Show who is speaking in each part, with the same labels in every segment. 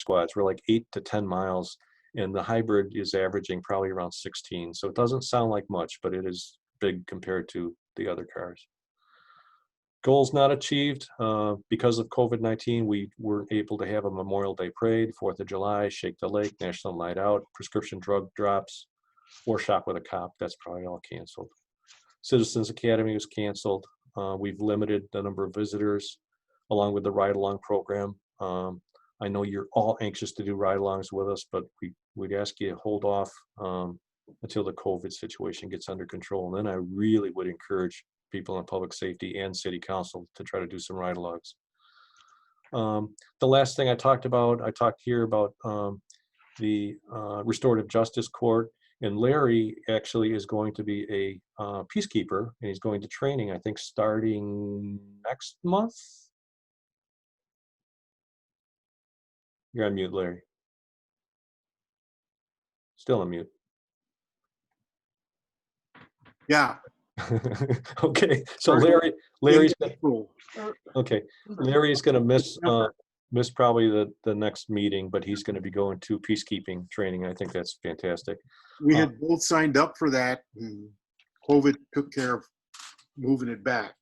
Speaker 1: squads. We're like 8 to 10 miles, and the hybrid is averaging probably around 16. So it doesn't sound like much, but it is big compared to the other cars. Goals not achieved because of COVID-19. We weren't able to have a Memorial Day parade, 4th of July, Shake the Lake, National Night Out, prescription drug drops, or Shop with a Cop. That's probably all canceled. Citizens Academy was canceled. We've limited the number of visitors along with the ride-along program. I know you're all anxious to do ride-alongs with us, but we'd ask you to hold off until the COVID situation gets under control. And then I really would encourage people in public safety and city council to try to do some ride-alongs. The last thing I talked here about the restorative justice court, and Larry actually is going to be a peacekeeper, and he's going to training, I think, starting next month. You're on mute, Larry. Still on mute.
Speaker 2: Yeah.
Speaker 1: Okay, so Larry's okay. Larry's going to miss probably the next meeting, but he's going to be going to peacekeeping training. I think that's fantastic.
Speaker 2: We had both signed up for that, and COVID took care of moving it back.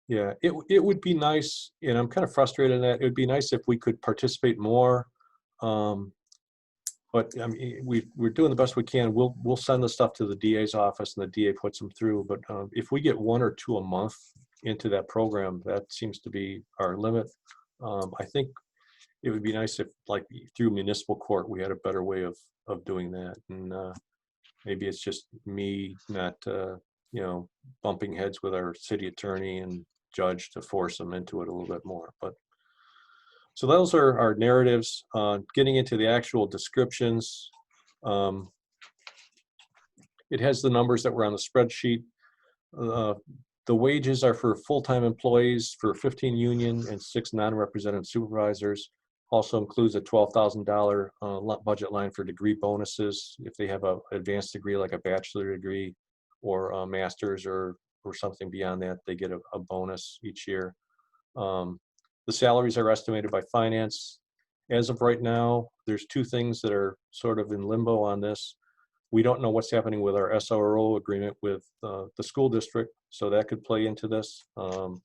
Speaker 1: Yeah, it would be nice, and I'm kind of frustrated in that. It would be nice if we could participate more. But I mean, we're doing the best we can. We'll send the stuff to the DA's office, and the DA puts them through. But if we get 1 or 2 a month into that program, that seems to be our limit. I think it would be nice if, like through municipal court, we had a better way of doing that. And maybe it's just me not bumping heads with our city attorney and judge to force them into it a little bit more. But so those are our narratives. Getting into the actual descriptions, it has the numbers that were on the spreadsheet. The wages are for full-time employees for 15 union and 6 non-represented supervisors. Also includes a $12,000 budget line for degree bonuses if they have an advanced degree like a bachelor degree or a master's or something beyond that. They get a bonus each year. The salaries are estimated by finance. As of right now, there's 2 things that are sort of in limbo on this. We don't know what's happening with our SRO agreement with the school district, so that could play into this.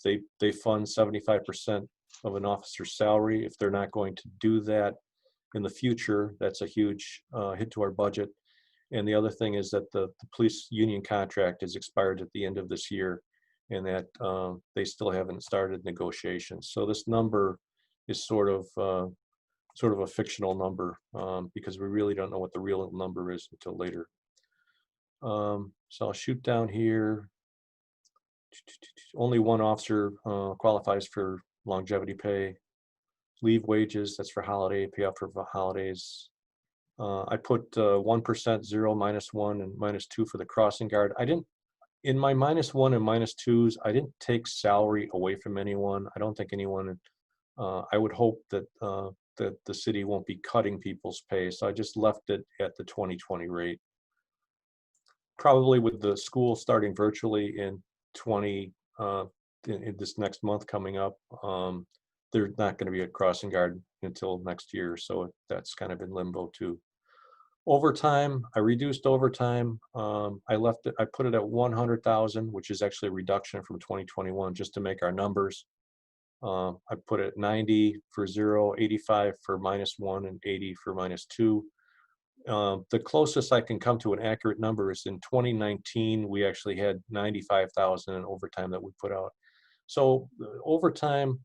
Speaker 1: They fund 75% of an officer's salary. If they're not going to do that in the future, that's a huge hit to our budget. And the other thing is that the police union contract is expired at the end of this year, and that they still haven't started negotiations. So this number is sort of a fictional number because we really don't know what the real number is until later. So I'll shoot down here. Only 1 officer qualifies for longevity pay. Leave wages, that's for holiday, pay out for holidays. I put 1%, 0, -1, and -2 for the crossing guard. I didn't, in my -1 and -2s, I didn't take salary away from anyone. I don't think anyone, I would hope that that the city won't be cutting people's pay. So I just left it at the 2020 rate. Probably with the school starting virtually in this next month coming up, there's not going to be a crossing guard until next year. So that's kind of in limbo too. Overtime, I reduced overtime. I put it at 100,000, which is actually a reduction from 2021 just to make our numbers. I put it 90 for 0, 85 for -1, and 80 for -2. The closest I can come to an accurate number is in 2019, we actually had 95,000 in overtime that we put out. So overtime,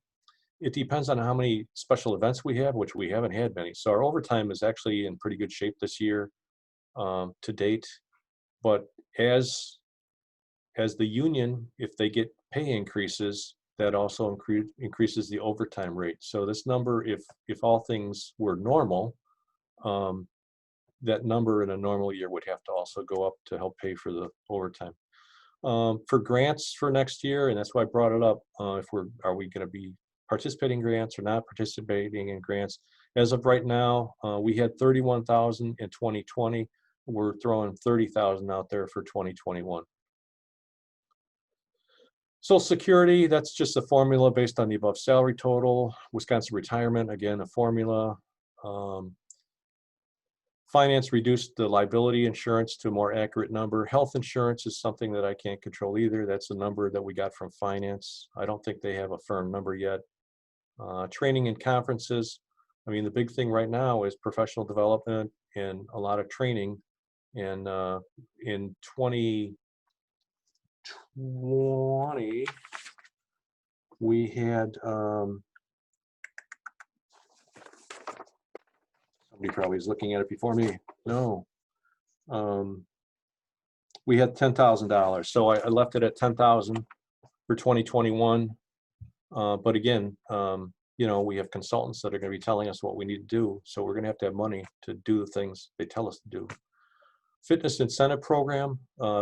Speaker 1: it depends on how many special events we have, which we haven't had many. So our overtime is actually in pretty good shape this year to date. But as the union, if they get pay increases, that also increases the overtime rate. So this number, if all things were normal, that number in a normal year would have to also go up to help pay for the overtime. For grants for next year, and that's why I brought it up, are we going to be participating in grants or not participating in grants? As of right now, we had 31,000 in 2020. We're throwing 30,000 out there for 2021. Social Security, that's just a formula based on the above salary total. Wisconsin retirement, again, a formula. Finance reduced the liability insurance to a more accurate number. Health insurance is something that I can't control either. That's a number that we got from finance. I don't think they have a firm number yet. Training and conferences. I mean, the big thing right now is professional development and a lot of training. And in 2020, we had, somebody probably is looking at it before me. No. We had $10,000. So I left it at 10,000 for 2021. But again, you know, we have consultants that are going to be telling us what we need to do. So we're going to have money to do the things they tell us to do. Fitness incentive program.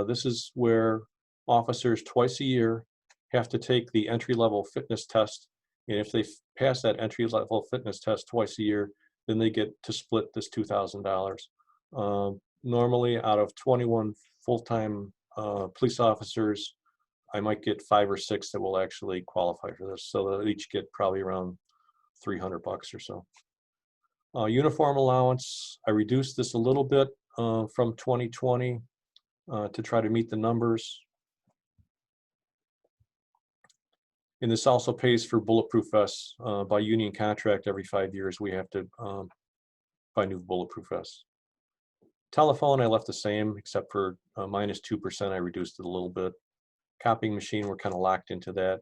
Speaker 1: This is where officers twice a year have to take the entry-level fitness test. And if they pass that entry-level fitness test twice a year, then they get to split this $2,000. Normally, out of 21 full-time police officers, I might get 5 or 6 that will actually qualify for this. So they'll each get probably around $300 or so. Uniform allowance, I reduced this a little bit from 2020 to try to meet the numbers. And this also pays for bulletproof vests. By union contract, every 5 years, we have to buy new bulletproof vests. Telephone, I left the same, except for minus 2%, I reduced it a little bit. Copying machine, we're kind of locked into that.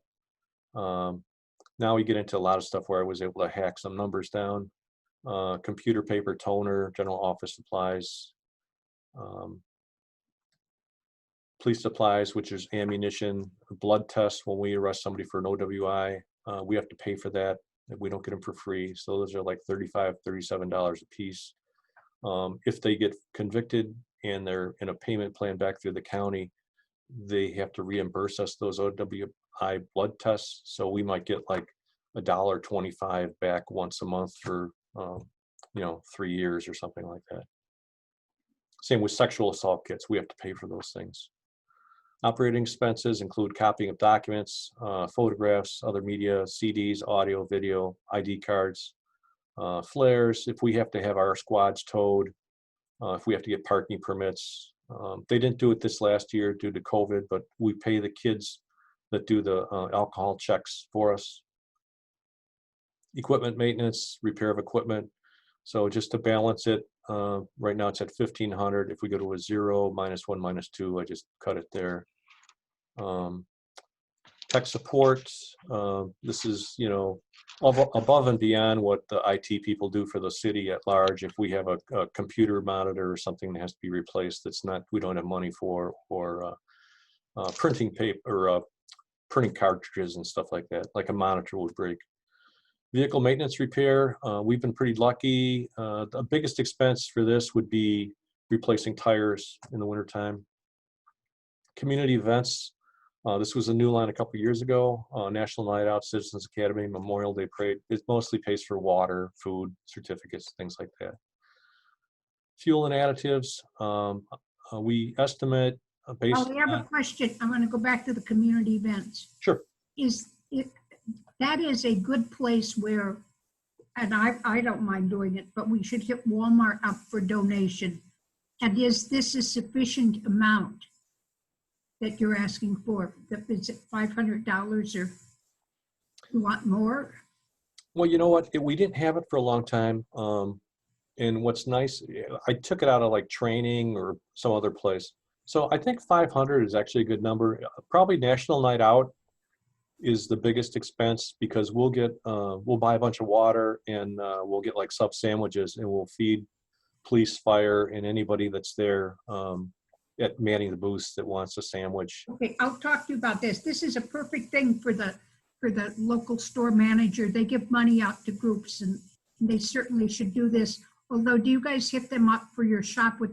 Speaker 1: Now we get into a lot of stuff where I was able to hack some numbers down. Computer, paper, toner, general office supplies. Police supplies, which is ammunition, blood tests when we arrest somebody for an OWI. We have to pay for that. We don't get them for free. So those are like $35, $37 a piece. If they get convicted and they're in a payment plan back through the county, they have to reimburse us those OWI blood tests. So we might get like $1.25 back once a month for, you know, 3 years or something like that. Same with sexual assault kits. We have to pay for those things. Operating expenses include copying of documents, photographs, other media, CDs, audio, video, ID cards, flares, if we have to have our squads towed, if we have to get parking permits. They didn't do it this last year due to COVID, but we pay the kids that do the alcohol checks for us. Equipment maintenance, repair of equipment. So just to balance it, right now it's at 1,500. If we go to a 0, -1, -2, I just cut it there. Tech support, this is, you know, above and beyond what the IT people do for the city at large. If we have a computer monitor or something that has to be replaced, that's not, we don't have money for, or printing paper, or printing cartridges and stuff like that, like a monitor would break. Vehicle maintenance repair, we've been pretty lucky. The biggest expense for this would be replacing tires in the wintertime. Community events, this was a new line a couple years ago. National Night Out, Citizens Academy, Memorial Day Parade. It mostly pays for water, food, certificates, things like that. Fuel and additives, we estimate based
Speaker 3: Oh, we have a question. I want to go back to the community events.
Speaker 1: Sure.
Speaker 3: Is it, that is a good place where, and I don't mind doing it, but we should hit Walmart up for donation. And is this a sufficient amount that you're asking for? Is it $500 or you want more?
Speaker 1: Well, you know what? We didn't have it for a long time. And what's nice, I took it out of like training or some other place. So I think 500 is actually a good number. Probably National Night Out is the biggest expense because we'll get, we'll buy a bunch of water and we'll get like sub sandwiches and we'll feed police, fire, and anybody that's there at manning the booths that wants a sandwich.
Speaker 3: Okay, I'll talk to you about this. This is a perfect thing for the local store manager. They give money out to groups and they certainly should do this. Although, do you guys hit them up for your shopping with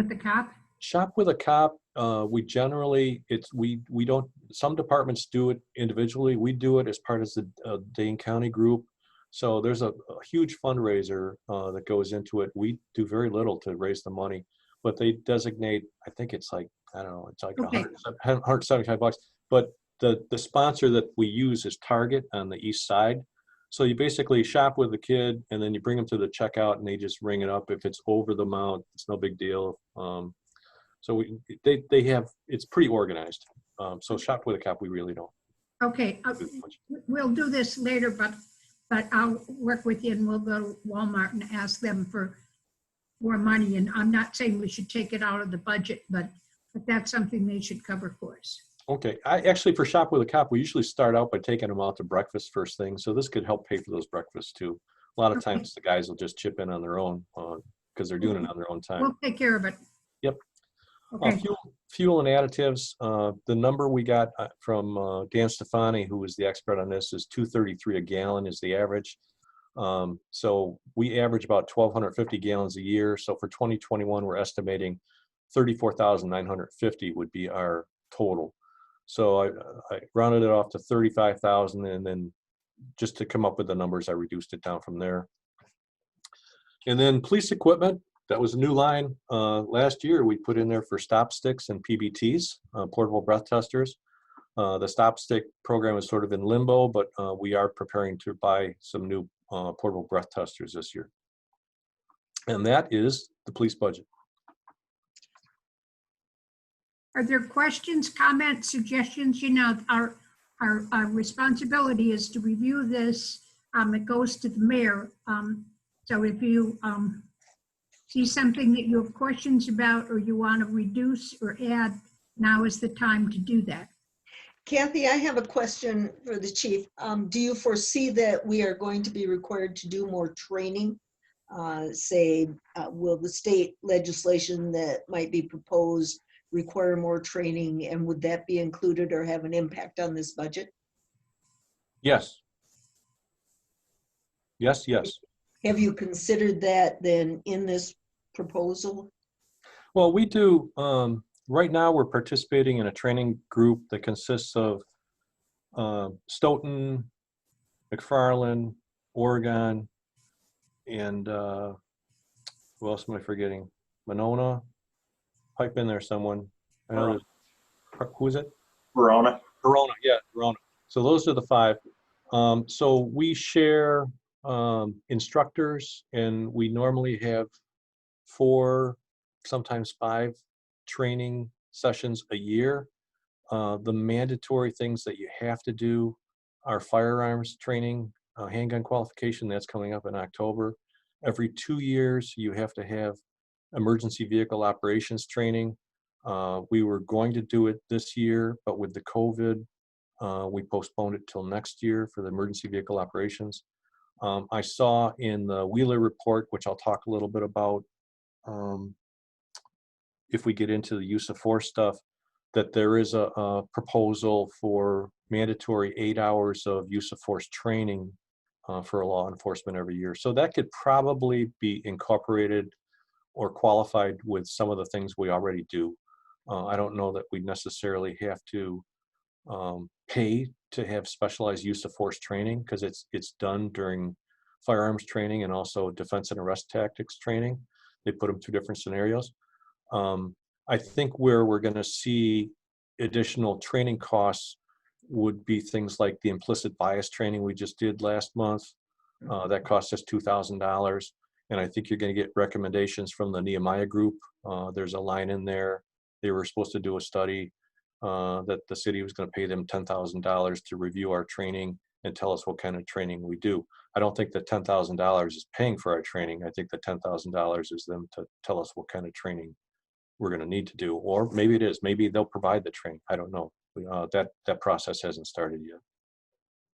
Speaker 3: the cop?
Speaker 1: Shop with a cop, we generally, we don't, some departments do it individually. We do it as part of the Dane County group. So there's a huge fundraiser that goes into it. We do very little to raise the money, but they designate, I think it's like, I don't know, it's like
Speaker 3: Okay.
Speaker 1: $175. But the sponsor that we use is Target on the east side. So you basically shop with the kid and then you bring them to the checkout and they just ring it up. If it's over the amount, it's no big deal. So they have, it's pretty organized. So shop with a cop, we really don't.
Speaker 3: Okay, we'll do this later, but I'll work with you and we'll go to Walmart and ask them for more money. And I'm not saying we should take it out of the budget, but that's something they should cover for us.
Speaker 1: Okay, I actually, for Shop with a Cop, we usually start out by taking them out to breakfast first thing. So this could help pay for those breakfasts too. A lot of
Speaker 3: Okay.
Speaker 1: times the guys will just chip in on their own because they're doing it on their own time.
Speaker 3: We'll take care of it.
Speaker 1: Yep.
Speaker 3: Okay,
Speaker 1: Fuel and additives, the number we got from Dan Stefani, who is the expert on this, is $2.33 a gallon is the average. So we average about 1,250 gallons a year. So for 2021, we're estimating 34,950 would be our total. So I rounded it off to 35,000, and then just to come up with the numbers, I reduced it down from there. And then police equipment, that was a new line. Last year, we put in there for stop sticks and PBTs, portable breath testers. The stop stick program is sort of in limbo, but we are preparing to buy some new portable breath testers this year. And that is the police budget.
Speaker 3: are there questions, comments, suggestions? You know, our responsibility is to review this. It goes to the mayor. So if you see something that you have questions about or you want to reduce or add, now is the time to do that.
Speaker 4: Kathy, I have a question for the chief. Do you foresee that we are going to be required to do more training? Will the state legislation that might be proposed require more training, and would that be included or have an impact on this budget?
Speaker 1: Yes. Yes, yes.
Speaker 4: Have you considered that then in this proposal?
Speaker 1: Well, we do. Right now, we're participating in a training group that consists of Stoughton, McFarland, Oregon, and who else am I forgetting? Monona. Pipe in there, someone. I know there's, who is it?
Speaker 5: Verona.
Speaker 1: Verona, yeah, Verona. So those are the 5. So we share instructors, and we normally have 4, sometimes 5 training sessions a year. The mandatory things that you have to do are firearms training, handgun qualification, that's coming up in October. Every 2 years, you have to have emergency vehicle operations training. We were going to do it this year, but with the COVID, we postponed it till next year for the emergency vehicle operations. I saw in the Wheeler report, which I'll talk a little bit about, if we get into the use of force stuff, that there is a proposal for mandatory 8 hours of use of force training for law enforcement every year. So that could probably be incorporated or qualified with some of the things we already do. I don't know that we necessarily have to pay to have specialized use of force training, because it's done during firearms training and also defense and arrest tactics training. They put them through different scenarios. I think where we're going to see additional training costs would be things like the implicit bias training we just did last month. That cost us $2,000. And I think you're going to get recommendations from the Nehemiah group. There's a line in there. They were supposed to do a study that the city was going to pay them $10,000 to review our training and tell us what kind of training we do. I don't think that $10,000 is paying for our training. I think the $10,000 is them to tell us what kind of training we're going to need to do. Or maybe it is. Maybe they'll provide the training. I don't know. That process hasn't started yet.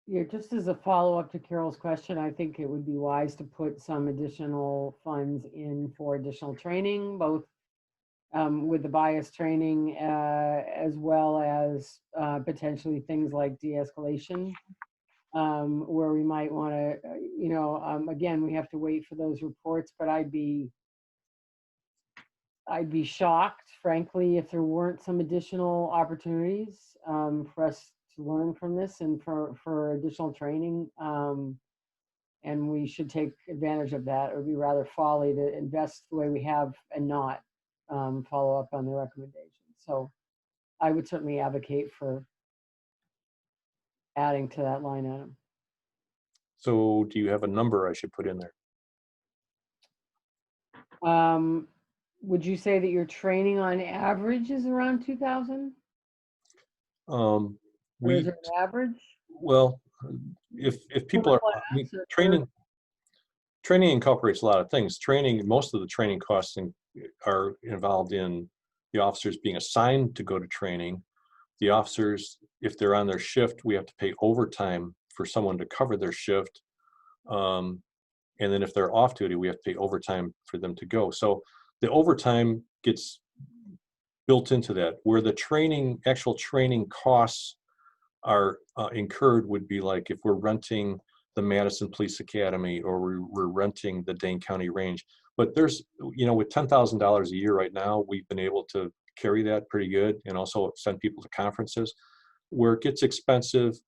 Speaker 6: Yeah, just as a follow-up to Carol's question, I think it would be wise to put some additional funds in for additional training, both with the bias training as well as potentially things like de-escalation, where we might want to, again, we have to wait for those reports, but I'd be shocked, frankly, if there weren't some additional opportunities for us to learn from this and for additional training. And we should take advantage of that. It would be rather folly to invest the way we have and not follow up on the recommendations. So I would certainly advocate for adding to that line item.
Speaker 1: So do you have a number I should put in there?
Speaker 6: Would you say that your training on average is around 2,000? Or is
Speaker 1: We,
Speaker 6: it an average?
Speaker 1: well, if people are, I mean, training incorporates a lot of things. Training, most of the training costs are involved in the officers being assigned to go to training. The officers, if they're on their shift, we have to pay overtime for someone to cover their shift. And then if they're off duty, we have to pay overtime for them to go. So the overtime gets built into that. Where the actual training costs are incurred would be like if we're renting the Madison Police Academy or we're renting the Dane County Range. But there's, with $10,000 a year right now, we've been able to carry that pretty good and also send people to conferences. Where it gets expensive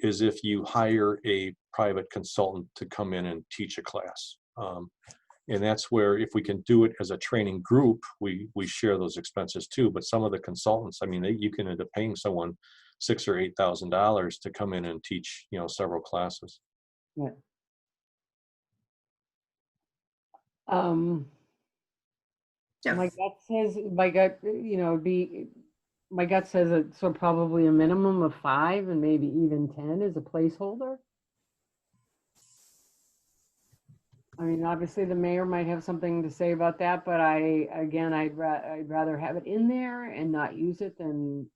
Speaker 1: is if you hire a private consultant to come in and teach a class. And that's where, if we can do it as a training group, we share those expenses too. But some of the consultants, I mean, you can end up paying someone $6,000 or $8,000 to come in and teach, several classes.
Speaker 6: Yeah.
Speaker 3: So,
Speaker 6: My gut says, my gut says it's so probably a minimum of 5 and maybe even 10 as a placeholder. I mean, obviously the mayor might have something to say about that, but I'd rather have it in there and not use it than,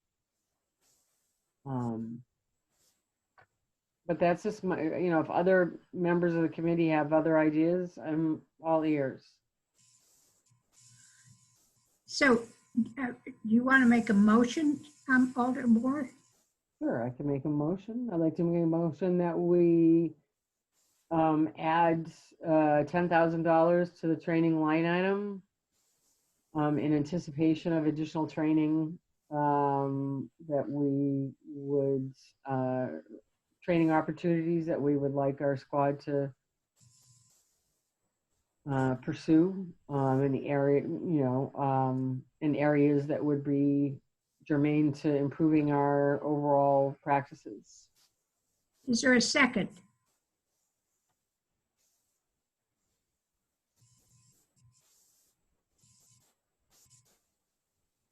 Speaker 6: but that's just my, if other members of the committee have other ideas, I'm all ears.
Speaker 3: so you want to make a motion, Alder Moore?
Speaker 6: Sure, I can make a motion. I'd like to make a motion that we add $10,000 to the training line item in anticipation of additional training that we would, training opportunities that we would like our squad to pursue in the area, in areas that would be germane to improving our overall practices.
Speaker 3: Is there a second?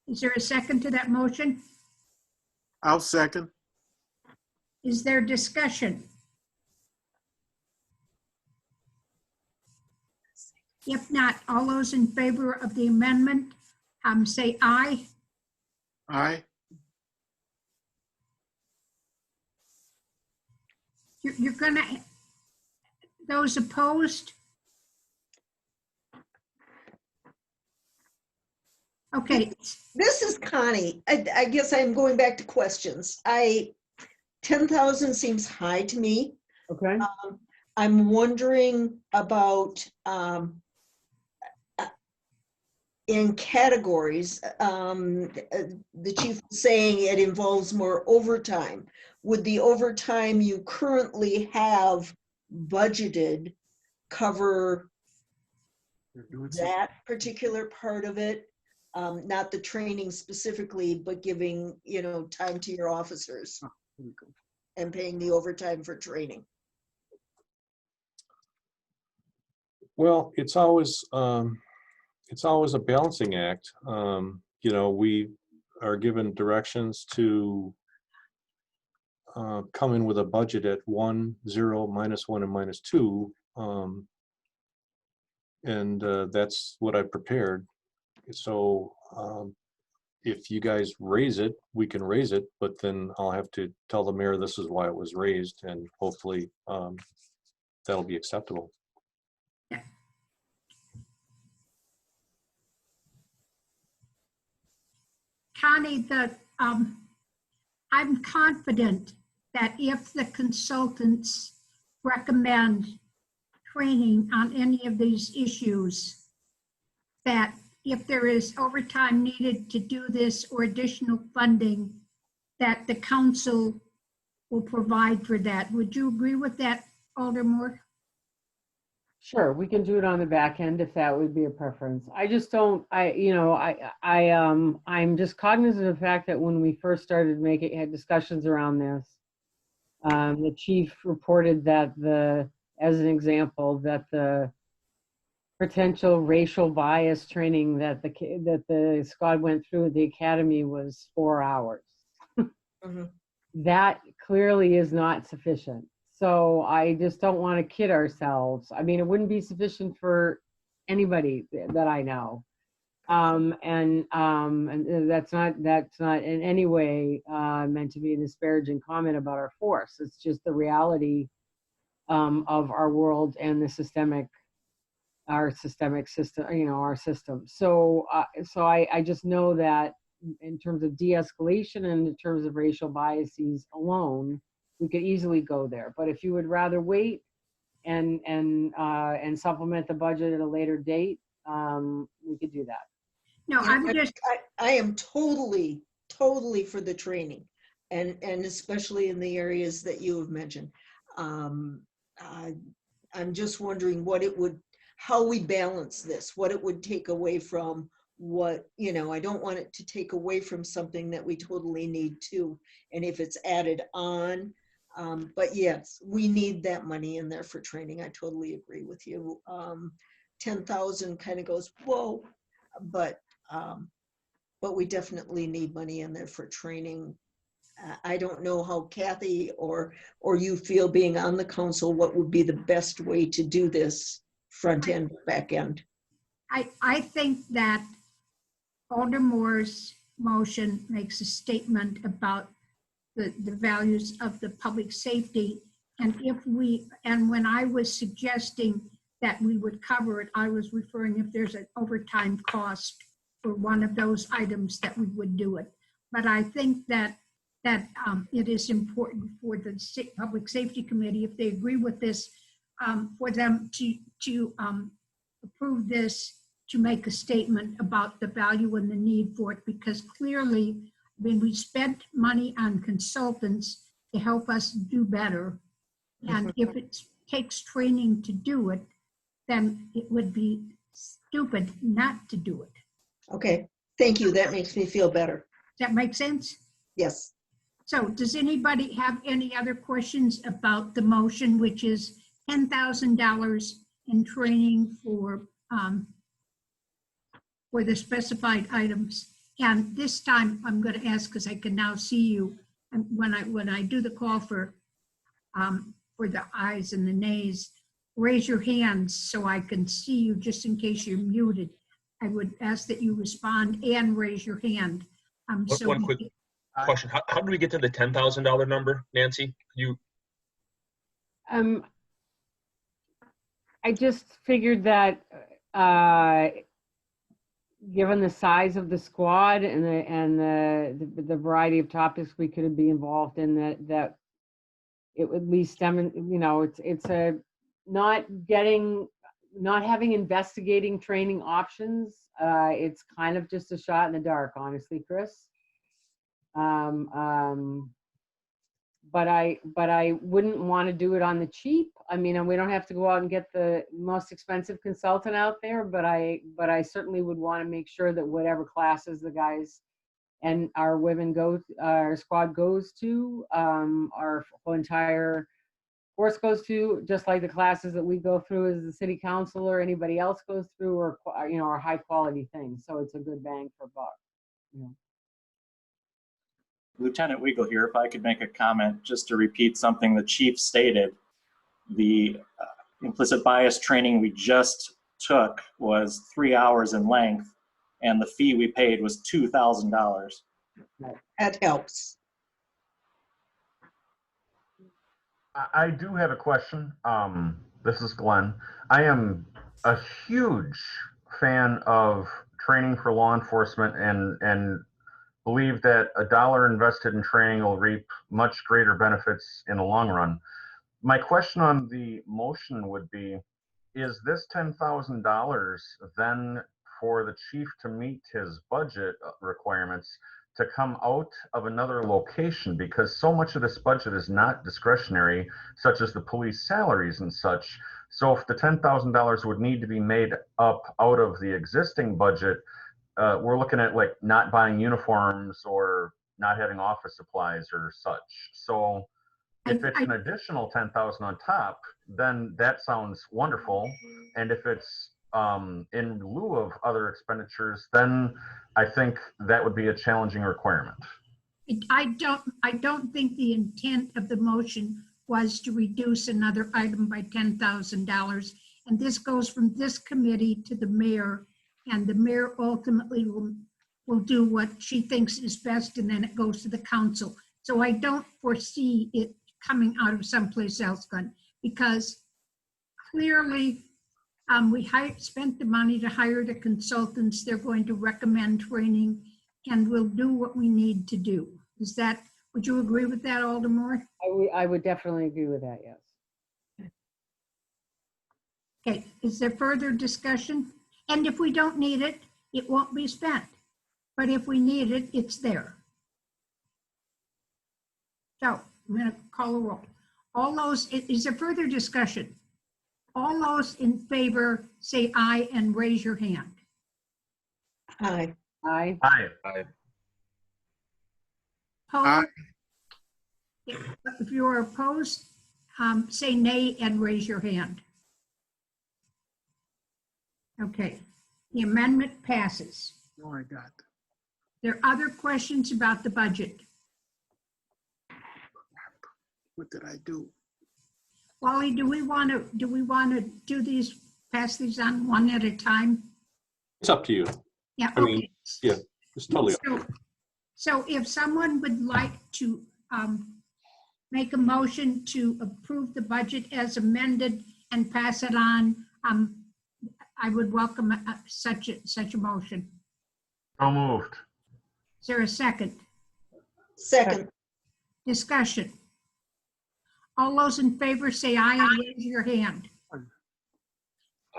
Speaker 3: Is there a second to that motion?
Speaker 2: I'll second.
Speaker 3: Is there discussion? If not, all those in favor of the amendment, say aye.
Speaker 2: Aye.
Speaker 3: You're gonna, those opposed? Okay,
Speaker 4: This is Connie. I guess I'm going back to questions. 10,000 seems high to me.
Speaker 6: Okay.
Speaker 4: I'm wondering about in categories. The chief was saying it involves more overtime. Would the overtime you currently have budgeted cover that particular part of it? Not the training specifically, but giving, time to your officers and paying the overtime for training.
Speaker 1: Well, it's always a balancing act. We are given directions to come in with a budget at 1, 0, -1, and -2. And that's what I prepared. So if you guys raise it, we can raise it, but then I'll have to tell the mayor this is why it was raised, and hopefully that'll be acceptable.
Speaker 3: Connie, I'm confident that if the consultants recommend training on any of these issues, that if there is overtime needed to do this or additional funding, that the council will provide for that. Would you agree with that, Alder Moore?
Speaker 6: Sure, we can do it on the back end if that would be a preference. I just don't, I'm just cognizant of the fact that when we first started had discussions around this, The chief reported that as an example, that the potential racial bias training that the squad went through at the academy was 4 hours.
Speaker 4: Mhm.
Speaker 6: That clearly is not sufficient. So I just don't want to kid ourselves. I mean, it wouldn't be sufficient for anybody that I know. And that's not in any way meant to be a disparaging comment about our force. It's just the reality of our world and our systemic system, our system. So I just know that in terms of de-escalation and in terms of racial biases alone, we could easily go there. But if you would rather wait and supplement the budget at a later date, we could do that.
Speaker 3: No, I'm just,
Speaker 4: I am totally for the training, and especially in the areas that you have mentioned. I'm just wondering how we balance this, what it would take away from what, I don't want it to take away from something that we totally need to, and if it's added on. But yes, we need that money in there for training. I totally agree with you. 10,000 kind of goes, whoa, but we definitely need money in there for training. I don't know how Kathy or you feel, being on the council, what would be the best way to do this, front end, back end.
Speaker 3: I think that Alder Moore's motion makes a statement about the values of the public safety. And when I was suggesting that we would cover it, I was referring if there's an overtime cost for one of those items that we would do it. But I think that it is important for the Public Safety Committee, if they agree with this, for them to approve this, to make a statement about the value and the need for it, because clearly, we spent money on consultants to help us do better. And if it takes training to do it, then it would be stupid not to do it.
Speaker 4: Okay, thank you. That makes me feel better.
Speaker 3: Does that make sense?
Speaker 4: Yes.
Speaker 3: So does anybody have any other questions about the motion, which is $10,000 in training for the specified items? And this time I'm going to ask, because I can now see you, and when I do the call for the ayes and the nays, raise your hands so I can see you, just in case you're muted. I would ask that you respond and raise your hand.
Speaker 5: One quick question. How did we get to the $10,000 number, Nancy?
Speaker 6: I just figured that given the size of the squad and the variety of topics we could be involved in, that it would at least it's a not having investigating training options. It's kind of just a shot in the dark, honestly, Chris. But I wouldn't want to do it on the cheap. I mean, we don't have to go out and get the most expensive consultant out there, but I certainly would want to make sure that whatever classes the guys and our our squad goes to, our whole entire force goes to, just like the classes that we go through as the city council or anybody else goes through, or are high quality things. So it's a good bang for buck.
Speaker 7: Lieutenant Weigel here. If I could make a comment just to repeat something the chief stated. The implicit bias training we just took was 3 hours in length, and the fee we paid was $2,000.
Speaker 4: That helps.
Speaker 8: I do have a question. This is Glenn. I am a huge fan of training for law enforcement and believe that a dollar invested in training will reap much greater benefits in the long run. My question on the motion would be, is this $10,000 then for the chief to meet his budget requirements to come out of another location? Because so much of this budget is not discretionary, such as the police salaries and such. So if the $10,000 would need to be made up out of the existing budget, we're looking at like not buying uniforms or not having office supplies or such. So If it's an additional 10,000 on top, then that sounds wonderful. And if it's in lieu of other expenditures, then I think that would be a challenging requirement.
Speaker 3: I don't think the intent of the motion was to reduce another item by $10,000. And this goes from this committee to the mayor, and the mayor ultimately will do what she thinks is best, and then it goes to the council. So I don't foresee it coming out of someplace else, Glenn, because clearly we spent the money to hire the consultants. They're going to recommend training, and we'll do what we need to do. Would you agree with that, Aldermore?
Speaker 6: I would definitely agree with that, yes.
Speaker 3: Okay, is there further discussion? And if we don't need it, it won't be spent. But if we need it, it's there. So I'm going to call a roll. All those, is there further discussion? All those in favor say aye and raise your hand.
Speaker 4: Aye.
Speaker 6: Aye.
Speaker 8: Aye.
Speaker 3: Opposed? If you are opposed, say nay and raise your hand. Okay, the amendment passes.
Speaker 2: Oh, I got.
Speaker 3: There are other questions about the budget?
Speaker 2: What did I do?
Speaker 3: Wally, do we want to do these, pass these on one at a time?
Speaker 1: It's up to you.
Speaker 3: Yeah,
Speaker 1: I mean,
Speaker 3: okay.
Speaker 1: yeah, it's totally up to you.
Speaker 3: So if someone would like to make a motion to approve the budget as amended and pass it on, I would welcome such a motion.
Speaker 8: So moved.
Speaker 3: Is there a second?
Speaker 4: Second.
Speaker 3: Discussion. All those in favor say aye and raise your hand.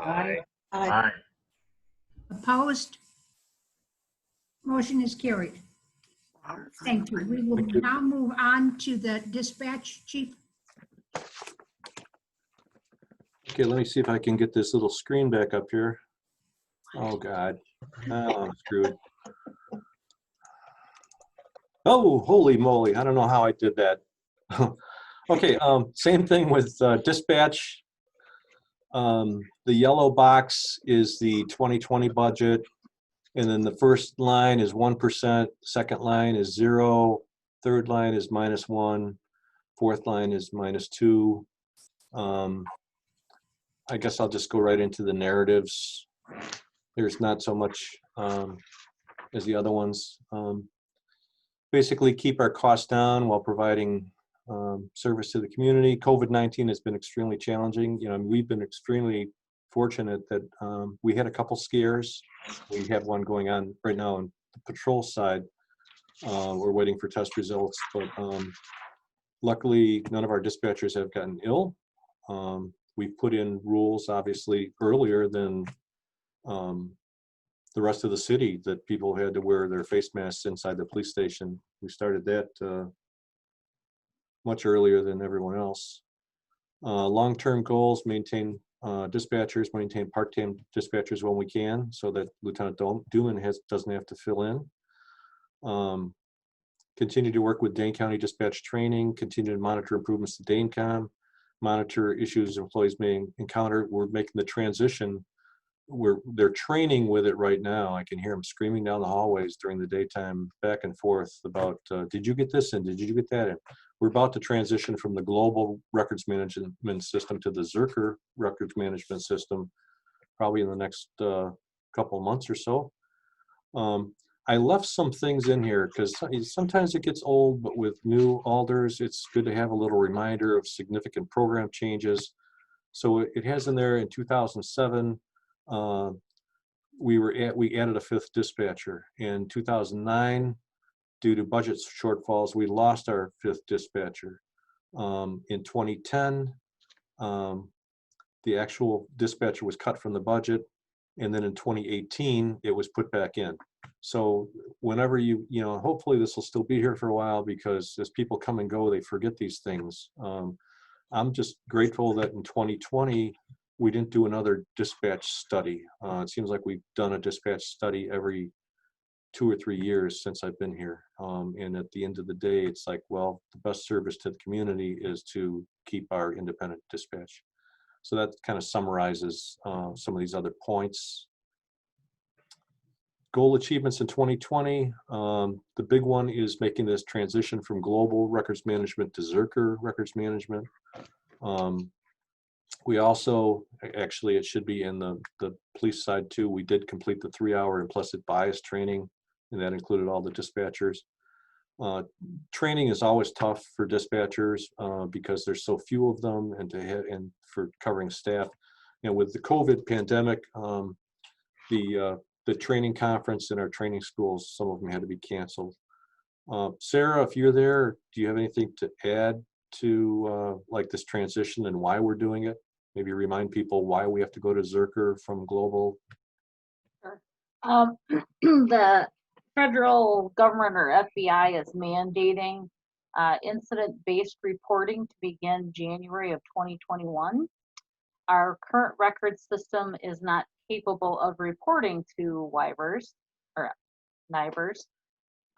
Speaker 5: Aye.
Speaker 4: Aye.
Speaker 8: Aye.
Speaker 3: Opposed? Motion is carried. Thank you. We will now move on to the dispatch chief.
Speaker 1: Okay, let me see if I can get this little screen back up here. Oh, God. Oh, I'm screwed. Oh, holy moly. I don't know how I did that. Okay, same thing with dispatch. The yellow box is the 2020 budget. And then the first line is 1%, second line is 0, third line is -1, fourth line is -2. I guess I'll just go right into the narratives. There's not so much as the other ones. Basically keep our costs down while providing service to the community. COVID-19 has been extremely challenging. You know, we've been extremely fortunate that we had a couple scares. We have one going on right now on the patrol side. We're waiting for test results, but luckily none of our dispatchers have gotten ill. We put in rules obviously earlier than the rest of the city that people had to wear their face masks inside the police station. We started that much earlier than everyone else. Long-term goals, maintain dispatchers, maintain part-time dispatchers when we can, so that Lieutenant Duman doesn't have to fill in. Continue to work with Dane County Dispatch Training, continue to monitor improvements to DaneCom, monitor issues employees may encounter. We're making the transition. They're training with it right now. I can hear them screaming down the hallways during the daytime, back and forth about, did you get this and did you get that? And we're about to transition from the global records management system to the Zerker records management system, probably in the next couple of months or so. I left some things in here because sometimes it gets old, but with new alders, it's good to have a little reminder of significant program changes. So it has in there in 2007, we added a 5th dispatcher. In 2009, due to budget shortfalls, we lost our 5th dispatcher. In 2010, the actual dispatcher was cut from the budget, and then in 2018, it was put back in. So whenever you know, hopefully this will still be here for a while, because as people come and go, they forget these things. I'm just grateful that in 2020, we didn't do another dispatch study. It seems like we've done a dispatch study every 2 or 3 years since I've been here. And at the end of the day, it's like, well, the best service to the community is to keep our independent dispatch. So that kind of summarizes some of these other points. Goal achievements in 2020. The big one is making this transition from global records management to Zerker records management. We also, actually, it should be in the police side too. We did complete the 3-hour implicit bias training, and that included all the dispatchers. Training is always tough for dispatchers because there's so few of them, and for covering staff. You know, with the COVID pandemic, the training conference in our training schools, some of them had to be canceled. Sarah, if you're there, do you have anything to add to like this transition and why we're doing it? Maybe remind people why we have to go to Zerker from global.
Speaker 9: Sure. The federal government or FBI is mandating incident-based reporting to begin January of 2021. Our current record system is not capable of reporting to WIBERs or NIBERs.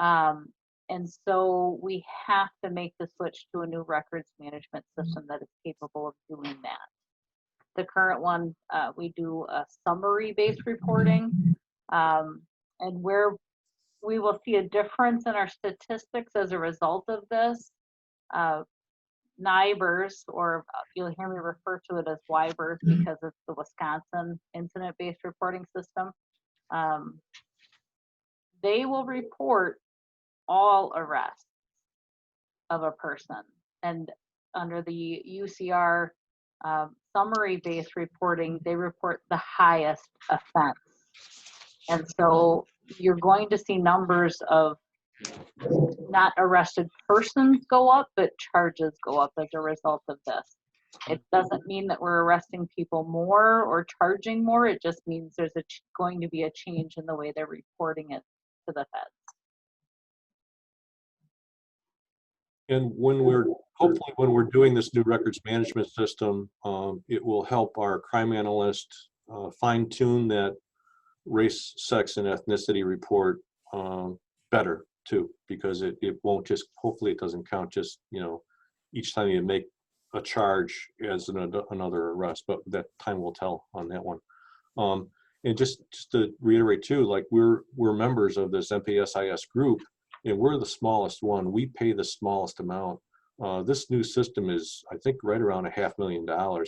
Speaker 9: And so we have to make the switch to a new records management system that is capable of doing that. The current one, we do a summary-based reporting, and where we will see a difference in our statistics as a result of this. NIBERs, or you'll hear me refer to it as WIBERs because it's the Wisconsin incident-based reporting system. They will report all arrests of a person, and under the UCR summary-based reporting, they report the highest offense. And so you're going to see numbers of not arrested persons go up, but charges go up as a result of this. It doesn't mean that we're arresting people more or charging more. It just means there's going to be a change in the way they're reporting it to the feds.
Speaker 1: And hopefully when we're doing this new records management system, it will help our crime analyst fine tune that race, sex, and ethnicity report better too, because it won't just, hopefully it doesn't count just, you know, each time you make a charge as another arrest, but that time will tell on that one. And just to reiterate too, like we're members of this MPSIS group, and we're the smallest one. We pay the smallest amount. This new system is, I think, right around $500,000,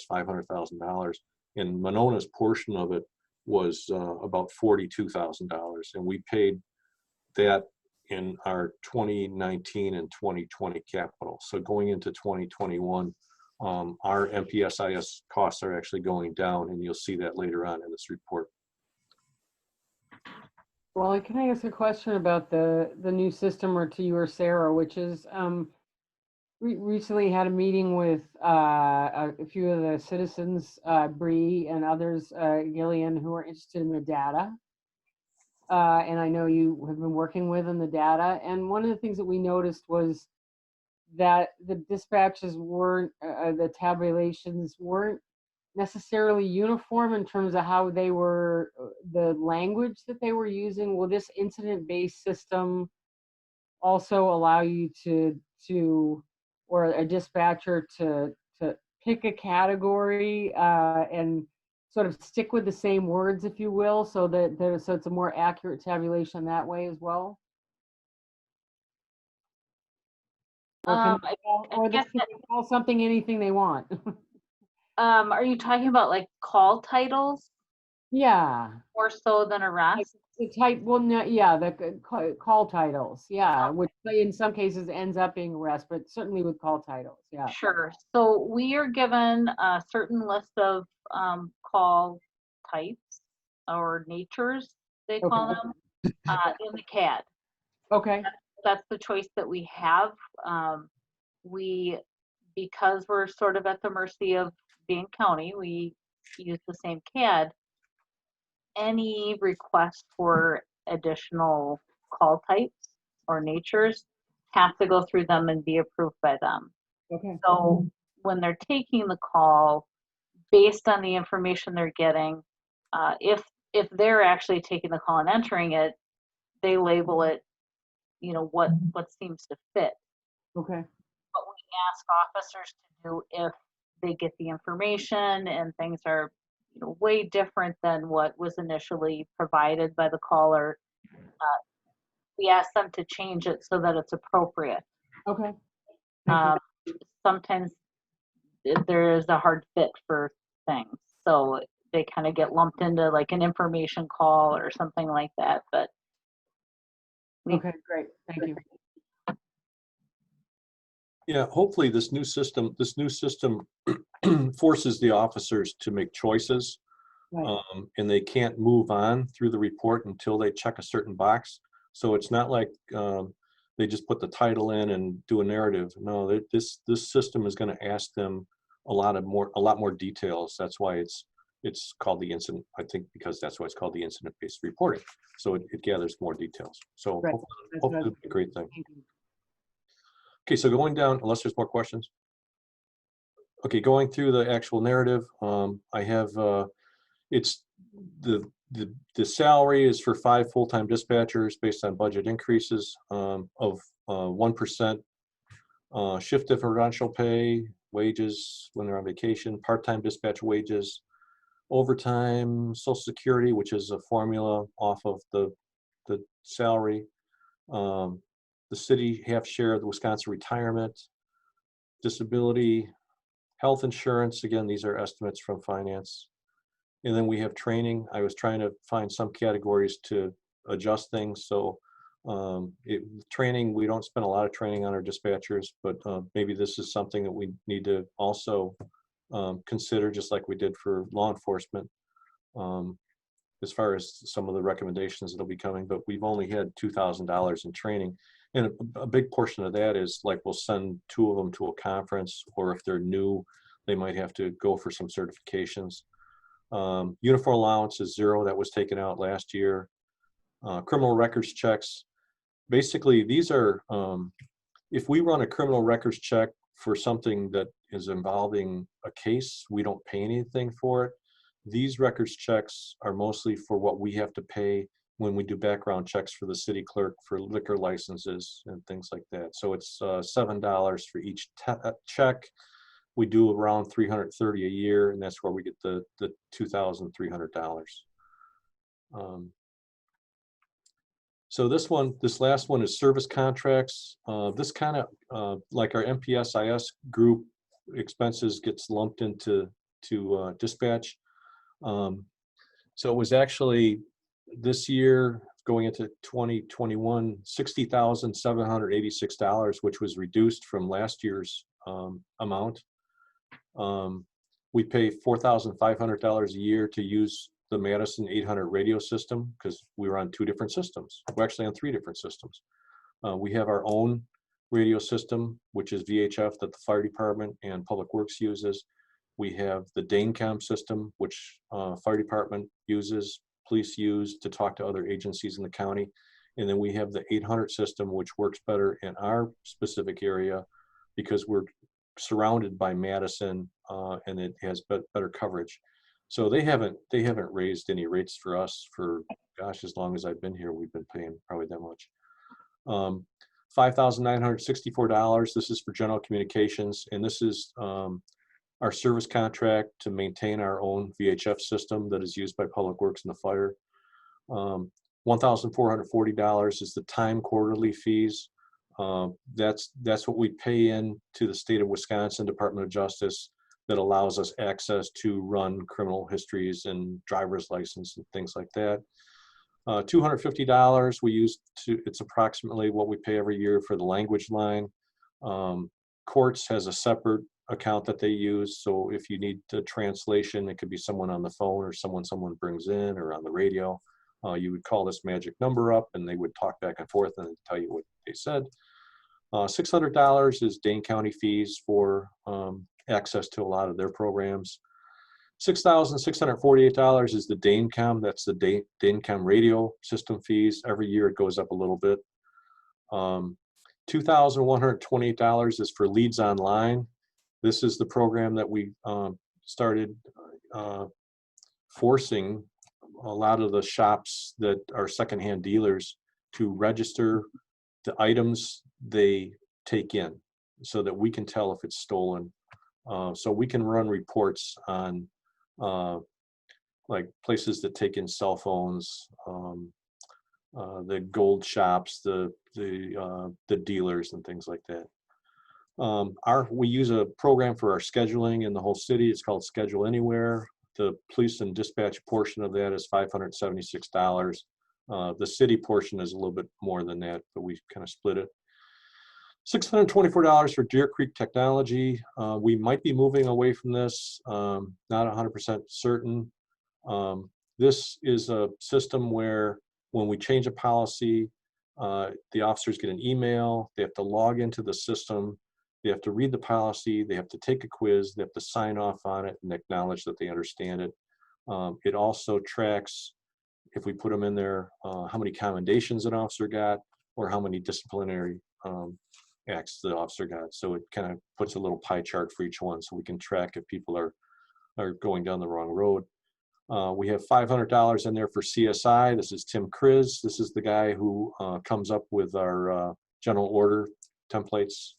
Speaker 1: $500,000, and Monona's portion of it was about $42,000, and we paid that in our 2019 and 2020 capital. So going into 2021, our MPSIS costs are actually going down, and you'll see that later on in this report.
Speaker 6: Well, can I ask a question about the new system, or to you or Sarah, which is, we recently had a meeting with a few of the citizens, Bree and others, Gillian, who are interested in the data. And I know you have been working with in the data. And one of the things that we noticed was that the dispatches weren't, the tabulations weren't necessarily uniform in terms of how they were, the language that they were using. Will this incident-based system also allow you to or a dispatcher to pick a category and sort of stick with the same words, if you will, so that so it's a more accurate tabulation that way as well? Or they can call something anything they want.
Speaker 9: Are you talking about like call titles
Speaker 6: Yeah.
Speaker 9: more so than arrests?
Speaker 6: The type, well, no, yeah, the call titles, yeah, which in some cases ends up being arrest, but certainly with call titles, yeah.
Speaker 9: Sure. So we are given a certain list of call types or natures, they call them, in the CAD.
Speaker 6: Okay.
Speaker 9: That's the choice that we have. Because we're sort of at the mercy of Dane County, we use the same CAD. Any request for additional call types or natures have to go through them and be approved by them.
Speaker 6: Okay.
Speaker 9: So when they're taking the call, based on the information they're getting, if they're actually taking the call and entering it, they label it, what seems to fit.
Speaker 6: Okay,
Speaker 9: What we ask officers to do if they get the information and things are, way different than what was initially provided by the caller, we ask them to change it so that it's appropriate.
Speaker 6: okay. Thank you.
Speaker 9: Sometimes there is a hard fit for things, so they kind of get lumped into like an information call or something like that. But
Speaker 6: Okay, great. Thank you.
Speaker 1: Yeah, hopefully this new system forces the officers to make choices,
Speaker 6: Right.
Speaker 1: and they can't move on through the report until they check a certain box. So it's not like they just put the title in and do a narrative. No, this system is going to ask them a lot more details. That's why it's called the incident. I think because that's why it's called the incident-based reporting. So it gathers more details. So
Speaker 6: Right.
Speaker 1: hopefully it'll be a great thing.
Speaker 6: Thank you.
Speaker 1: Okay, so going down, unless there's more questions. Okay, going through the actual narrative, I have it's the salary is for 5 full-time dispatchers based on budget increases of 1%. Shift differential pay, wages when they're on vacation, part-time dispatch wages, overtime, Social Security, which is a formula off of the salary, the city half share of the Wisconsin retirement, disability, health insurance. Again, these are estimates from finance. And then we have training. I was trying to find some categories to adjust things. So training, we don't spend a lot of training on our dispatchers, but maybe this is something that we need to also consider, just like we did for law enforcement, as far as some of the recommendations that'll be coming. But we've only had $2,000 in training. And a big portion of that is like we'll send 2 of them to a conference, or if they're new, they might have to go for some certifications. Uniform allowance is 0. That was taken out last year. Criminal records checks. Basically, these are, if we run a criminal records check for something that is involving a case, we don't pay anything for it. These records checks are mostly for what we have to pay when we do background checks for the city clerk for liquor licenses and things like that. So it's $7 for each check. We do around $330 a year, and that's where we get the $2,300. So this last one is service contracts. This kind of like our MPSIS group expenses gets lumped into dispatch. So it was actually this year going into 2021, $60,786, which was reduced from last year's amount. We pay $4,500 a year to use the Madison 800 radio system because we were on 2 different systems. We're actually on 3 different systems. We have our own radio system, which is VHF, that the fire department and public works uses. We have the DaneCom system, which fire department uses, police use to talk to other agencies in the county. And then we have the 800 system, which works better in our specific area because we're surrounded by Madison and it has better coverage. So they haven't raised any rates for us for, gosh, as long as I've been here, we've been paying probably that much. $5,964. This is for general communications, and this is our service contract to maintain our own VHF system that is used by Public Works and the fire. $1,440 is the time quarterly fees. That's what we pay in to the state of Wisconsin Department of Justice that allows us access to run criminal histories and driver's license and things like that. $250 we use it's approximately what we pay every year for the language line. Courts has a separate account that they use. So if you need a translation, it could be someone on the phone or someone brings in or on the radio. You would call this magic number up and they would talk back and forth and tell you what they said. $600 is Dane County fees for access to a lot of their programs. $6,648 is the DaneCom. That's the DaneCom radio system fees. Every year it goes up a little bit. $2,128 is for Leads Online. This is the program that we started forcing a lot of the shops that are secondhand dealers to register the items they take in so that we can tell if it's stolen. So we can run reports on like places that take in cell phones, the gold shops, the dealers and things like that. We use a program for our scheduling in the whole city. It's called Schedule Anywhere. The police and dispatch portion of that is $576. The city portion is a little bit more than that, but we kind of split it. $624 for Deer Creek Technology. We might be moving away from this, not 100% certain. This is a system where when we change a policy, the officers get an email, they have to log into the system, they have to read the policy, they have to take a quiz, they have to sign off on it and acknowledge that they understand it. It also tracks, if we put them in there, how many commendations an officer got or how many disciplinary acts the officer got. So it kind of puts a little pie chart for each one so we can track if people are going down the wrong road. We have $500 in there for CSI. This is Tim Kriz. This is the guy who comes up with our general order templates.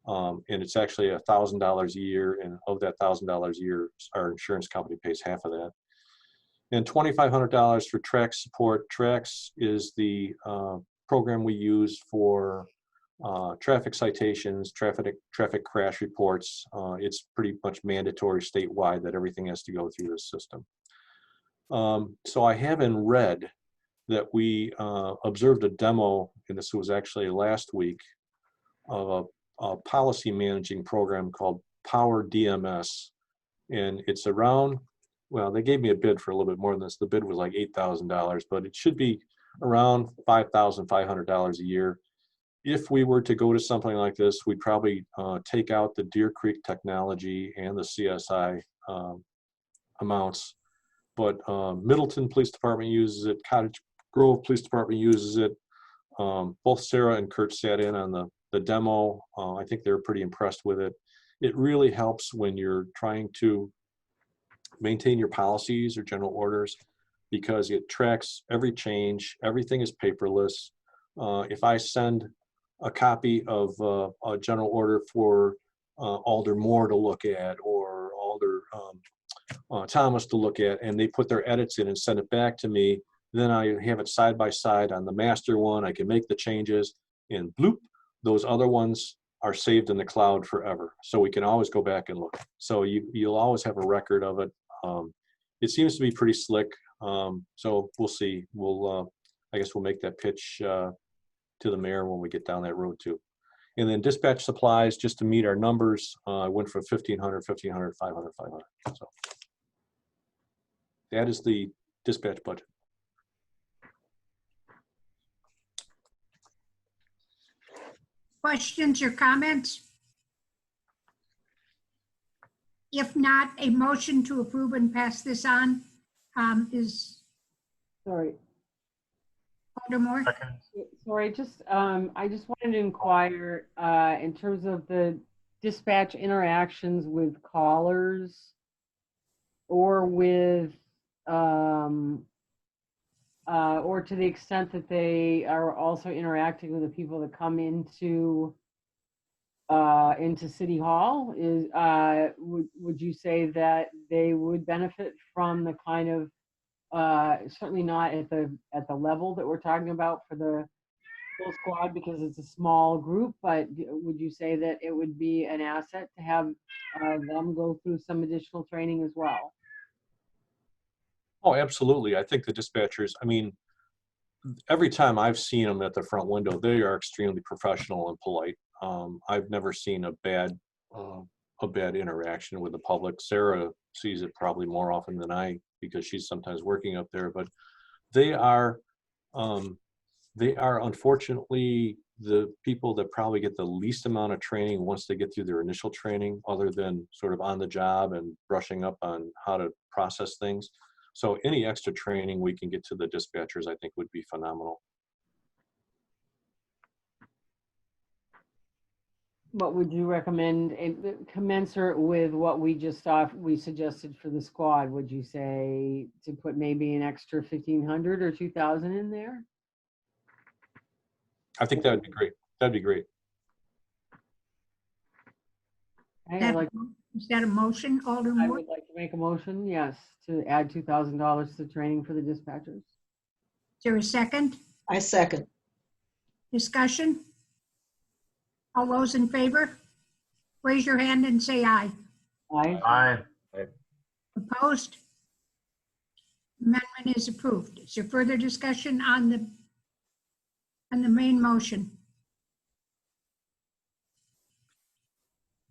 Speaker 1: And it's actually $1,000 a year. And of that $1,000 a year, our insurance company pays half of that. And $2,500 for TRAX support. TRAX is the program we use for traffic citations, traffic crash reports. It's pretty much mandatory statewide that everything has to go through this system. So I have in red that we observed a demo, and this was actually last week, of a policy managing program called Power DMS. And it's around, well, they gave me a bid for a little bit more than this. The bid was like $8,000, but it should be around $5,500 a year. If we were to go to something like this, we'd probably take out the Deer Creek Technology and the CSI amounts. But Middleton Police Department uses it, Cottage Grove Police Department uses it. Both Sarah and Kurt sat in on the demo. I think they were pretty impressed with it. It really helps when you're trying to maintain your policies or general orders because it tracks every change. Everything is paperless. If I send a copy of a general order for Alder Moore to look at or Alder Thomas to look at, and they put their edits in and send it back to me, then I have it side by side on the master one. I can make the changes and bloop, those other ones are saved in the cloud forever. So we can always go back and look. So you'll always have a record of it. It seems to be pretty slick. So we'll see. I guess we'll make that pitch to the mayor when we get down that road too. And then dispatch supplies, just to meet our numbers, I went from 1,500, 1,500, 500, 500. So that is the dispatch budget.
Speaker 3: Questions or comments? If not, a motion to approve and pass this on is
Speaker 6: Sorry.
Speaker 3: Alder Moore.
Speaker 6: Sorry, I just wanted to inquire in terms of the dispatch interactions with callers or with or to the extent that they are also interacting with the people that come into City Hall. Would you say that they would benefit from the kind of certainly not at the level that we're talking about for the full squad because it's a small group, but would you say that it would be an asset to have them go through some additional training as well?
Speaker 1: Oh, absolutely. I think the dispatchers, I mean, every time I've seen them at the front window, they are extremely professional and polite. I've never seen a bad interaction with the public. Sarah sees it probably more often than I, because she's sometimes working up there, but they are unfortunately the people that probably get the least amount of training once they get through their initial training, other than sort of on the job and brushing up on how to process things. So any extra training we can get to the dispatchers, I think, would be phenomenal.
Speaker 6: What would you recommend, commensurate with what we just saw, we suggested for the squad? Would you say to put maybe an extra 1,500 or 2,000 in there?
Speaker 1: I think that'd be great. That'd be great.
Speaker 6: Okay, I'd like,
Speaker 3: Is that a motion, Alderman
Speaker 6: I
Speaker 3: Wood?
Speaker 6: would like to make a motion, yes, to add $2,000 to training for the dispatchers.
Speaker 3: Is there a second?
Speaker 4: I second.
Speaker 3: Discussion? All those in favor? Raise your hand and say aye.
Speaker 6: Aye.
Speaker 8: Aye.
Speaker 3: Opposed? Amendment is approved. Is there further discussion on the main motion?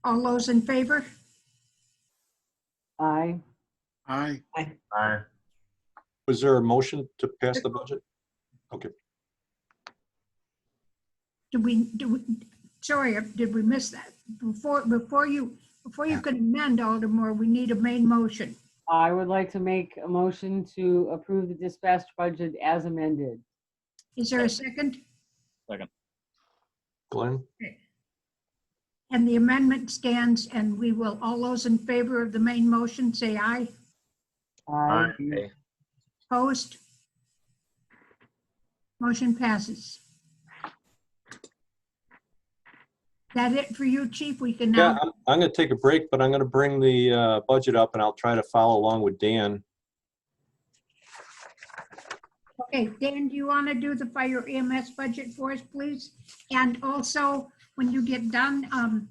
Speaker 3: All those in favor?
Speaker 6: Aye.
Speaker 2: Aye.
Speaker 8: Aye.
Speaker 1: Was there a motion to pass the budget? Okay.
Speaker 3: Sorry, did we miss that? Before you can amend, Aldermore, we need a main motion.
Speaker 6: I would like to make a motion to approve the dispatch budget as amended.
Speaker 3: Is there a second?
Speaker 1: Glenn?
Speaker 3: And the amendment stands, and we will, all those in favor of the main motion, say aye.
Speaker 6: Aye.
Speaker 5: Okay.
Speaker 3: Opposed? Motion passes. Is that it for you, Chief? We can
Speaker 1: Yeah,
Speaker 3: now,
Speaker 1: I'm going to take a break, but I'm going to bring the budget up and I'll try to follow along with Dan.
Speaker 3: okay, Dan, do you want to do the fire EMS budget for us, please? And also, when you get done,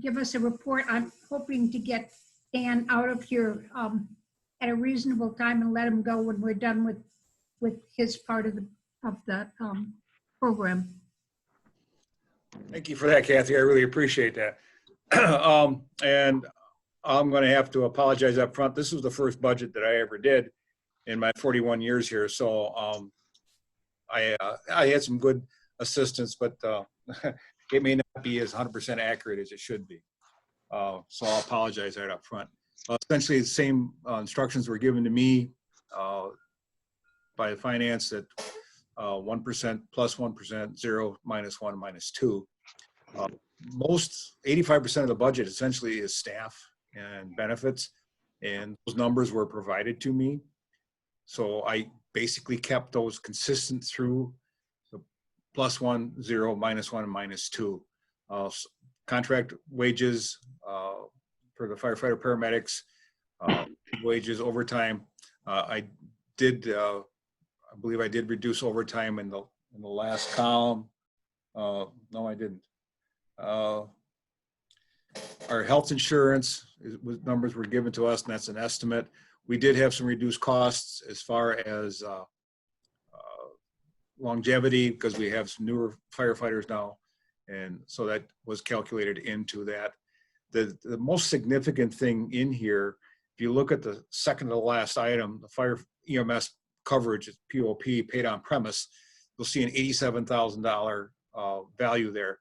Speaker 3: give us a report. I'm hoping to get Dan out of here at a reasonable time and let him go when we're done with his part of the program.
Speaker 10: Thank you for that, Kathy. I really appreciate that. And I'm going to have to apologize up front. This was the first budget that I ever did in my 41 years here. So I had some good assistance, but it may not be as 100% accurate as it should be. So I'll apologize right up front. Essentially, the same instructions were given to me by the finance that 1% plus 1%, 0, -1, -2. Most 85% of the budget essentially is staff and benefits, and those numbers were provided to me. So I basically kept those consistent through the +1, 0, -1, and -2. Contract wages for the firefighter paramedics, wages, overtime. I believe I did reduce overtime in the last column. No, I didn't. Our health insurance numbers were given to us, and that's an estimate. We did have some reduced costs as far as longevity, because we have some newer firefighters now, and so that was calculated into that. The most significant thing in here, if you look at the second to the last item, the fire EMS coverage, POP, paid on premise, you'll see an $87,000 value there.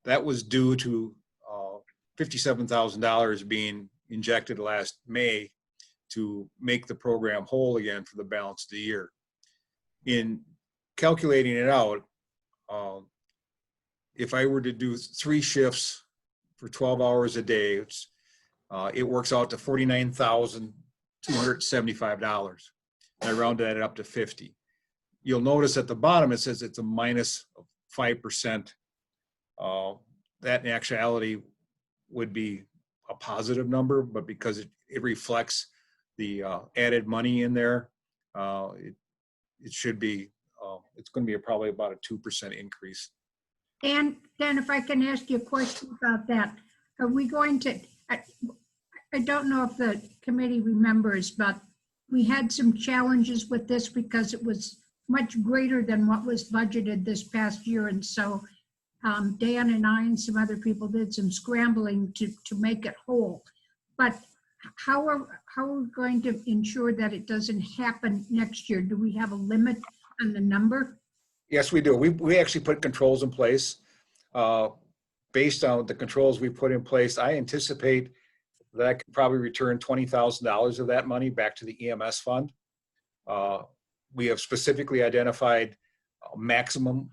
Speaker 10: That was due to $57,000 being injected last May to make the program whole again for the balance of the year. In calculating it out, if I were to do 3 shifts for 12 hours a day, it works out to $49,275. I rounded that up to 50. You'll notice at the bottom it says it's a -5%. That in actuality would be a positive number, but because it reflects the added money in there, it should be, it's going to be probably about a 2% increase.
Speaker 3: Dan, if I can ask you a question about that. Are we going to, I don't know if the committee remembers, but we had some challenges with this because it was much greater than what was budgeted this past year. And so Dan and I and some other people did some scrambling to make it whole. But how are we going to ensure that it doesn't happen next year? Do we have a limit on the number?
Speaker 10: Yes, we do. We actually put controls in place. Based on the controls we put in place, I anticipate that I could probably return $20,000 of that money back to the EMS fund. We have specifically identified a maximum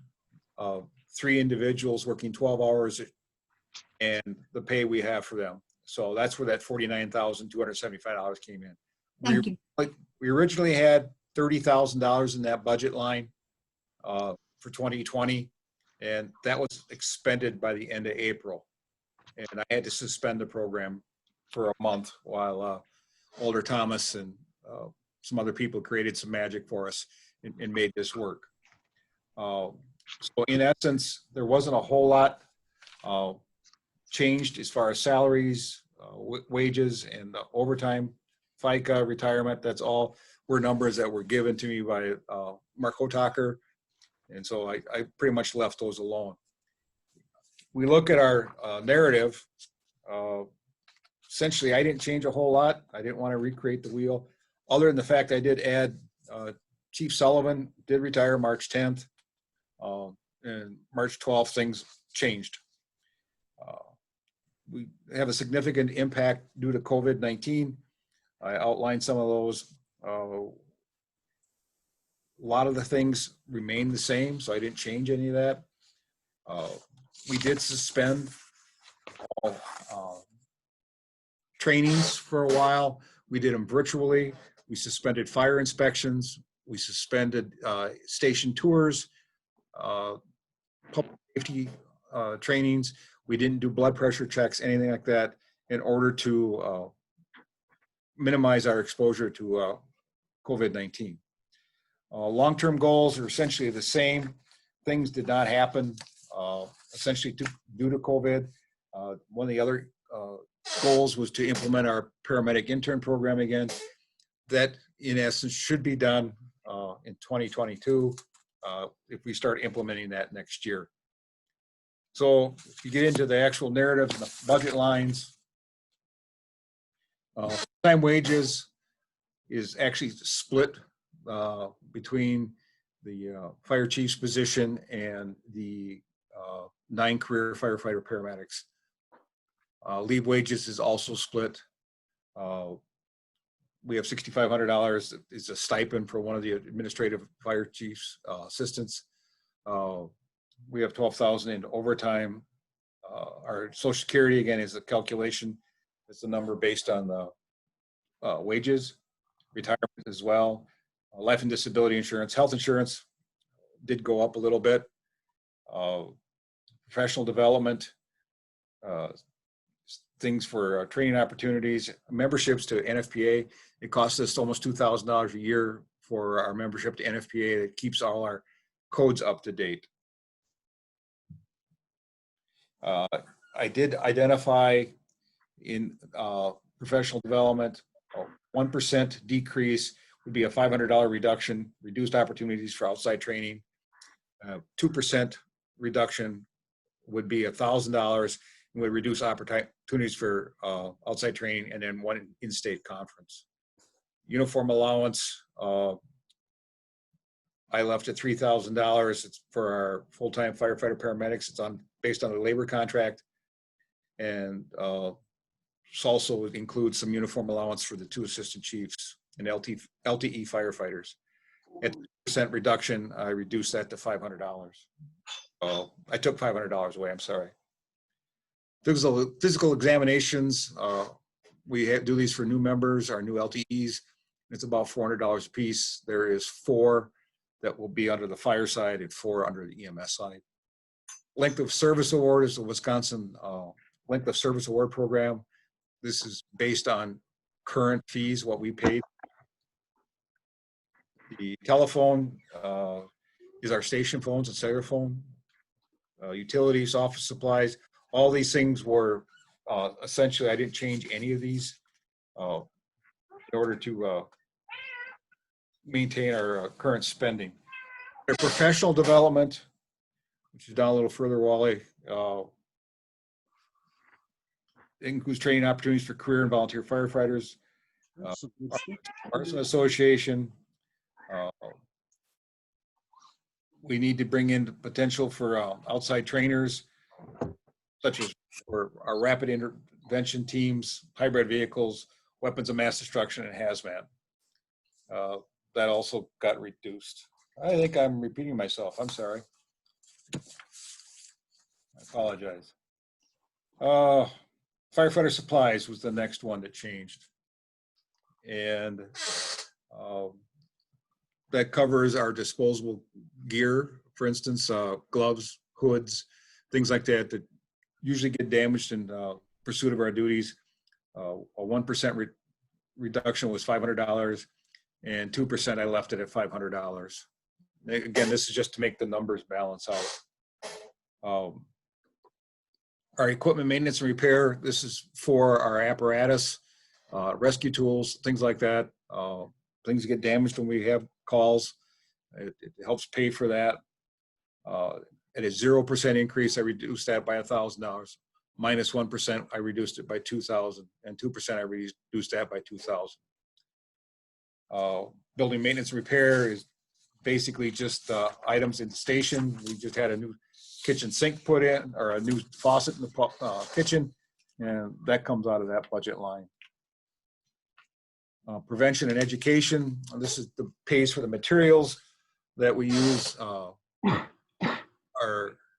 Speaker 10: of 3 individuals working 12 hours and the pay we have for them. So that's where that $49,275 came in.
Speaker 3: Thank you.
Speaker 10: We originally had $30,000 in that budget line for 2020. And that was expended by the end of April. And I had to suspend the program for a month while Older Thomas and some other people created some magic for us and made this work. So in essence, there wasn't a whole lot changed as far as salaries, wages, and the overtime, FICA, retirement. That's all were numbers that were given to me by Mark Hotaker. And so I pretty much left those alone. We look at our narrative. Essentially, I didn't change a whole lot. I didn't want to recreate the wheel, other than the fact I did add Chief Sullivan did retire March 10th. And March 12th, things changed. We have a significant impact due to COVID-19. I outlined some of those. A lot of the things remain the same, so I didn't change any of that. We did suspend trainings for a while. We did them virtually. We suspended fire inspections. We suspended station tours, public safety trainings. We didn't do blood pressure checks, anything like that, in order to minimize our exposure to COVID-19. Long-term goals are essentially the same. Things did not happen essentially due to COVID. One of the other goals was to implement our paramedic intern program again. That, in essence, should be done in 2022 if we start implementing that next year. So if you get into the actual narratives and the budget lines, full-time wages is actually split between the fire chief's position and the 9 career firefighter paramedics. Leave wages is also split. We have $6,500 is a stipend for one of the administrative fire chief's assistants. We have $12,000 in overtime. Our Social Security, again, is a calculation. It's a number based on the wages, retirement as well, life and disability insurance. Health insurance did go up a little bit. Professional development, things for training opportunities, memberships to NFPA. It costs us almost $2,000 a year for our membership to NFPA. That keeps all our codes up to date. I did identify in professional development, 1% decrease would be a $500 reduction, reduced opportunities for outside training. 2% reduction would be $1,000 and would reduce opportunities for outside training, and then 1 in-state conference. Uniform allowance, I left at $3,000. It's for our full-time firefighter paramedics. It's based on the labor contract, and also includes some uniform allowance for the 2 assistant chiefs and LTE firefighters. At 2% reduction, I reduced that to $500. I took $500 away, I'm sorry. Physical examinations, we do these for new members, our new LTEs. It's about $400 a piece. There is 4 that will be under the fire side and 4 under the EMS side. Length of service award is the Wisconsin length of service award program. This is based on current fees, what we paid. The telephone is our station phones and cellular phone. Utilities, office supplies, all these things were essentially, I didn't change any of these in order to maintain our current spending. The professional development, which is down a little further, Wally, includes training opportunities for career and volunteer firefighters, Artisan Association. We need to bring in the potential for outside trainers, such as for our rapid intervention teams, hybrid vehicles, weapons of mass destruction, and hazmat. That also got reduced. I think I'm repeating myself. I'm sorry. I apologize. Firefighter supplies was the next one that changed. And that covers our disposable gear, for instance, gloves, hoods, things like that that usually get damaged in pursuit of our duties. A 1% reduction was $500, and 2% I left it at $500. Again, this is just to make the numbers balance out. Our equipment maintenance and repair, this is for our apparatus, rescue tools, things like that. Things get damaged when we have calls. It helps pay for that. At a 0% increase, I reduced that by $1,000. Minus 1%, I reduced it by $2,000, and 2% I reduced that by $2,000. Building maintenance and repair is basically just items in the station. We just had a new kitchen sink put in, or a new faucet in the kitchen, and that comes out of that budget line. Prevention and education, this is the pays for the materials that we use, our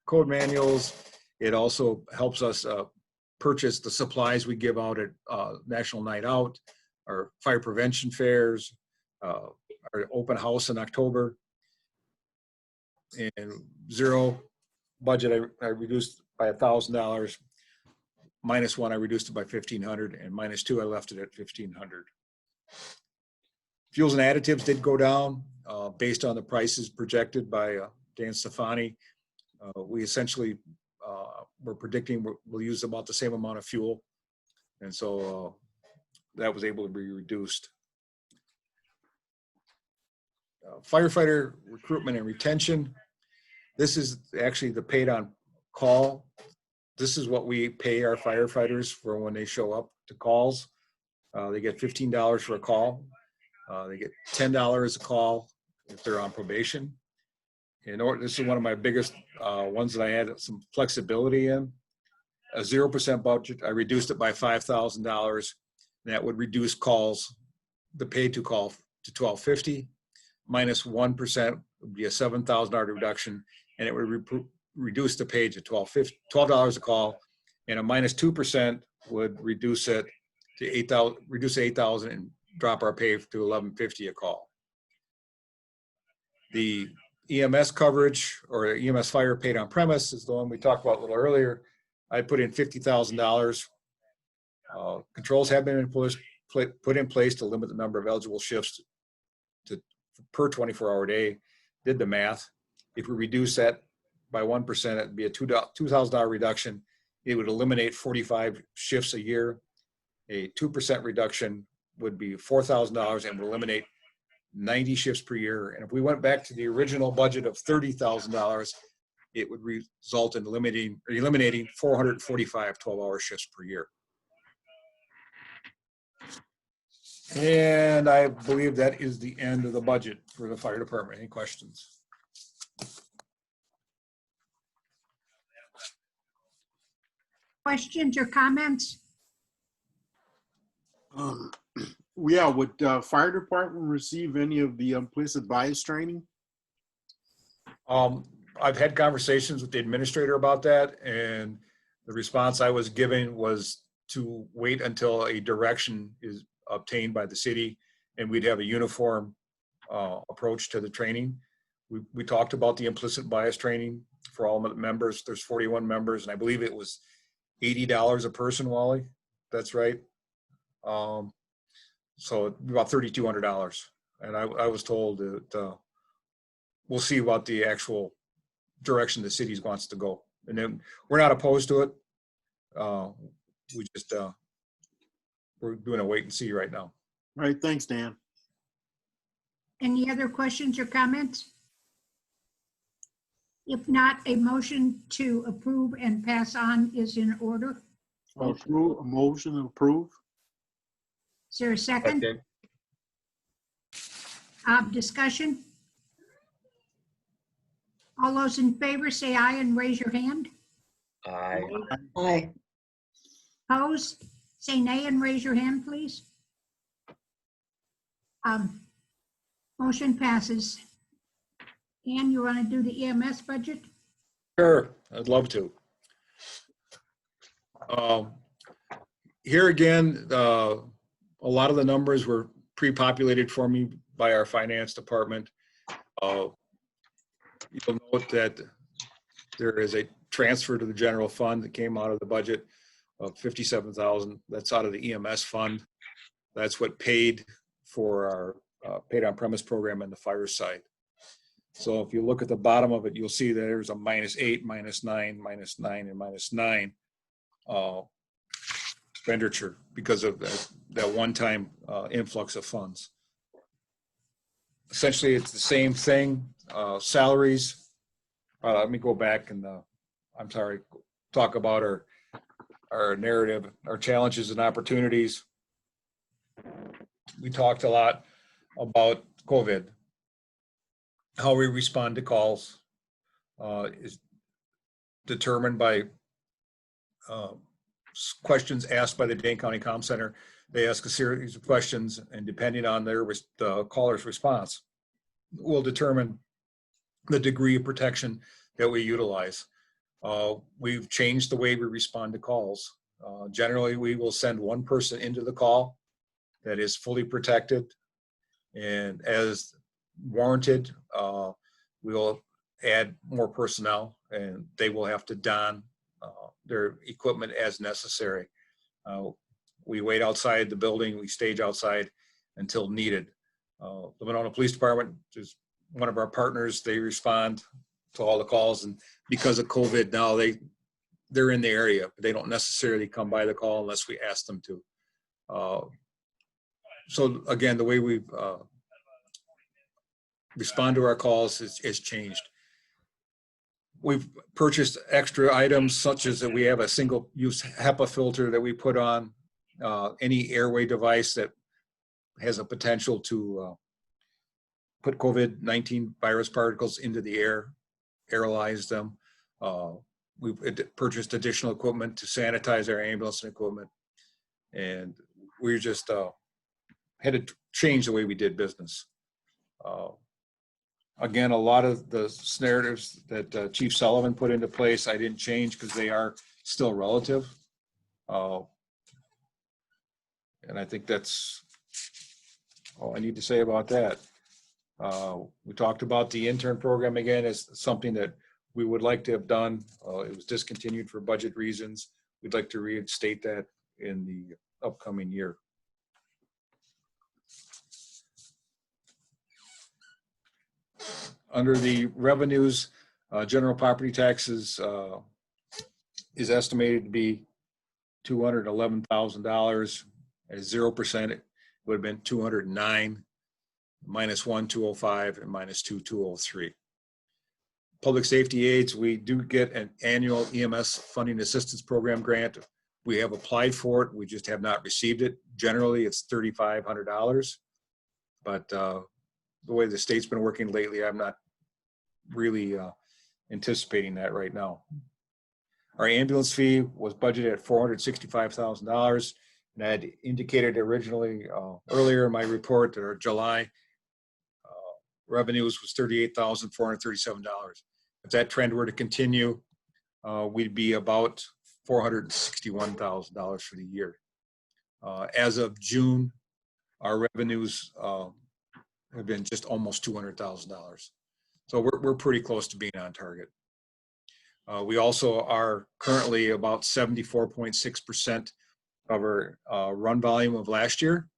Speaker 10: code manuals. It also helps us purchase the supplies we give out at National Night Out, our fire prevention fairs, our open house in October. And zero budget, I reduced by $1,000. Minus 1, I reduced it by $1,500, and minus 2, I left it at $1,500. Fuels and additives did go down based on the prices projected by Dan Stefani. We essentially we're predicting we'll use about the same amount of fuel, and so that was able to be reduced. Firefighter recruitment and retention. This is actually the paid on call. This is what we pay our firefighters for when they show up to calls. They get $15 for a call. They get $10 a call if they're on probation. This is one of my biggest ones that I had some flexibility in. A 0% budget, I reduced it by $5,000. That would reduce calls, the paid to call, to $1,250. Minus 1% would be a $7,000 reduction, and it would reduce the paid to $12 a call. And a minus 2% would reduce it to $8,000 and drop our pay to $1,150 a call. The EMS coverage, or EMS fire paid on premise, is the one we talked about a little earlier. I put in $50,000. Controls have been put in place to limit the number of eligible shifts per 24-hour day. Did the math. If we reduce that by 1%, it'd be a $2,000 reduction. It would eliminate 45 shifts a year. A 2% reduction would be $4,000 and would eliminate 90 shifts per year. And if we went back to the original budget of $30,000, it would result in eliminating 445 12-hour shifts per year. And I believe that is the end of the budget for the fire department. Any questions?
Speaker 3: Questions or comments?
Speaker 2: Yeah, would fire department receive any of the implicit bias training?
Speaker 10: I've had conversations with the administrator about that, and the response I was given was to wait until a direction is obtained by the city, and we'd have a uniform approach to the training. We talked about the implicit bias training for all members. There's 41 members, and I believe it was $80 a person, Wally. That's right. So about $3,200. And I was told that we'll see what the actual direction the city wants to go. And then we're not opposed to it. We just, we're doing a wait and see right now.
Speaker 2: All right, thanks, Dan.
Speaker 3: Any other questions or comments? If not, a motion to approve and pass on is in order.
Speaker 2: Approve, a motion to approve.
Speaker 3: Is there a second?
Speaker 10: Okay.
Speaker 3: Discussion? All those in favor say aye and raise your hand.
Speaker 5: Aye.
Speaker 4: Aye.
Speaker 3: Opposed? Say nay and raise your hand, please. Motion passes. Ann, you want to do the EMS budget?
Speaker 10: Sure, I'd love to. Here again, a lot of the numbers were pre-populated for me by our finance department. You'll note that There is a transfer to the general fund that came out of the budget of 57,000. That's out of the EMS fund. That's what paid for our paid on premise program and the fire side. So if you look at the bottom of it, you'll see that there's a -8, -9, -9, and -9 expenditure because of that one-time influx of funds. Essentially, it's the same thing. Salaries. Let me go back and talk about our narrative, our challenges and opportunities. We talked a lot about COVID. How we respond to calls is determined by questions asked by the Dane County Comm Center. They ask a series of questions, and depending on the caller's response, will determine the degree of protection that we utilize. We've changed the way we respond to calls. Generally, we will send one person into the call that is fully protected, and as warranted, we'll add more personnel, and they will have to don their equipment as necessary. We wait outside the building, we stage outside until needed. The Monona Police Department is one of our partners. They respond to all the calls, and because of COVID now, they're in the area, but they don't necessarily come by the call unless we ask them to. So again, the way we respond to our calls is changed. We've purchased extra items such as that we have a single-use HEPA filter that we put on any airway device that has a potential to put COVID-19 virus particles into the air, aerolize them. We've purchased additional equipment to sanitize our ambulance and equipment. And we just had to change the way we did business. Again, a lot of the narratives that Chief Sullivan put into place, I didn't change because they are still relative. And I think that's all I need to say about that. We talked about the intern program again as something that we would like to have done. It was discontinued for budget reasons. We'd like to reinstate that in the upcoming year. Under the revenues, general property taxes is estimated to be $211,000. At 0%, it would have been 209, -1, 205, and -2, 203. Public safety aids, we do get an annual EMS funding assistance program grant. We have applied for it. We just have not received it. Generally, it's $3,500. But the way the state's been working lately, I'm not really anticipating that right now. Our ambulance fee was budgeted at $465,000. And I had indicated originally earlier in my report that our July revenues was $38,437. If that trend were to continue, we'd be about $461,000 for the year. As of June, our revenues have been just almost $200,000. So we're pretty close to being on target. We also are currently about 74.6% of our run volume of last year.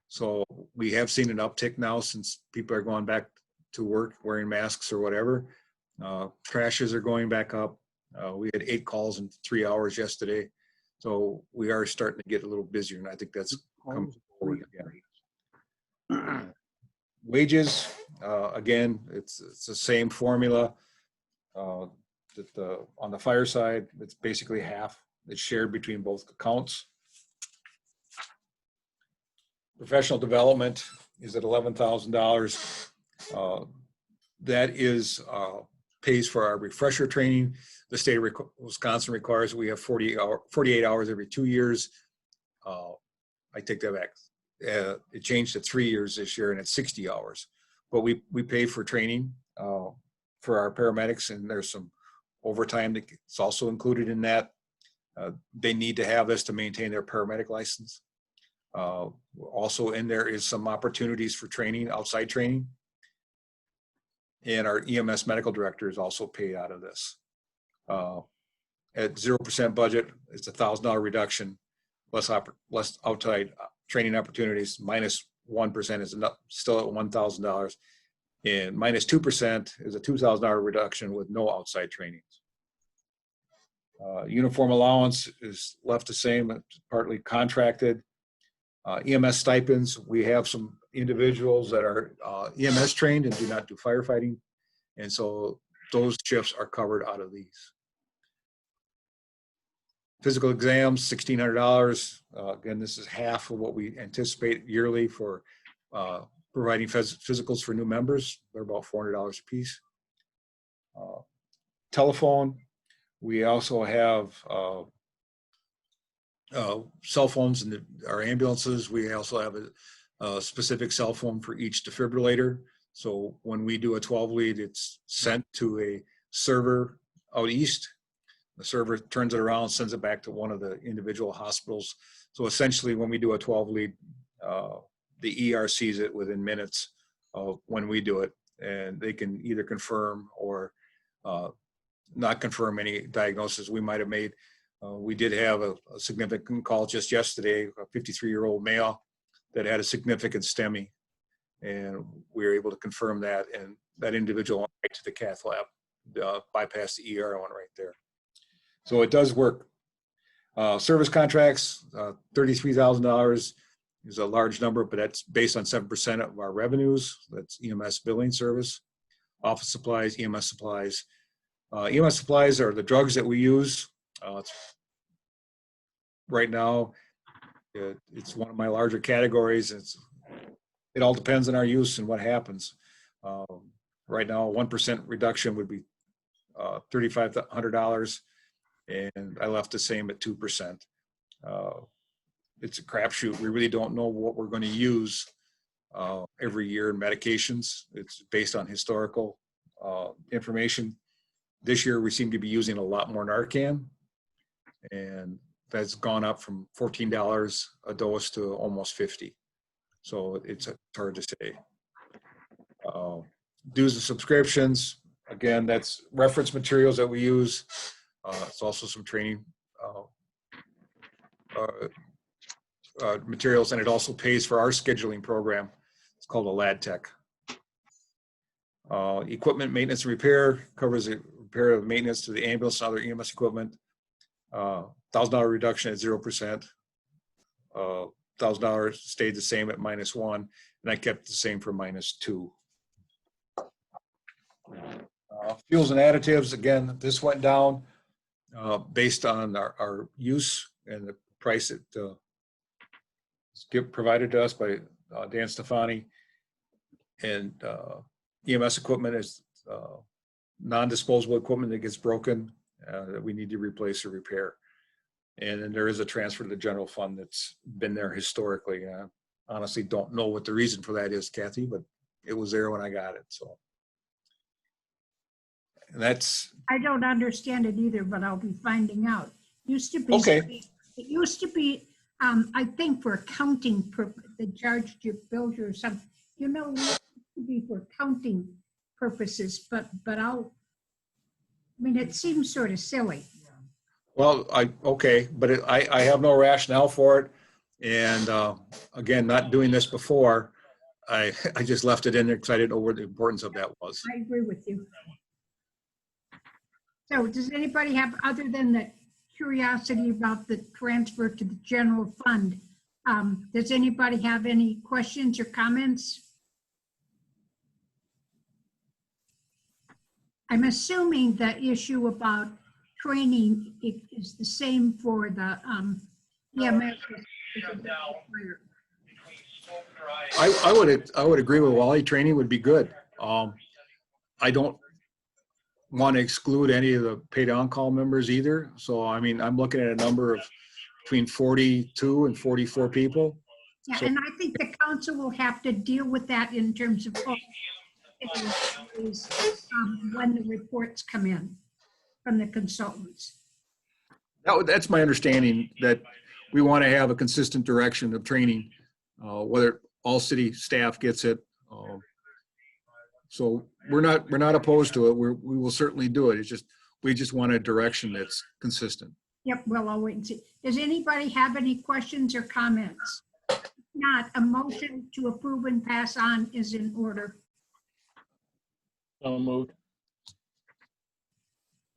Speaker 10: So we have seen an uptick now since people are going back to work wearing masks or whatever. Crashes are going back up. We had 8 calls in 3 hours yesterday. So we are starting to get a little busier, and I think that's coming forward again. Wages, again, it's the same formula. On the fire side, it's basically half. It's shared between both accounts. Professional development is at $11,000. That is pays for our refresher training. The state of Wisconsin requires we have 48 hours every 2 years. I take that back. It changed to 3 years this year, and it's 60 hours. But we pay for training for our paramedics, and there's some overtime that's also included in that. They need to have this to maintain their paramedic license. Also in there is some opportunities for training, outside training. And our EMS medical director is also paid out of this. At 0% budget, it's $1,000 reduction, less outside training opportunities. Minus 1% is still at $1,000, and minus 2% is a $2,000 reduction with no outside trainings. Uniform allowance is left the same, it's partly contracted. EMS stipends, we have some individuals that are EMS trained and do not do firefighting, and so those shifts are covered out of these. Physical exams, $1,600. Again, this is half of what we anticipate yearly for providing physicals for new members. They're about $400 a piece. Telephone, we also have cell phones in our ambulances. We also have a specific cell phone for each defibrillator. So when we do a 12 lead, it's sent to a server out east. The server turns it around, sends it back to one of the individual hospitals. So essentially, when we do a 12 lead, the ER sees it within minutes of when we do it, and they can either confirm or not confirm any diagnosis we might have made. We did have a significant call just yesterday, a 53-year-old male that had a significant STEMI, and we were able to confirm that, and that individual went right to the cath lab, bypassed the ER one right there. So it does work. Service contracts, $33,000 is a large number, but that's based on 7% of our revenues. That's EMS billing service. Office supplies, EMS supplies. EMS supplies are the drugs that we use. Right now, it's one of my larger categories. It all depends on our use and what happens. Right now, a 1% reduction would be $3,500. And I left the same at 2%. It's a crapshoot. We really don't know what we're going to use every year in medications. It's based on historical information. This year, we seem to be using a lot more Narcan, and that's gone up from $14 a dose to almost $50. So it's hard to say. Dues and subscriptions, again, that's reference materials that we use. It's also some training materials, and it also pays for our scheduling program. It's called a Lad Tech. Equipment maintenance and repair covers the repair of maintenance to the ambulance and other EMS equipment. $1,000 reduction at 0%. $1,000 stayed the same at -1, and I kept the same for -2. Fuels and additives, again, this went down based on our use and the price it provided to us by Dan Stefani. And EMS equipment is non-disposable equipment that gets broken that we need to replace or repair. And then there is a transfer to the general fund that's been there historically. I honestly don't know what the reason for that is, Kathy, but it was there when I got it. So and that's.
Speaker 3: I don't understand it either, but I'll be finding out. Used to be.
Speaker 10: Okay.
Speaker 3: It used to be, I think for accounting purpose, they charged you, billed you or something. You know, it used to be for accounting purposes, but I mean, it seems sort of silly.
Speaker 10: Well, okay, but I have no rationale for it. And again, not doing this before, I just left it in there because I didn't know where the importance of that was.
Speaker 3: I agree with you. So does anybody have, other than the curiosity about the transfer to the general fund, does anybody have any questions or comments? I'm assuming the issue about training is the same for the EMS.
Speaker 10: I would agree with Wally. Training would be good. I don't want to exclude any of the paid on-call members either. So, I mean, I'm looking at a number of between 42 and 44 people.
Speaker 3: Yeah,
Speaker 10: So,
Speaker 3: and I think the council will have to deal with that in terms of when the reports come in from the consultants.
Speaker 10: that's my understanding, that we want to have a consistent direction of training, whether all city staff gets it. So we're not opposed to it. We will certainly do it. It's just We just want a direction that's consistent.
Speaker 3: Yep, well, I'll wait and see. Does anybody have any questions or comments? If not, a motion to approve and pass on is in order.
Speaker 11: So moved.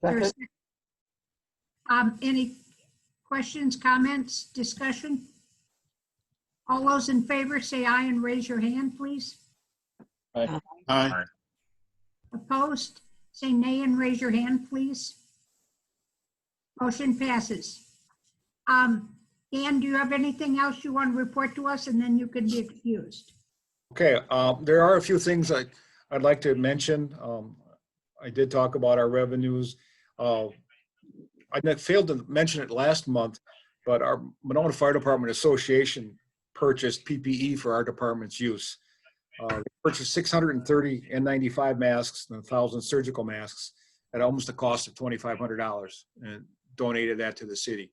Speaker 3: There's,
Speaker 6: Second.
Speaker 3: any questions, comments, discussion? All those in favor say aye and raise your hand, please.
Speaker 2: Aye.
Speaker 3: Opposed, say nay and raise your hand, please. Motion passes. Dan, do you have anything else you want to report to us, and then you can be excused?
Speaker 10: Okay, there are a few things I'd like to mention. I did talk about our revenues. I failed to mention it last month, but our Monona Fire Department Association purchased PPE for our department's use. We purchased 630 N95 masks and 1,000 surgical masks at almost a cost of $2,500 and donated that to the city.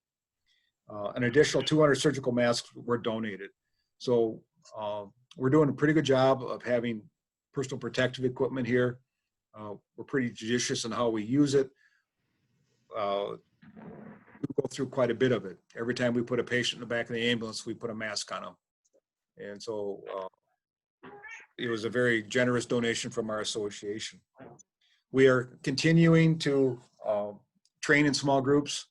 Speaker 10: An additional 200 surgical masks were donated. So we're doing a pretty good job of having personal protective equipment here. We're pretty judicious in how we use it. We go through quite a bit of it. Every time we put a patient in the back of the ambulance, we put a mask on them. And so it was a very generous donation from our association. We are continuing to train in small groups,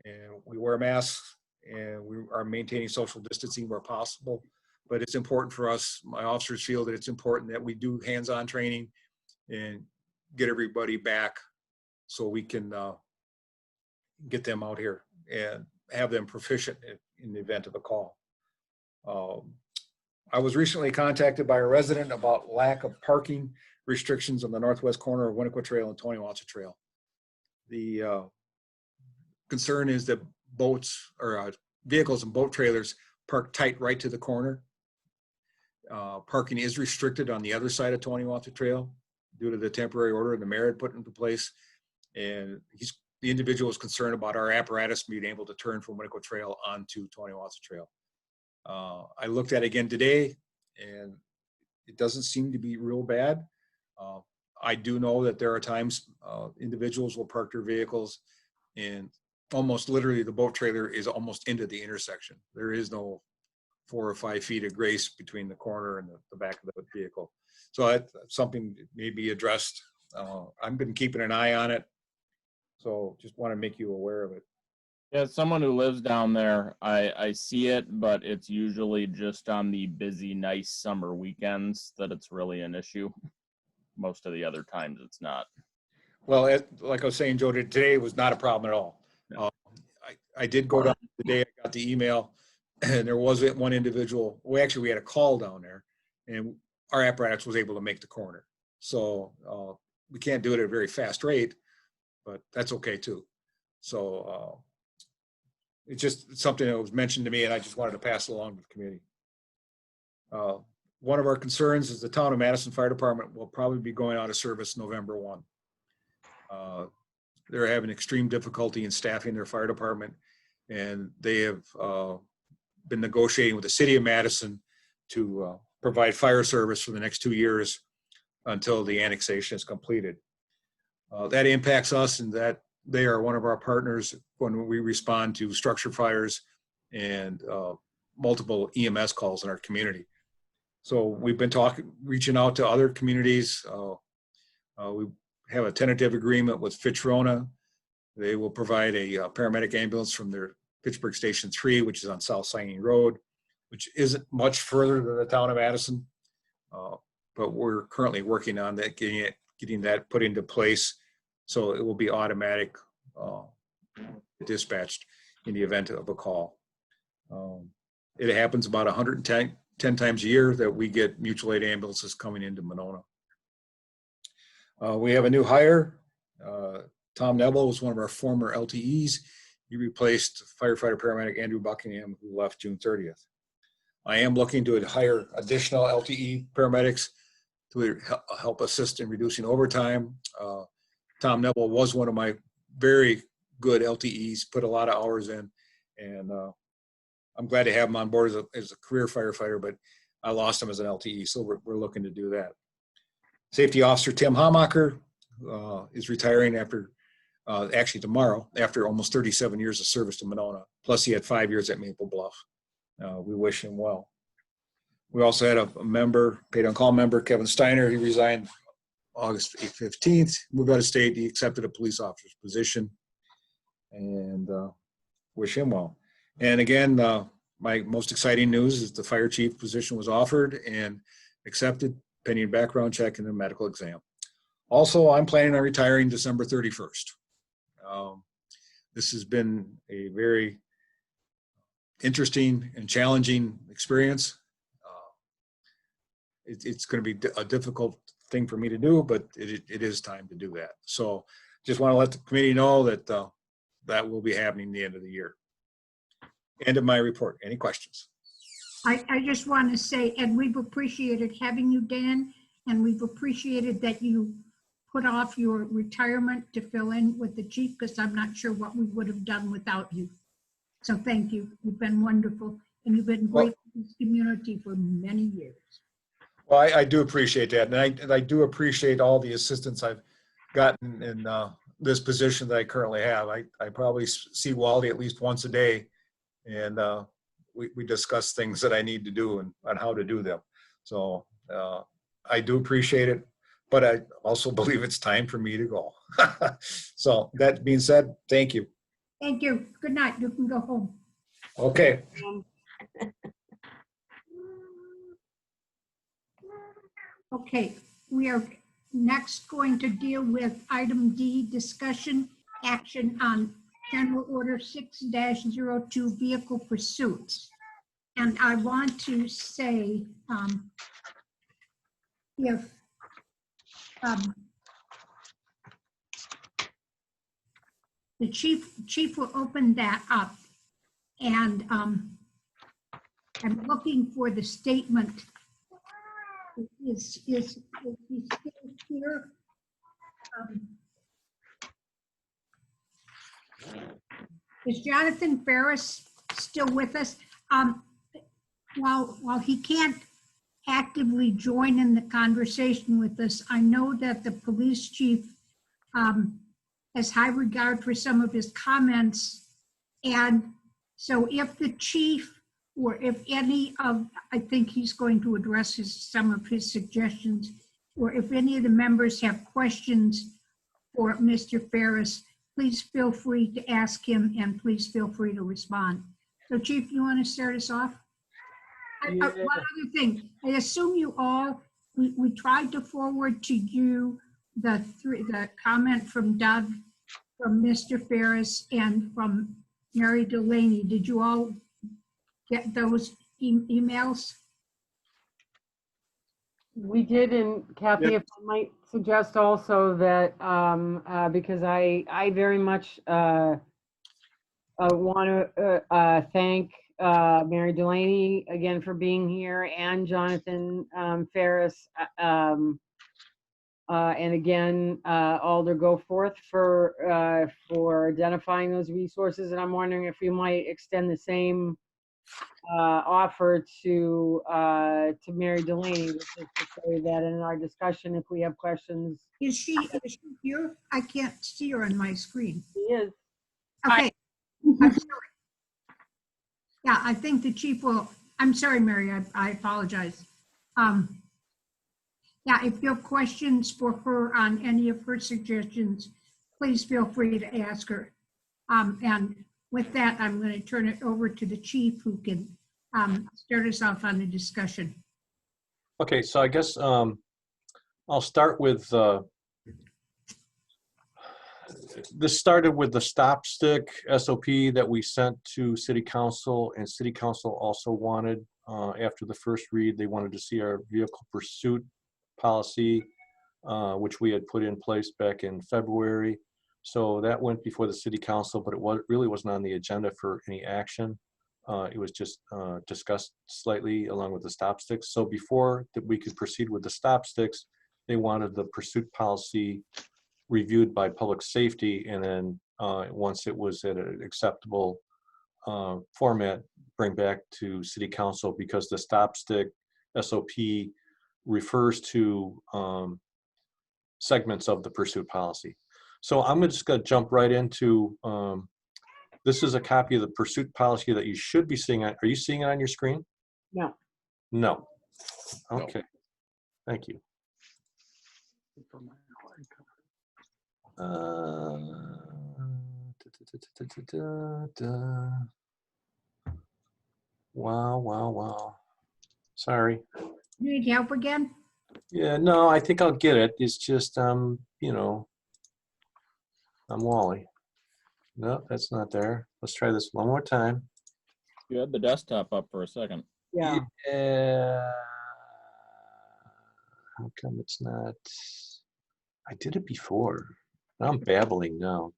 Speaker 10: and we wear masks, and we are maintaining social distancing where possible. But it's important for us, my officers feel that it's important that we do hands-on training and get everybody back so we can get them out here and have them proficient in the event of a call. I was recently contacted by a resident about lack of parking restrictions on the northwest corner of Winnequa Trail and Tony Watson Trail. The concern is that boats or vehicles and boat trailers park tight right to the corner. Parking is restricted on the other side of Tony Watson Trail due to the temporary order the mayor had put into place. And the individual is concerned about our apparatus being able to turn from Winnequa Trail onto Tony Watson Trail. I looked at it again today, and it doesn't seem to be real bad. I do know that there are times individuals will park their vehicles and almost literally the boat trailer is almost into the intersection. There is no 4 or 5 feet of grace between the corner and the back of the vehicle. So that's something that may be addressed. I've been keeping an eye on it. So just want to make you aware of it.
Speaker 11: Yeah, as someone who lives down there, I see it, but it's usually just on the busy, nice summer weekends that it's really an issue. Most of the other times it's not.
Speaker 10: Well, like I was saying, Joe, today was not a problem at all.
Speaker 11: No.
Speaker 10: I did go down the day I got the email, and there wasn't one individual. We had a call down there, and our apparatus was able to make the corner. So we can't do it at a very fast rate, but that's okay too. So it's just something that was mentioned to me, and I just wanted to pass it along to the community. One of our concerns is the town of Madison Fire Department will probably be going out of service November 1. They're having extreme difficulty in staffing their fire department, and they have been negotiating with the city of Madison to provide fire service for the next 2 years until the annexation is completed. That impacts us in that they are one of our partners when we respond to structure fires and multiple EMS calls in our community. So we've been reaching out to other communities. We have a tentative agreement with Fitch-Rona. They will provide a paramedic ambulance from their Pittsburgh Station 3, which is on South Signing Road, which isn't much further than the town of Madison. But we're currently working on that, getting that put into place so it will be automatic dispatched in the event of a call. It happens about 110 times a year that we get mutual aid ambulances coming into Monona. We have a new hire. Tom Neville was one of our former LTEs. He replaced firefighter paramedic Andrew Buckingham, who left June 30th. I am looking to hire additional LTE paramedics to help assist in reducing overtime. Tom Neville was one of my very good LTEs, put a lot of hours in, and I'm glad to have him on board as a career firefighter, but I lost him as an LTE, so we're looking to do that. Safety Officer Tim Hamacher, is retiring after, actually tomorrow, after almost 37 years of service to Monona. Plus he had 5 years at Maple Bluff. We wish him well. We also had a member, paid on call member, Kevin Steiner. He resigned August 15th, moved out of state. He accepted a police officer's position, and wish him well. And again, my most exciting news is the fire chief position was offered and accepted, pending background check and a medical exam. Also, I'm planning on retiring December 31st. This has been a very interesting and challenging experience. It's going to be a difficult thing for me to do, but it is time to do that. So just want to let the committee know that that will be happening the end of the year. End of my report. Any questions?
Speaker 3: I just want to say, and we've appreciated having you, Dan, and we've appreciated that you put off your retirement to fill in with the chief, because I'm not sure what we would have done without you. So thank you. You've been wonderful, and you've been great for this community for many years.
Speaker 10: Well, I do appreciate that. And I do appreciate all the assistance I've gotten in this position that I currently have. I probably see Wally at least once a day, and we discuss things that I need to do and on how to do them. So I do appreciate it, but I also believe it's time for me to go. So that being said, thank you.
Speaker 3: Thank you. Good night. You can go home.
Speaker 10: Okay.
Speaker 3: Okay, we are next going to deal with item D, discussion action on General Order 6-02 vehicle pursuits. And I want to say, if the chief will open that up, and I'm looking for the statement. Is he still here? Is Jonathan Ferris still with us? While he can't actively join in the conversation with us, I know that the police chief has high regard for some of his comments. And so if the chief, or if any of, I think he's going to address some of his suggestions, or if any of the members have questions for Mr. Ferris, please feel free to ask him, and please feel free to respond. So Chief, you want to start us off?
Speaker 6: Yeah.
Speaker 3: One other thing, I assume you all, we tried to forward to you the comment from Doug, from Mr. Ferris, and from Mary Delaney. Did you all get those emails?
Speaker 6: We did, and Kathy, if I might suggest also that, because I very much want to thank Mary Delaney again for being here, and Jonathan Ferris, and again, Alder Goforth for identifying those resources. And I'm wondering if we might extend the same offer to Mary Delaney, which is to say that in our discussion, if we have questions.
Speaker 3: Is she here? I can't see her on my screen.
Speaker 6: She is.
Speaker 3: Okay. I'm sorry. Yeah, I think the chief will, I'm sorry, Mary, I apologize. Yeah, if you have questions for her on any of her suggestions, please feel free to ask her. And with that, I'm going to turn it over to the chief, who can start us off on the discussion.
Speaker 1: Okay, so I guess I'll start with, this started with the stop stick SOP that we sent to City Council, and City Council also wanted, after the first read, they wanted to see our vehicle pursuit policy, which we had put in place back in February. So that went before the City Council, but it really wasn't on the agenda for any action. It was just discussed slightly along with the stop sticks. So before that we could proceed with the stop sticks, they wanted the pursuit policy reviewed by public safety, and then once it was at an acceptable format, bring back to City Council, because the stop stick SOP refers to segments of the pursuit policy. So I'm just going to jump right into, this is a copy of the pursuit policy that you should be seeing. Are you seeing it on your screen?
Speaker 6: No.
Speaker 1: No.
Speaker 11: No.
Speaker 1: Okay. Thank you. Wow. Sorry.
Speaker 3: Need help again?
Speaker 1: Yeah, no, I think I'll get it. It's just, you know, I'm Wally. No, that's not there. Let's try this one more time.
Speaker 11: You had the desktop up for a second.
Speaker 6: Yeah.
Speaker 1: Yeah. How come it's not? I did it before. I'm babbling now.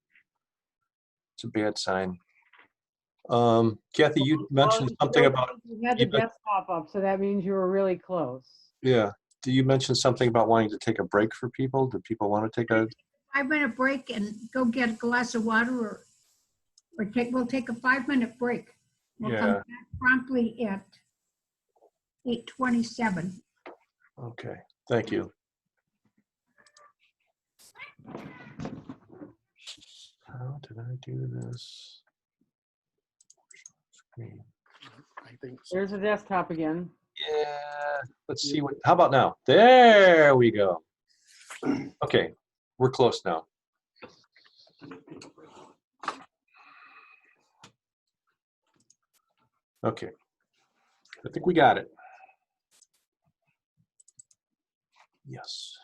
Speaker 1: It's a bad sign. Kathy, you mentioned
Speaker 6: Well,
Speaker 1: something about,
Speaker 6: you had the desktop up, so that means you were really close.
Speaker 1: yeah. Do you mention something about wanting to take a break for people? Do people want to take a?
Speaker 3: 5-minute break and go get a glass of water we'll take a 5-minute break. We'll come
Speaker 1: Yeah.
Speaker 3: back promptly at 8:27.
Speaker 1: Okay, thank you. How did I do this? Screen.
Speaker 2: I think so.
Speaker 6: There's a desktop again.
Speaker 1: Yeah, let's see what, how about now? There we go. Okay, we're close now. Okay, I think we got it. Yes.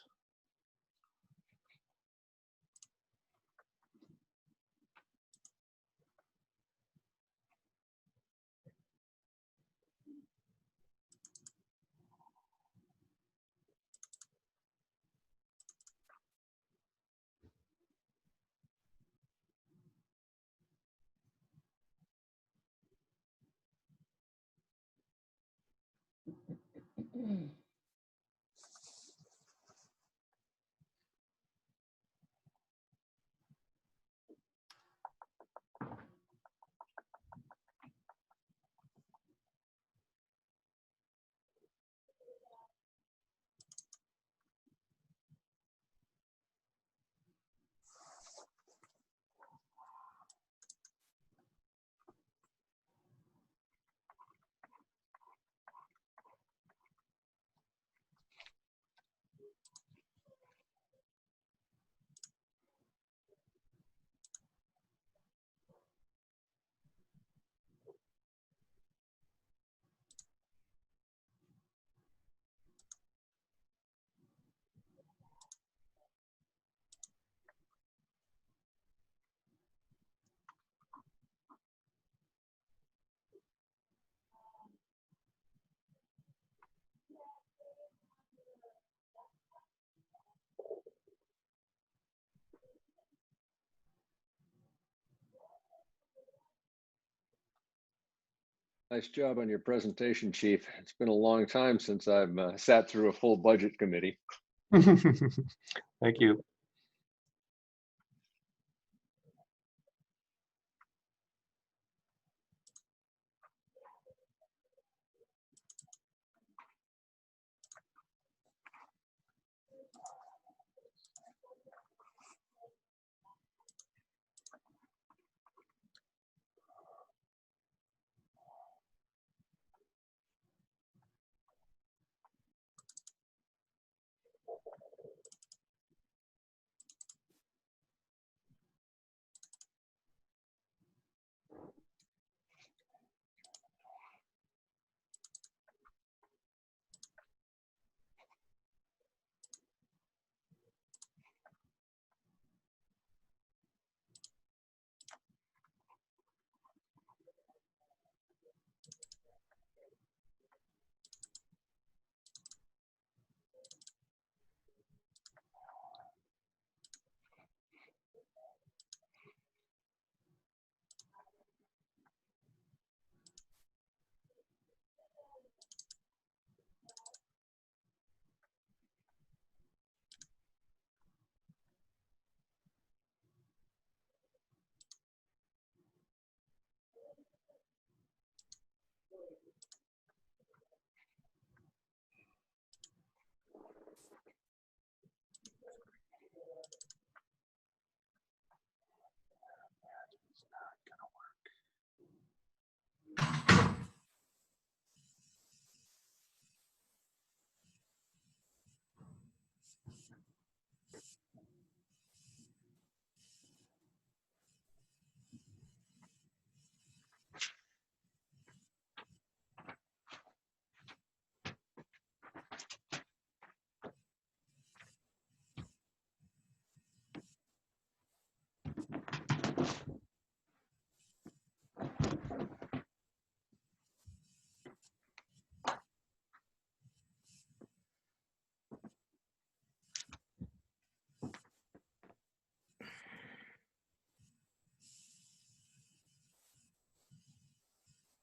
Speaker 12: Nice job on your presentation, Chief. It's been a long time since I've sat through a full budget committee.
Speaker 1: Thank you.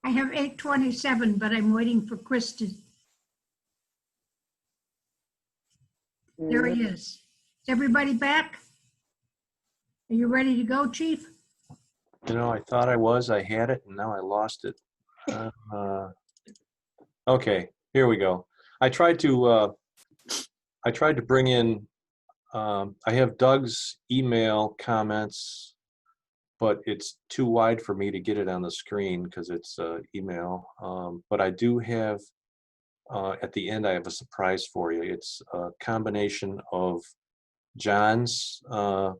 Speaker 3: I have 8:27, but I'm waiting for Chris to. There he is. Is everybody back? Are you ready to go, Chief?
Speaker 1: You know, I thought I was, I had it, and now I lost it. Okay, here we go. I tried to bring in, I have Doug's email comments, but it's too wide for me to get it on the screen because it's email. But I do have, at the end, I have a surprise for you. It's a combination of John's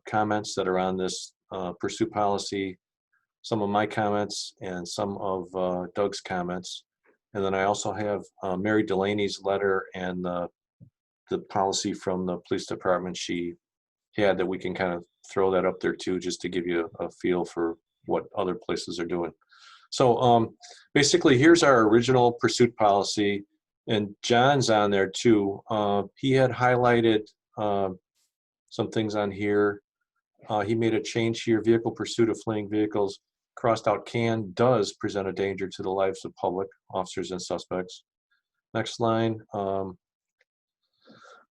Speaker 1: comments that are on this pursuit policy, some of my comments, and some of Doug's comments. And then I also have Mary Delaney's letter and the policy from the police department she had that we can kind of throw that up there too, just to give you a feel for what other places are doing. So basically, here's our original pursuit policy, and John's on there too. He had highlighted some things on here. He made a change here: vehicle pursuit of fleeing vehicles, crossed out does present a danger to the lives of public, officers, and suspects. Next line,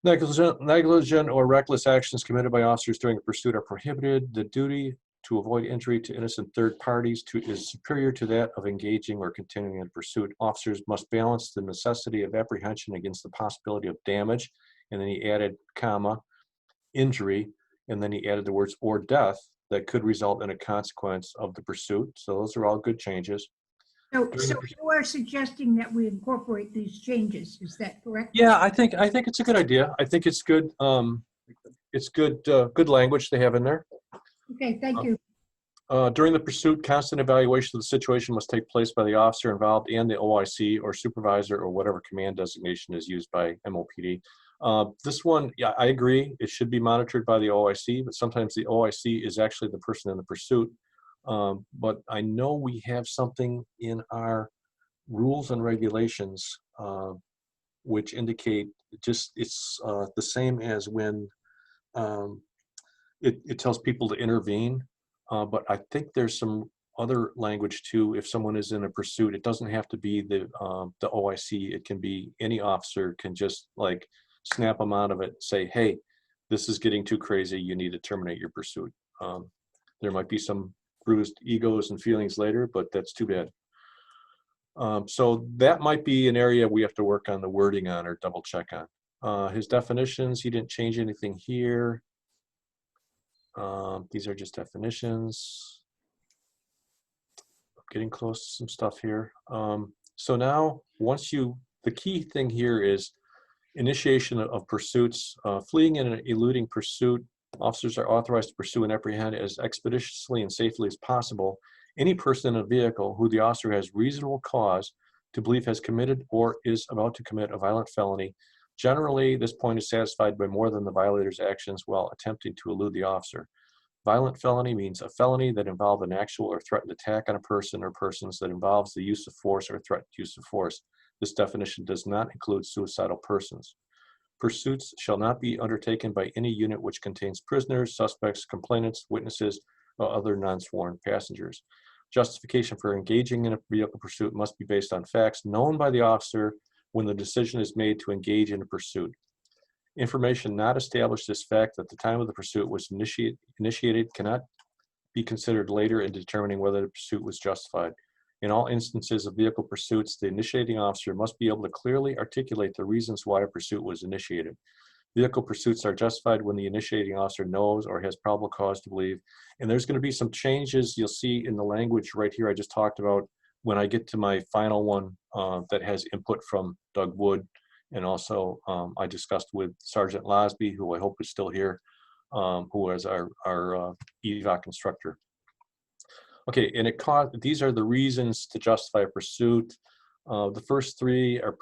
Speaker 1: negligent or reckless actions committed by officers during a pursuit are prohibited. The duty to avoid injury to innocent third parties is superior to that of engaging or continuing in pursuit. Officers must balance the necessity of apprehension against the possibility of damage. And then he added, comma, injury, and then he added the words or death that could result in a consequence of the pursuit. So those are all good changes.
Speaker 3: So you are suggesting that we incorporate these changes, is that correct?
Speaker 1: Yeah, I think it's a good idea. I think it's good. It's good language they have in there.
Speaker 3: Okay, thank you.
Speaker 1: During the pursuit, constant evaluation of the situation must take place by the officer involved and the OIC or supervisor or whatever command designation is used by MOPD. This one, yeah, I agree. It should be monitored by the OIC, but sometimes the OIC is actually the person in the pursuit. But I know we have something in our rules and regulations which indicate it's the same as when it tells people to intervene. But I think there's some other language too. If someone is in a pursuit, it doesn't have to be the OIC. It can be any officer can just like snap them out of it, say, hey, this is getting too crazy. You need to terminate your pursuit. There might be some bruised egos and feelings later, but that's too bad. So that might be an area we have to work on the wording on or double check on. His definitions, he didn't change anything here. These are just definitions. I'm getting close to some stuff here. So now, the key thing here is initiation of pursuits. Fleeing and eluding pursuit, officers are authorized to pursue and apprehend as expeditiously and safely as possible any person in a vehicle who the officer has reasonable cause to believe has committed or is about to commit a violent felony. Generally, this point is satisfied by more than the violator's actions while attempting to elude the officer. Violent felony means a felony that involves an actual or threatened attack on a person or persons that involves the use of force or threatened use of force. This definition does not include suicidal persons. Pursuits shall not be undertaken by any unit which contains prisoners, suspects, complainants, witnesses, or other non-sworn passengers. Justification for engaging in a vehicle pursuit must be based on facts known by the officer when the decision is made to engage in a pursuit. Information not established as fact at the time of the pursuit was initiated cannot be considered later in determining whether the pursuit was justified. In all instances of vehicle pursuits, the initiating officer must be able to clearly articulate the reasons why a pursuit was initiated. Vehicle pursuits are justified when the initiating officer knows or has probable cause to believe. And there's going to be some changes you'll see in the language right here I just talked about when I get to my final one that has input from Doug Wood. And also I discussed with Sergeant Losby, who I hope is still here, who is our EVOC instructor. Okay, and these are the reasons to justify a pursuit. The first three are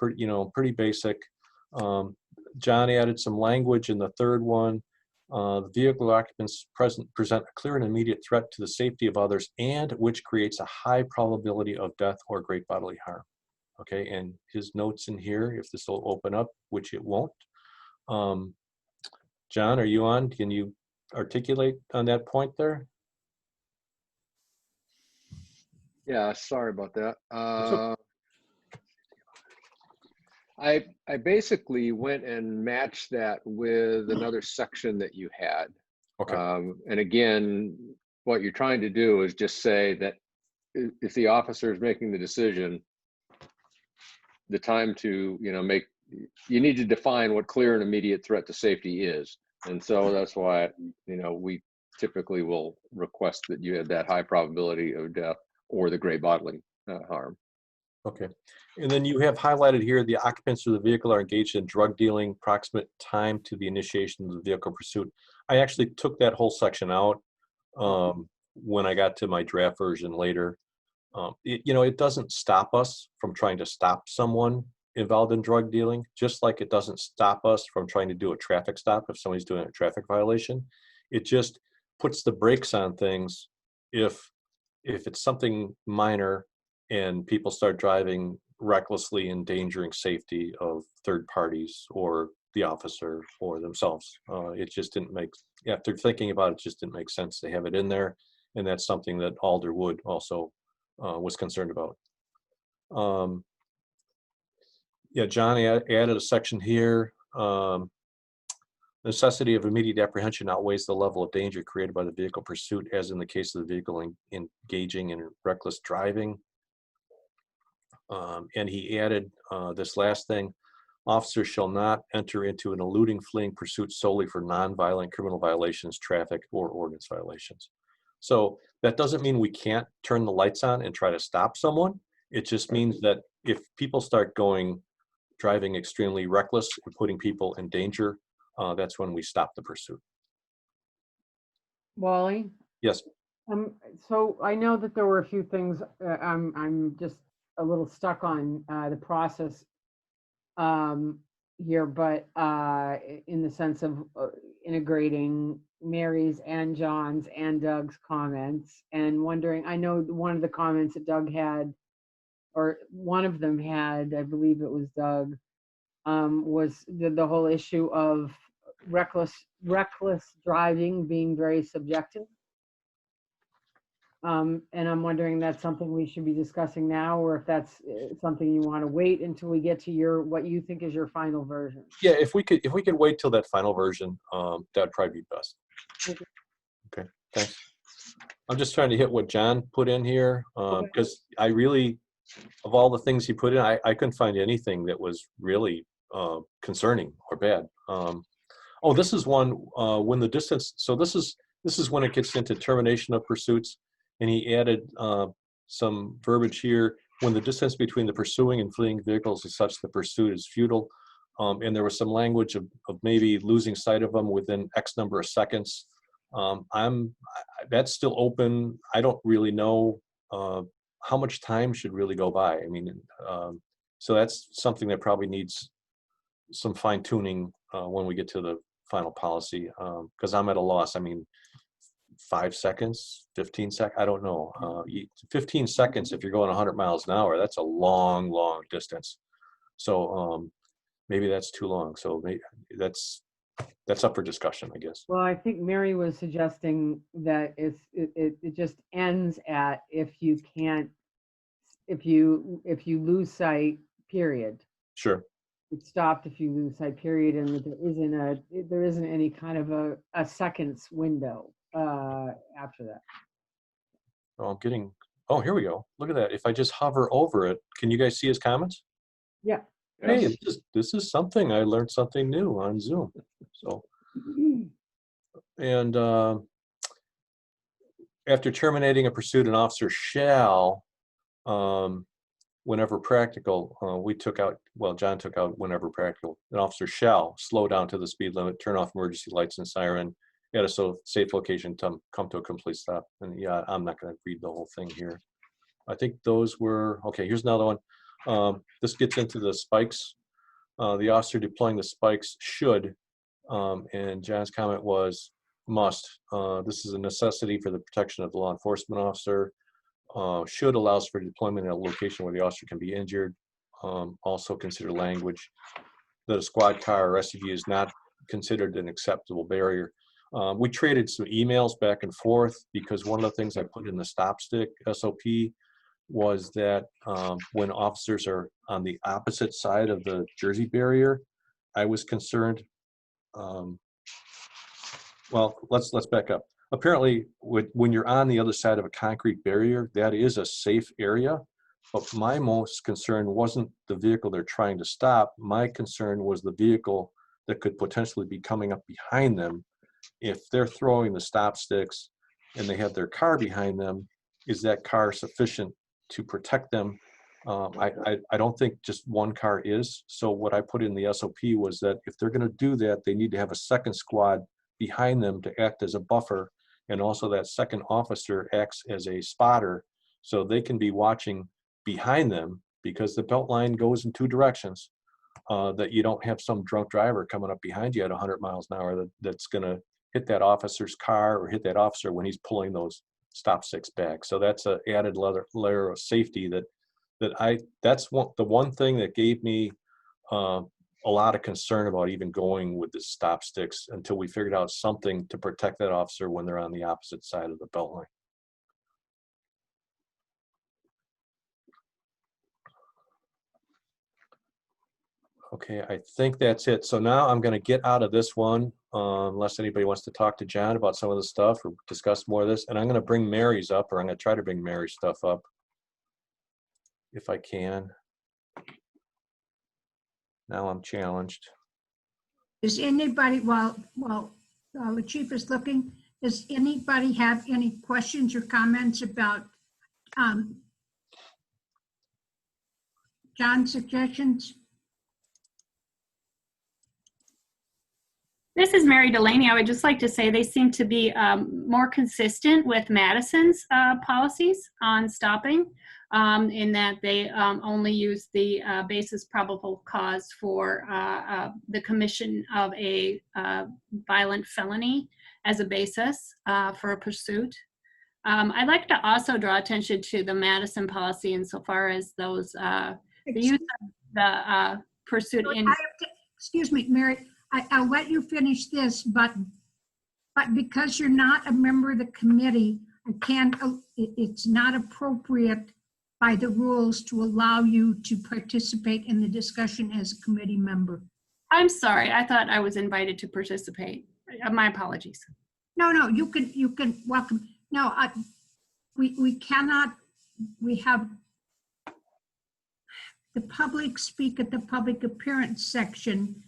Speaker 1: pretty basic. John added some language in the third one. The vehicle occupants present a clear and immediate threat to the safety of others and which creates a high probability of death or great bodily harm. Okay, and his notes in here, if this will open up, which it won't. John, are you on? Can you articulate on that point there?
Speaker 12: Yeah, sorry about that.
Speaker 1: okay.
Speaker 12: I basically went and matched that with another section that you had.
Speaker 1: Okay.
Speaker 12: And again, what you're trying to do is just say that if the officer is making the decision, the time to, you need to define what clear and immediate threat to safety is. And so that's why, we typically will request that you have that high probability of death or the great bodily harm.
Speaker 1: Okay. And then you have highlighted here, the occupants of the vehicle are engaged in drug dealing, approximate time to the initiation of the vehicle pursuit. I actually took that whole section out when I got to my draft version later. It doesn't stop us from trying to stop someone involved in drug dealing, just like it doesn't stop us from trying to do a traffic stop if somebody's doing a traffic violation. It just puts the brakes on things if it's something minor and people start driving recklessly, endangering safety of third parties or the officer or themselves. It just didn't make, after thinking about it, just didn't make sense to have it in there. And that's something that Alder Wood also was concerned about. John added a section here. Necessity of immediate apprehension outweighs the level of danger created by the vehicle pursuit, as in the case of the vehicle engaging in reckless driving. And he added this last thing: officers shall not enter into an eluding, fleeing pursuit solely for non-violent criminal violations, traffic, or ordinance violations. So that doesn't mean we can't turn the lights on and try to stop someone. It just means that if people start driving extremely reckless and putting people in danger, that's when we stop the pursuit.
Speaker 6: Wally?
Speaker 1: Yes.
Speaker 6: So I know that there were a few things I'm just a little stuck on the process here, but in the sense of integrating Mary's and John's and Doug's comments, and wondering, I know one of the comments that Doug had, or one of them had, I believe it was Doug, was the whole issue of reckless driving being very subjective. And I'm wondering, that's something we should be discussing now, or if that's something you want to wait until we get to what you think is your final version.
Speaker 1: Yeah, if we could wait till that final version, that'd probably be best. Okay, thanks. I'm just trying to hit what John put in here, because I really, of all the things he put in, I couldn't find anything that was really concerning or bad. Oh, this is one when the distance. So this is when it gets into termination of pursuits, and he added some verbiage here: when the distance between the pursuing and fleeing vehicles is such the pursuit is futile. And there was some language of maybe losing sight of them within X number of seconds. That's still open. I don't really know how much time should really go by. I mean, so that's something that probably needs some fine tuning when we get to the final policy, because I'm at a loss. I mean, 5 seconds, 15 seconds, I don't know. 15 seconds, if you're going 100 miles an hour, that's a long, long distance. So maybe that's too long. So maybe that's up for discussion, I guess.
Speaker 6: Well, I think Mary was suggesting that it just ends at if you lose sight, period.
Speaker 1: Sure.
Speaker 6: It stopped if you lose sight, period, and that there isn't any kind of a seconds window after that.
Speaker 1: Oh, here we go. Look at that. If I just hover over it, can you guys see his comments?
Speaker 6: Yeah.
Speaker 1: Hey, this is something. I learned something new on Zoom. So, and after terminating a pursuit, an officer shall, whenever practical, John took out whenever practical, an officer shall slow down to the speed limit, turn off emergency lights and siren at a safe location to come to a complete stop. And yeah, I'm not going to read the whole thing here. I think those were, okay, here's another one. This gets into the spikes. The officer deploying the spikes should, and John's comment was must. This is a necessity for the protection of the law enforcement officer. Should allows for deployment in a location where the officer can be injured. Also consider language that a squad car or SUV is not considered an acceptable barrier. We traded some emails back and forth because one of the things I put in the stop stick SOP was that when officers are on the opposite side of the Jersey barrier, I was concerned. Well, let's back up. Apparently, when you're on the other side of a concrete barrier, that is a safe area. But my most concern wasn't the vehicle they're trying to stop. My concern was the vehicle that could potentially be coming up behind them. If they're throwing the stop sticks and they have their car behind them, is that car sufficient to protect them? I don't think just one car is. So what I put in the SOP was that if they're going to do that, they need to have a second squad behind them to act as a buffer. And also that second officer acts as a spotter so they can be watching behind them, because the belt line goes in two directions, that you don't have some drunk driver coming up behind you at 100 miles an hour that's going to hit that officer's car or hit that officer when he's pulling those stop sticks back. So that's an added layer of safety that's the one thing that gave me a lot of concern about even going with the stop sticks until we figured out something to protect that officer when they're on the opposite side of the belt line. Okay, I think that's it. So now I'm going to get out of this one, unless anybody wants to talk to John about some of the stuff or discuss more of this. And I'm going to bring Mary's up, or I'm going to try to bring Mary's stuff up if I can. Now I'm challenged.
Speaker 3: Does anybody, while the chief is looking, does anybody have any questions or comments about John's suggestions?
Speaker 13: This is Mary Delaney. I would just like to say they seem to be more consistent with Madison's policies on stopping, in that they only use the basis probable cause for the commission of a violent felony as a basis for a pursuit. I'd like to also draw attention to the Madison policy insofar as those the use of the pursuit in.
Speaker 3: Excuse me, Mary. I'll let you finish this, but because you're not a member of the committee, I can't. It's not appropriate by the rules to allow you to participate in the discussion as a committee member.
Speaker 13: I'm sorry. I thought I was invited to participate. My apologies.
Speaker 3: No, you can welcome. No, we cannot. We have the public speak at the public appearance section.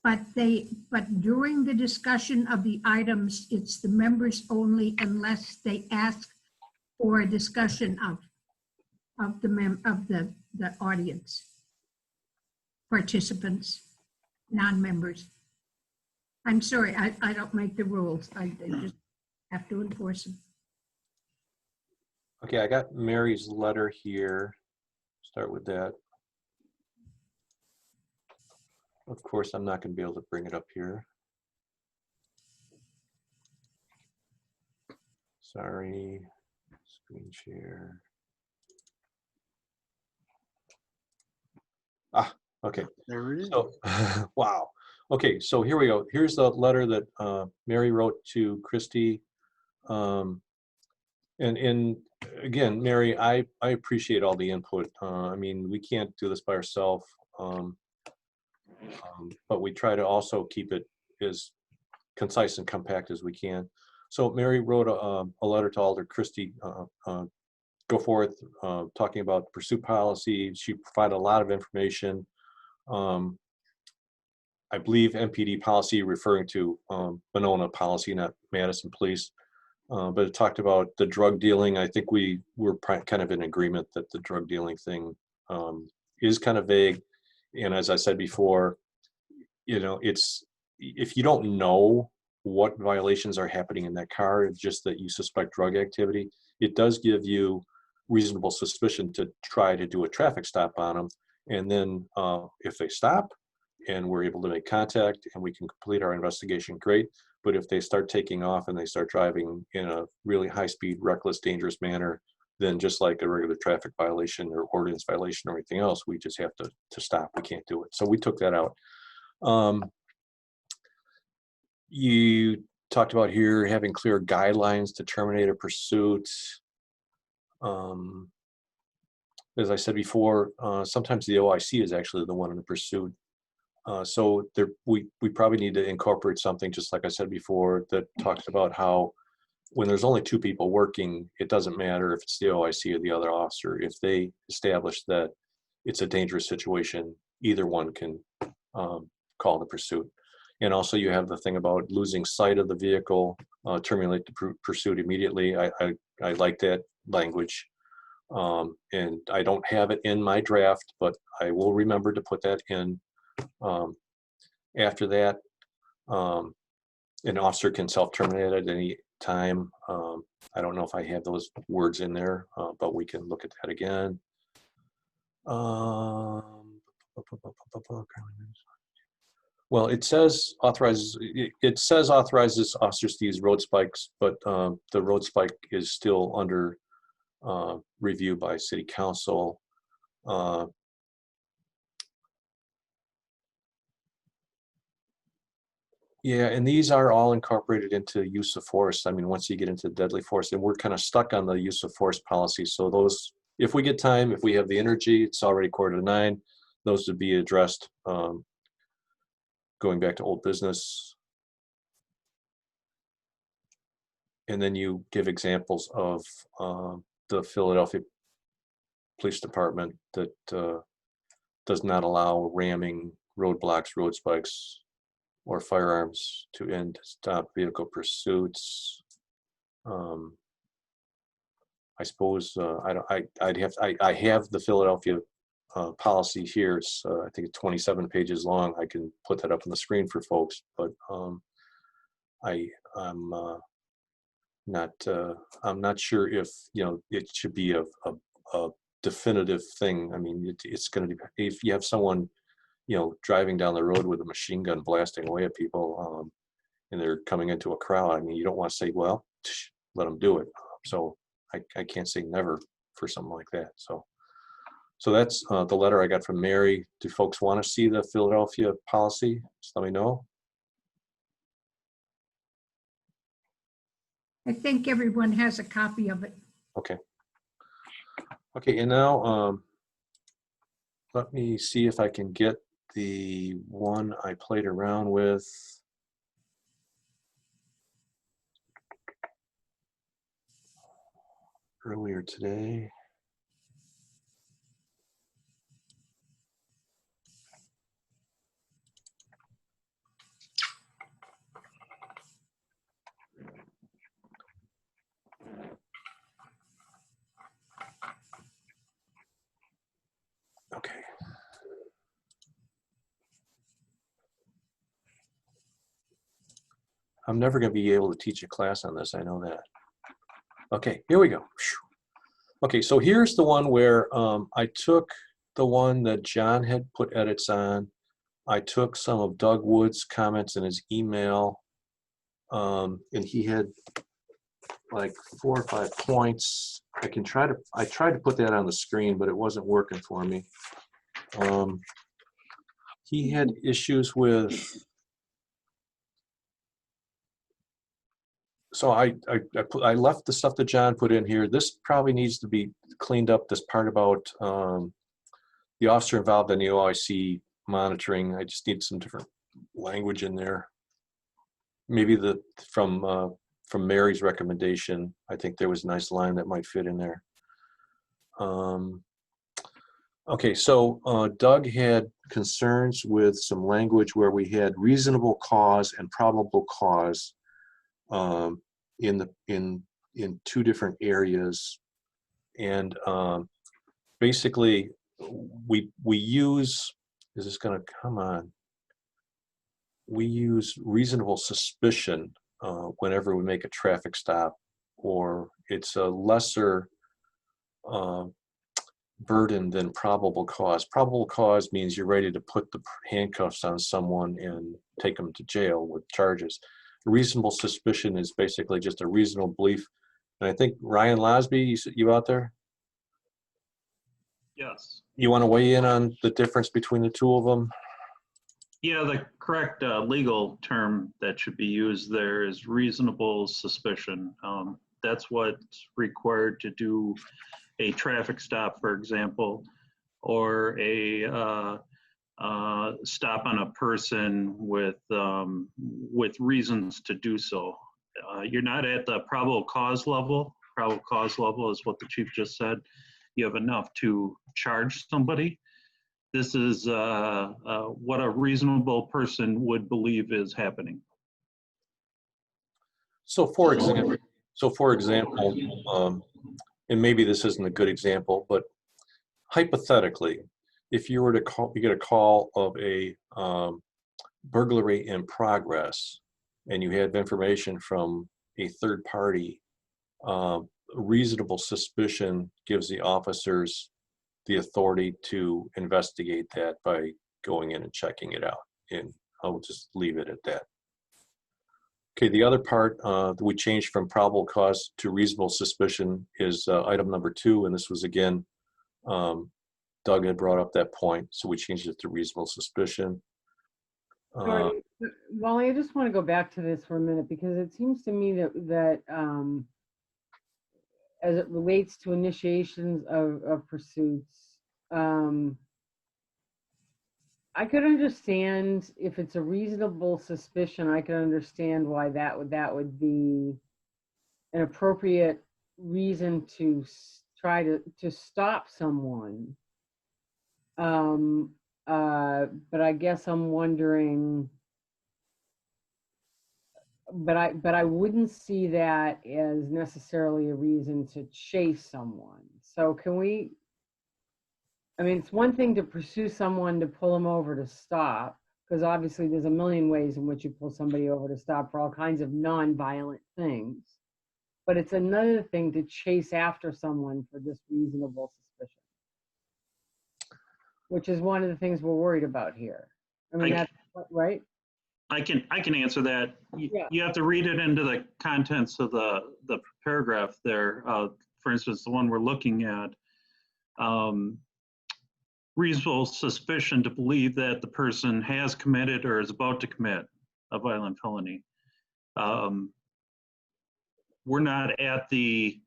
Speaker 3: But during the discussion of the items, it's the members only unless they ask for a discussion of the audience, participants, non-members. I'm sorry, I don't make the rules. I just have to enforce them.
Speaker 1: Okay, I got Mary's letter here. Start with that. Of course, I'm not going to be able to bring it up here. Sorry, screen share. Ah, okay.
Speaker 2: There it is.
Speaker 1: So, wow. Okay, so here we go. Here's the letter that Mary wrote to Christy. And again, Mary, I appreciate all the input. I mean, we can't do this by ourselves. But we try to also keep it as concise and compact as we can. So Mary wrote a letter to Alder Christie, go forth, talking about pursuit policy. She provided a lot of information. I believe MPD policy referring to Monona policy, not Madison Police. But it talked about the drug dealing. I think we were kind of in agreement that the drug dealing thing is kind of vague. And as I said before, you know, it's if you don't know what violations are happening in that car, it's just that you suspect drug activity, it does give you reasonable suspicion to try to do a traffic stop on them. And then if they stop and we're able to make contact and we can complete our investigation, great. But if they start taking off and they start driving in a really high speed, reckless, dangerous manner, then just like a regular traffic violation or ordinance violation or anything else, we just have to stop. We can't do it. So we took that out. You talked about here having clear guidelines to terminate a pursuit. as I said before, sometimes the OIC is actually the one in the pursuit. So there, we probably need to incorporate something, just like I said before, that talks about how when there's only two people working, it doesn't matter if it's the OIC or the other officer. If they establish that it's a dangerous situation, either one can call the pursuit. And also you have the thing about losing sight of the vehicle, terminate the pursuit immediately. I like that language. And I don't have it in my draft, but I will remember to put that in. After that, an officer can self-terminate at any time. I don't know if I have those words in there, but we can look at that again. Well, it says authorizes officers to use road spikes, but the road spike is still under review by City Council. Yeah, and these are all incorporated into use of force. I mean, once you get into deadly force, and we're kind of stuck on the use of force policy. So those, if we get time, if we have the energy, it's already 8:45. Those would be addressed. Going back to old business. And then you give examples of the Philadelphia Police Department that does not allow ramming, roadblocks, road spikes, or firearms to end stop vehicle pursuits. I suppose I have the Philadelphia policy here. It's I think it's 27 pages long. I can put that up on the screen for folks, but I'm not sure if it should be a definitive thing. I mean, it's going to be, if you have someone driving down the road with a machine gun blasting away at people, and they're coming into a crowd. I mean, you don't want to say, well, let them do it. So I can't say never for something like that. So that's the letter I got from Mary. Do folks want to see the Philadelphia policy? Just let me know.
Speaker 3: I think everyone has a copy of it.
Speaker 1: Okay. Okay, and now let me see if I can get the one I played around with. Earlier today. Okay. I'm never going to be able to teach a class on this. I know that. Okay, here we go. Okay, so here's the one where I took the one that John had put edits on. I took some of Doug Wood's comments in his email, and he had like 4 or 5 points. I tried to put that on the screen, but it wasn't working for me. He had issues with, so I left the stuff that John put in here. This probably needs to be cleaned up, this part about the officer involved in the OIC monitoring. I just need some different language in there. Maybe from Mary's recommendation, I think there was a nice line that might fit in there. Okay, so Doug had concerns with some language where we had reasonable cause and probable cause in 2 different areas, and basically we use, is this going to come on? We use reasonable suspicion whenever we make a traffic stop, or it's a lesser burden than probable cause. Probable cause means you're ready to put the handcuffs on someone and take them to jail with charges. Reasonable suspicion is basically just a reasonable belief. And I think Ryan Losby, you out there?
Speaker 14: Yes.
Speaker 1: You want to weigh in on the difference between the two of them?
Speaker 14: Yeah, the correct legal term that should be used there is reasonable suspicion. That's what's required to do a traffic stop, for example, or a stop on a person with reasons to do so. You're not at the probable cause level. Probable cause level is what the chief just said. You have enough to charge somebody. This is what a reasonable person would believe is happening.
Speaker 1: So for example, and maybe this isn't a good example, but hypothetically, if you were to you get a call of a burglary in progress, and you have information from a third party, reasonable suspicion gives the officers the authority to investigate that by going in and checking it out. And I'll just leave it at that. Okay, the other part that we changed from probable cause to reasonable suspicion is item number 2, and this was again, Doug had brought up that point, so we changed it to reasonable suspicion.
Speaker 6: Sorry, Wally, I just want to go back to this for a minute, because it seems to me that as it relates to initiations of pursuits, I could understand if it's a reasonable suspicion. I could understand why that would be an appropriate reason to try to stop someone. But I guess I'm wondering, but I wouldn't see that as necessarily a reason to chase someone. So can we, I mean, it's one thing to pursue someone to pull them over to stop, because obviously there's a million ways in which you pull somebody over to stop for all kinds of non-violent things. But it's another thing to chase after someone for just reasonable suspicion, which is one of the things we're worried about here. I mean, that's right.
Speaker 14: I can answer that.
Speaker 6: Yeah.
Speaker 14: You have to read it into the contents of the paragraph there. For instance, the one we're looking at, reasonable suspicion to believe that the person has committed or is about to commit a violent felony. We're not at the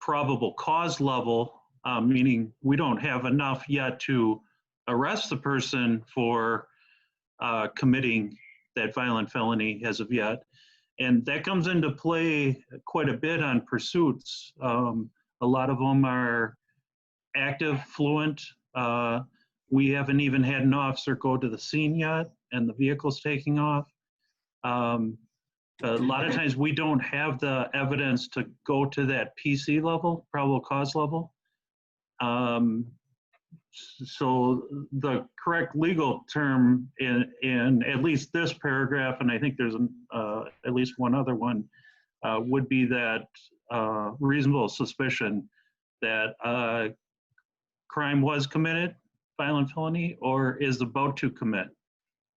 Speaker 14: probable cause level, meaning we don't have enough yet to arrest the person for committing that violent felony as of yet. And that comes into play quite a bit on pursuits. A lot of them are active, fluent. We haven't even had an officer go to the scene yet, and the vehicle's taking off. A lot of times we don't have the evidence to go to that PC level, probable cause level. So the correct legal term in at least this paragraph, and I think there's at least one other one, would be that reasonable suspicion that crime was committed, violent felony, or is about to commit.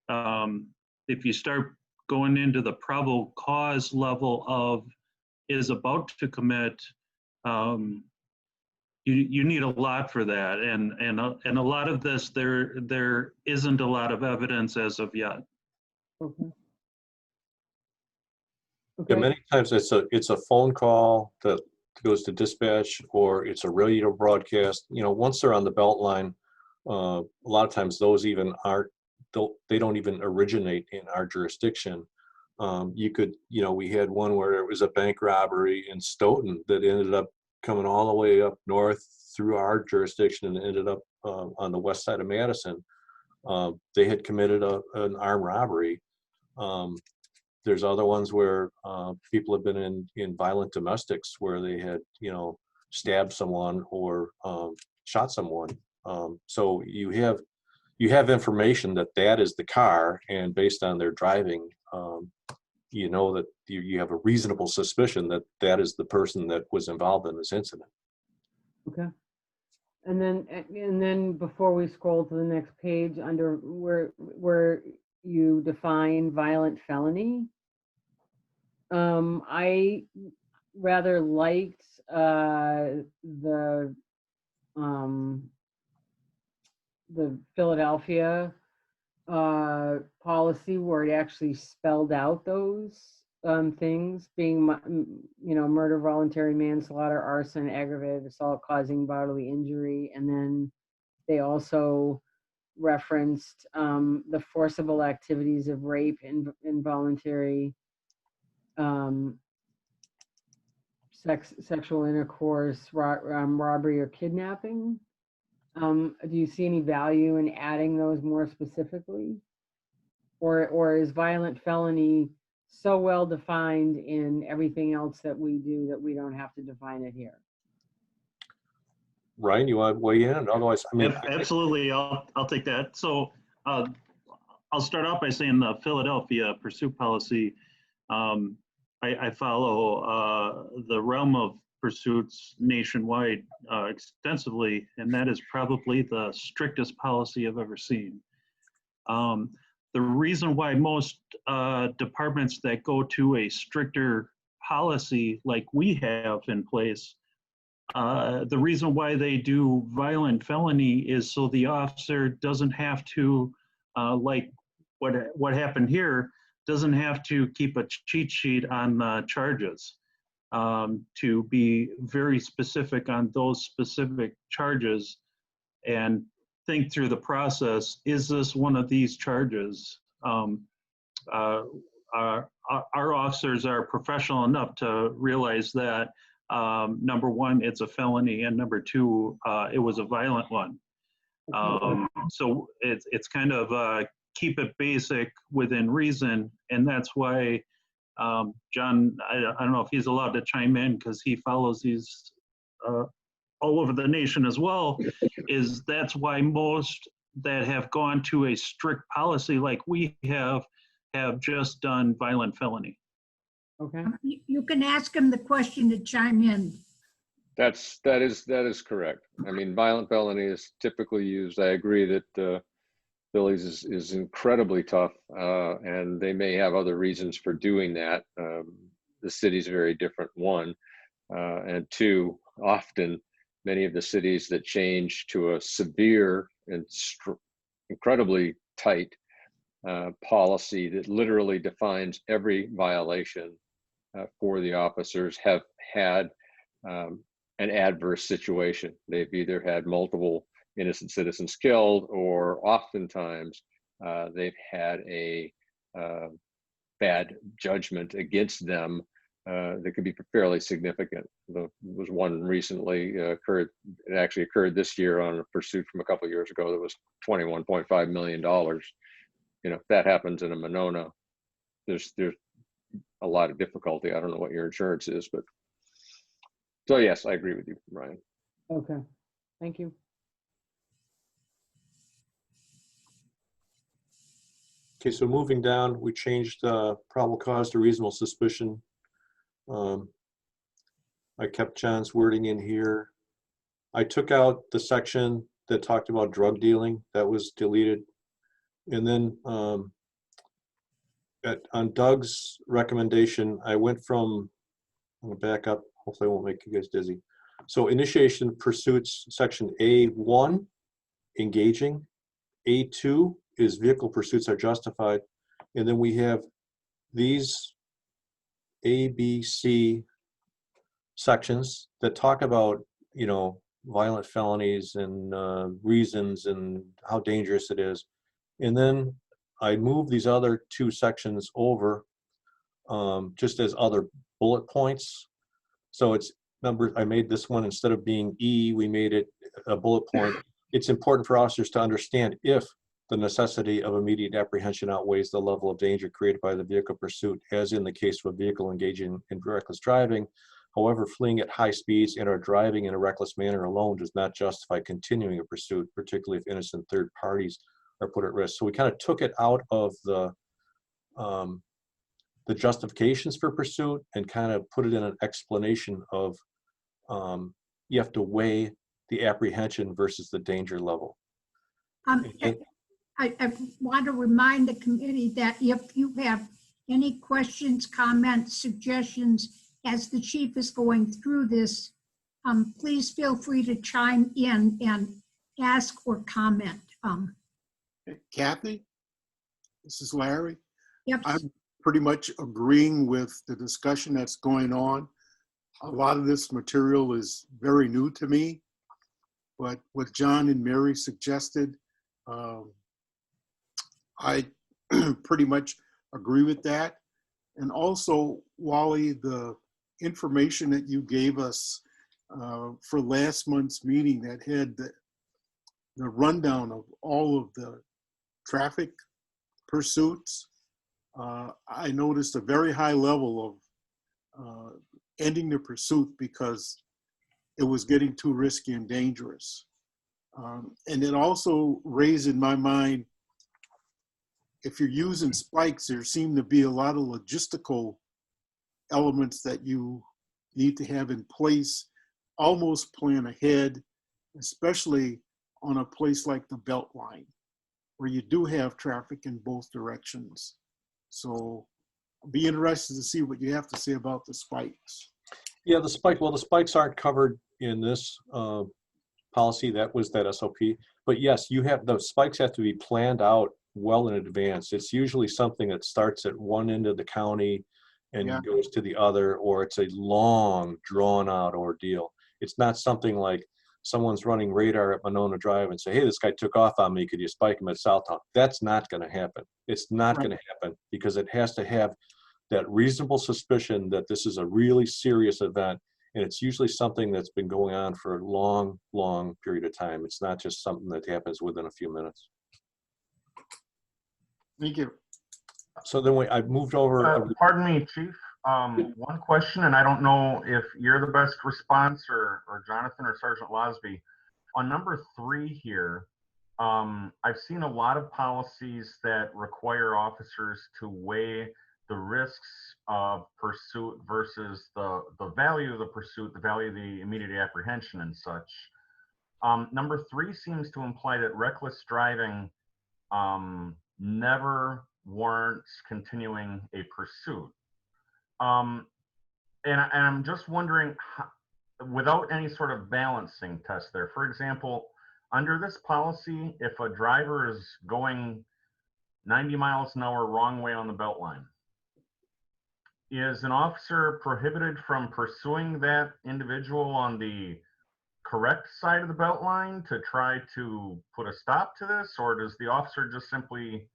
Speaker 14: If you start going into the probable cause level of is about to commit, you need a lot for that, and a lot of this there isn't a lot of evidence as of yet.
Speaker 6: Okay.
Speaker 1: Yeah, many times it's a phone call that goes to dispatch, or it's a radio broadcast. You know, once they're on the belt line, a lot of times those even aren't, they don't even originate in our jurisdiction. You could, you know, we had one where it was a bank robbery in Stoughton that ended up coming all the way up north through our jurisdiction and ended up on the west side of Madison. They had committed an armed robbery. There's other ones where people have been in violent domestics where they had, you know, stabbed someone or shot someone. So you have information that is the car, and based on their driving, you know that you have a reasonable suspicion that is the person that was involved in this incident.
Speaker 6: Okay. And then before we scroll to the next page, under where you define violent felony, I rather liked the Philadelphia policy where it actually spelled out those things being, murder, voluntary manslaughter, arson, aggravated assault causing bodily injury. And then they also referenced the forcible activities of rape, involuntary sexual intercourse, robbery, or kidnapping. Do you see any value in adding those more specifically? Or is violent felony so well defined in everything else that we do that we don't have to define it here?
Speaker 1: Ryan, you want to weigh in? Otherwise, I mean,
Speaker 14: Absolutely, I'll take that. So I'll start off by saying the Philadelphia pursuit policy, I follow the realm of pursuits nationwide extensively, and that is probably the strictest policy I've ever seen. The reason why most departments that go to a stricter policy like we have in place, the reason why they do violent felony is so the officer doesn't have to, like what happened here, doesn't have to keep a cheat sheet on the charges, to be very specific on those specific charges and think through the process. Is this one of these charges? Our officers are professional enough to realize that number one, it's a felony, and number two, it was a violent one. So it's kind of keep it basic within reason, and that's why John, I don't know if he's allowed to chime in because he follows these all over the nation as well, is that's why most that have gone to a strict policy like we have just done violent felony.
Speaker 6: Okay.
Speaker 3: You can ask him the question to chime in.
Speaker 12: That is correct. I mean, violent felony is typically used. I agree that Phillies is incredibly tough, and they may have other reasons for doing that. The city's very different, one, and two, often many of the cities that change to a severe and incredibly tight policy that literally defines every violation for the officers have had an adverse situation. They've either had multiple innocent citizens killed, or oftentimes they've had a bad judgment against them that could be fairly significant. There was one recently occurred, it actually occurred this year on a pursuit from a couple of years ago that was $21.5 million. You know, if that happens in a Monona, there's a lot of difficulty. I don't know what your insurance is, but so yes, I agree with you, Ryan.
Speaker 6: Okay, thank you.
Speaker 1: okay, so moving down, we changed probable cause to reasonable suspicion. I kept John's wording in here. I took out the section that talked about drug dealing. That was deleted. And then on Doug's recommendation, I went from, I'm gonna back up, hopefully I won't make you guys dizzy. So initiation pursuits, section A1, engaging. A2 is vehicle pursuits are justified. And then we have these A, B, C sections that talk about, you know, violent felonies and reasons and how dangerous it is. And then I moved these other two sections over just as other bullet points. So it's I made this one, instead of being E, we made it a bullet point. It's important for officers to understand if the necessity of immediate apprehension outweighs the level of danger created by the vehicle pursuit, as in the case of a vehicle engaging in reckless driving. However, fleeing at high speeds and or driving in a reckless manner alone does not justify continuing a pursuit, particularly if innocent third parties are put at risk. So we kind of took it out of the justifications for pursuit and kind of put it in an explanation of you have to weigh the apprehension versus the danger level.
Speaker 3: I want to remind the committee that if you have any questions, comments, suggestions as the chief is going through this, please feel free to chime in and ask or comment.
Speaker 2: Kathy, this is Larry.
Speaker 3: Yep.
Speaker 2: pretty much agreeing with the discussion that's going on. A lot of this material is very new to me, but what John and Mary suggested, I pretty much agree with that. And also, Wally, the information that you gave us for last month's meeting that had the rundown of all of the traffic pursuits, I noticed a very high level of ending the pursuit because it was getting too risky and dangerous. And it also raised in my mind, if you're using spikes, there seem to be a lot of logistical elements that you need to have in place, almost plan ahead, especially on a place like the Beltline, where you do have traffic in both directions. So I'll be interested to see what you have to say about the spikes.
Speaker 1: Yeah, the spikes aren't covered in this policy. That was that SOP. But yes, the spikes have to be planned out well in advance. It's usually something that starts at one end of the county and goes to the other, or it's a long, drawn-out ordeal. It's not something like someone's running radar at Monona Drive and say, hey, this guy took off on me, could you spike him at Southtown? That's not going to happen. It's not going to happen because it has to have that reasonable suspicion that this is a really serious event, and it's usually something that's been going on for a long, long period of time. It's not just something that happens within a few minutes.
Speaker 2: Thank you.
Speaker 1: So then I moved over.
Speaker 8: Pardon me, Chief. One question, and I don't know if you're the best response or Jonathan or Sergeant Losby. On number 3 here, I've seen a lot of policies that require officers to weigh the risks of pursuit versus the value of the pursuit, the value of the immediate apprehension and such. Number 3 seems to imply that reckless driving never warrants continuing a pursuit. And I'm just wondering, without any sort of balancing test there, for example, under this policy, if a driver is going 90 miles an hour wrong way on the Beltline, is an officer prohibited from pursuing that individual on the correct side of the Beltline to try to put a stop to this? Or does the officer just simply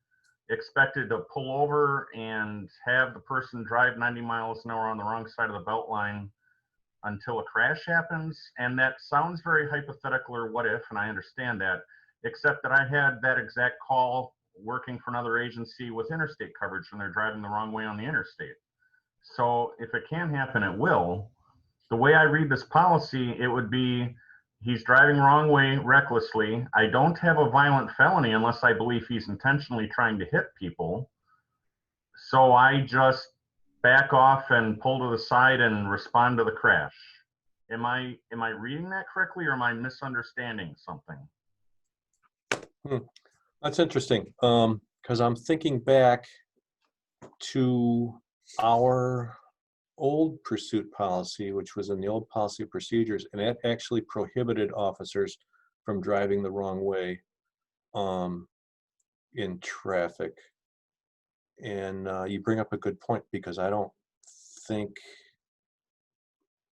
Speaker 8: expected to pull over and have the person drive 90 miles an hour on the wrong side of the Beltline until a crash happens? And that sounds very hypothetical or what if, and I understand that, except that I had that exact call working for another agency with interstate coverage when they're driving the wrong way on the interstate. So if it can happen, it will. The way I read this policy, it would be he's driving wrong way recklessly. I don't have a violent felony unless I believe he's intentionally trying to hit people. So I just back off and pull to the side and respond to the crash. Am I reading that correctly, or am I misunderstanding something?
Speaker 1: That's interesting, because I'm thinking back to our old pursuit policy, which was in the old policy procedures, and that actually prohibited officers from driving the wrong way in traffic. And you bring up a good point, because I don't think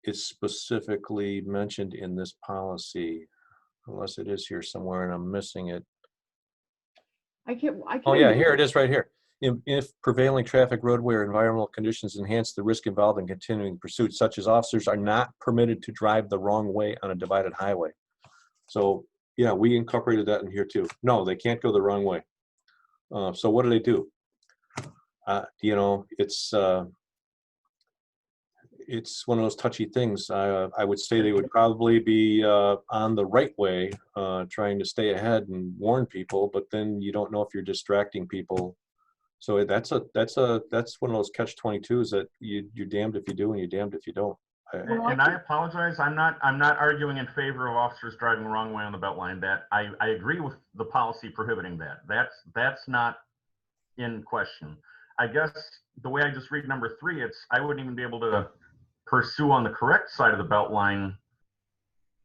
Speaker 1: it's specifically mentioned in this policy, unless it is here somewhere and I'm missing it.
Speaker 6: I can't.
Speaker 1: Oh yeah, here it is right here. If prevailing traffic, roadway, or environmental conditions enhance the risk involved in continuing pursuit, such as officers are not permitted to drive the wrong way on a divided highway. So yeah, we incorporated that in here too. No, they can't go the wrong way. So what do? You know, it's one of those touchy things. I would say they would probably be on the right way, trying to stay ahead and warn people, but then you don't know if you're distracting people. So that's one of those catch-22s that you're damned if you do and you're damned if you don't.
Speaker 8: And I apologize. I'm not arguing in favor of officers driving the wrong way on the Beltline. That I agree with the policy prohibiting that. That's not in question. I guess the way I just read number 3, I wouldn't even be able to pursue on the correct side of the Beltline.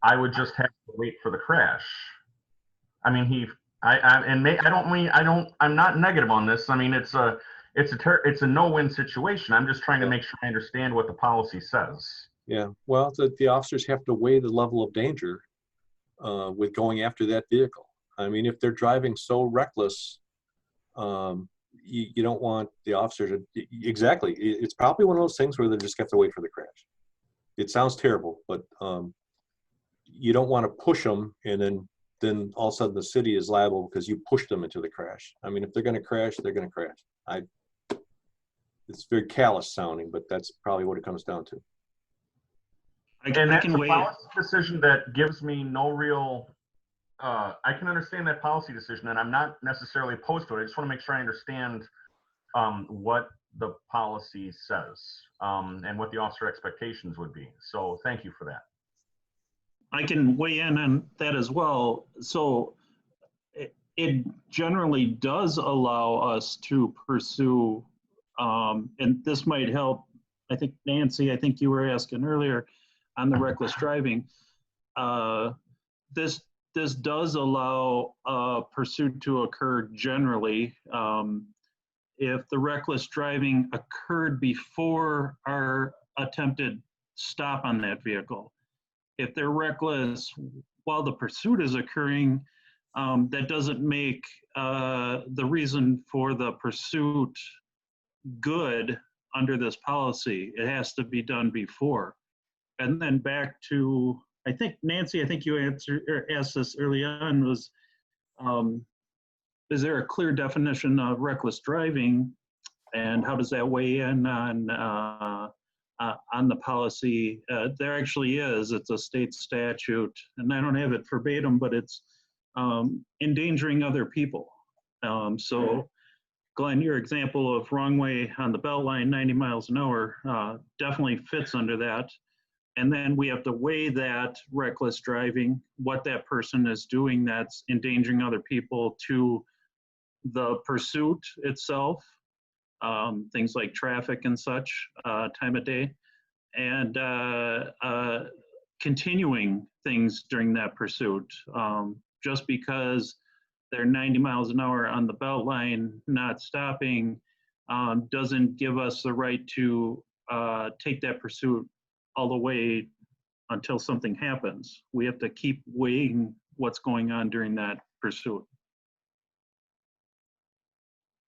Speaker 8: I would just have to wait for the crash. I mean, I'm not negative on this. I mean, it's a no-win situation. I'm just trying to make sure I understand what the policy says.
Speaker 1: Yeah, well, the officers have to weigh the level of danger with going after that vehicle. I mean, if they're driving so reckless, you don't want the officer to, exactly. It's probably one of those things where they just have to wait for the crash. It sounds terrible, but you don't want to push them and then all of a sudden the city is liable because you pushed them into the crash. I mean, if they're going to crash, they're going to crash. It's very callous sounding, but that's probably what it comes down to.
Speaker 8: And that's a policy decision that gives me no real, I can understand that policy decision, and I'm not necessarily opposed to it. I just want to make sure I understand what the policy says and what the officer expectations would be. So thank you for that.
Speaker 14: I can weigh in on that as well. So it generally does allow us to pursue, and this might help. I think, Nancy, I think you were asking earlier on the reckless driving. This does allow pursuit to occur generally if the reckless driving occurred before our attempted stop on that vehicle. If they're reckless while the pursuit is occurring, that doesn't make the reason for the pursuit good under this policy. It has to be done before. And then back to, I think, Nancy, I think you asked this early on, was, is there a clear definition of reckless driving, and how does that weigh in on the policy? There actually is. It's a state statute, and I don't have it verbatim, but it's endangering other people. So, Glenn, your example of wrong way on the belt line, 90 miles an hour, definitely fits under that. And then we have to weigh that reckless driving, what that person is doing that's endangering other people, to the pursuit itself, things like traffic and such, time of day, and continuing things during that pursuit. Just because they're 90 miles an hour on the belt line, not stopping, doesn't give us the right to take that pursuit all the way until something happens. We have to keep weighing what's going on during that pursuit.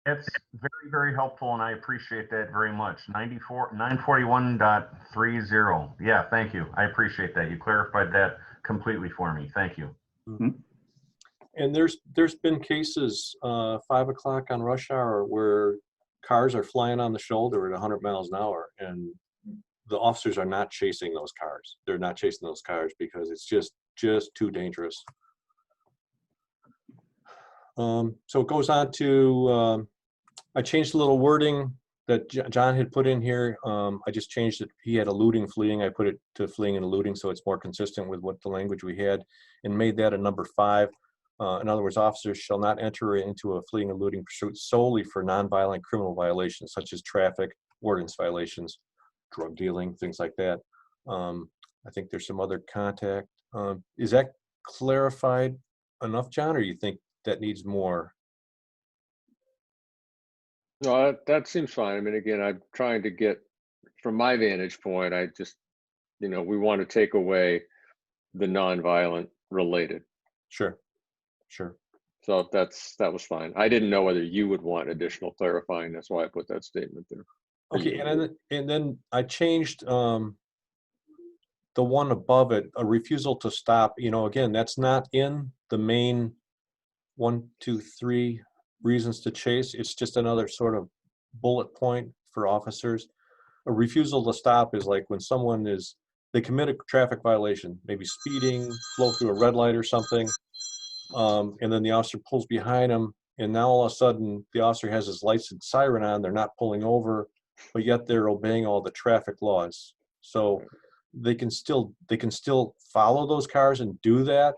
Speaker 8: It's very, very helpful, and I appreciate that very much. 941.30. Yeah, thank you. I appreciate that. You clarified that completely for me. Thank you.
Speaker 14: Mm-hmm.
Speaker 1: And there's been cases 5 o'clock on rush hour where cars are flying on the shoulder at 100 miles an hour, and the officers are not chasing those cars. They're not chasing those cars because it's just too dangerous. So it goes on to, I changed a little wording that John had put in here. I just changed it. He had eluding, fleeing. I put it to fleeing and eluding, so it's more consistent with what the language we had, and made that a number 5. In other words, officers shall not enter into a fleeing, eluding pursuit solely for nonviolent criminal violations, such as traffic, ordinance violations, drug dealing, things like that. I think there's some other contact. Is that clarified enough, John, or you think that needs more?
Speaker 12: No, that seems fine. I mean, again, I'm trying to get, from my vantage point, I just, we want to take away the nonviolent related.
Speaker 1: Sure.
Speaker 12: So that was fine. I didn't know whether you would want additional clarifying. That's why I put that statement there.
Speaker 1: Okay, and then I changed the one above it, a refusal to stop. Again, that's not in the main 1, 2, 3 reasons to chase. It's just another sort of bullet point for officers. A refusal to stop is like when someone they commit a traffic violation, maybe speeding, blow through a red light or something, and then the officer pulls behind them, and now all of a sudden the officer has his lights and siren on. They're not pulling over, but yet they're obeying all the traffic laws. So they can still follow those cars and do that.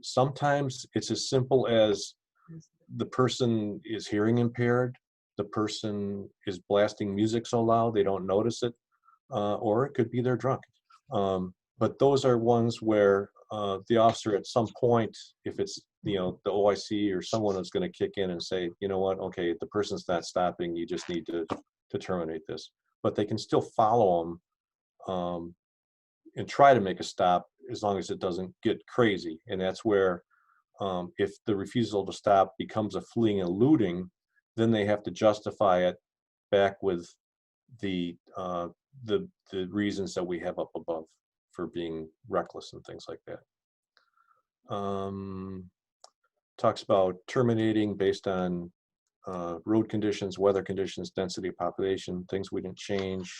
Speaker 1: Sometimes it's as simple as the person is hearing impaired, the person is blasting music so loud they don't notice it, or it could be they're drunk. But those are ones where the officer at some point, if it's you know, the OIC or someone is going to kick in and say, you know what, okay, the person's not stopping, you just need to terminate this. But they can still follow them and try to make a stop as long as it doesn't get crazy. And that's where if the refusal to stop becomes a fleeing and eluding, then they have to justify it back with the reasons that we have up above for being reckless and things like that. Talks about terminating based on road conditions, weather conditions, density of population, things we didn't change.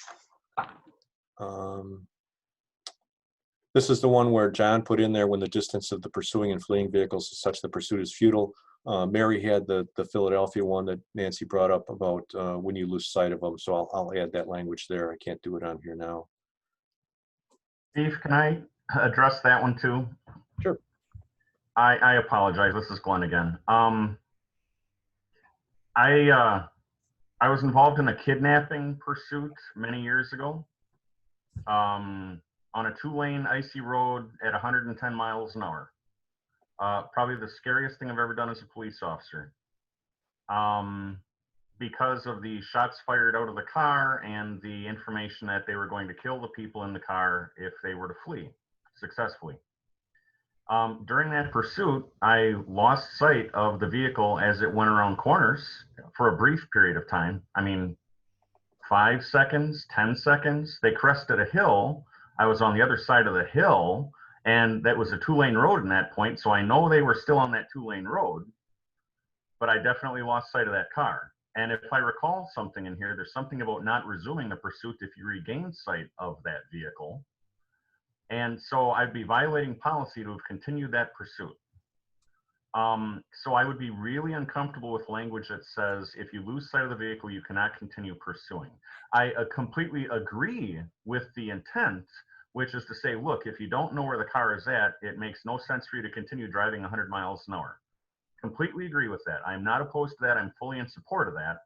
Speaker 1: This is the one where John put in there when the distance of the pursuing and fleeing vehicles is such that pursuit is futile. Mary had the Philadelphia one that Nancy brought up about when you lose sight of them. So I'll add that language there. I can't do it on here now.
Speaker 8: Steve, can I address that one too?
Speaker 1: Sure.
Speaker 8: I apologize. This is Glenn again. I was involved in a kidnapping pursuit many years ago on a 2-lane icy road at 110 miles an hour. Probably the scariest thing I've ever done as a police officer. Because of the shots fired out of the car and the information that they were going to kill the people in the car if they were to flee successfully. During that pursuit, I lost sight of the vehicle as it went around corners for a brief period of time. I mean, 5 seconds, 10 seconds. They crested a hill. I was on the other side of the hill, and that was a 2-lane road in that point. So I know they were still on that 2-lane road, but I definitely lost sight of that car. And if I recall something in here, there's something about not resuming the pursuit if you regain sight of that vehicle. And so I'd be violating policy to have continued that pursuit. So I would be really uncomfortable with language that says, if you lose sight of the vehicle, you cannot continue pursuing. I completely agree with the intent, which is to say, look, if you don't know where the car is at, it makes no sense for you to continue driving 100 miles an hour. Completely agree with that. I'm not opposed to that. I'm fully in support of that.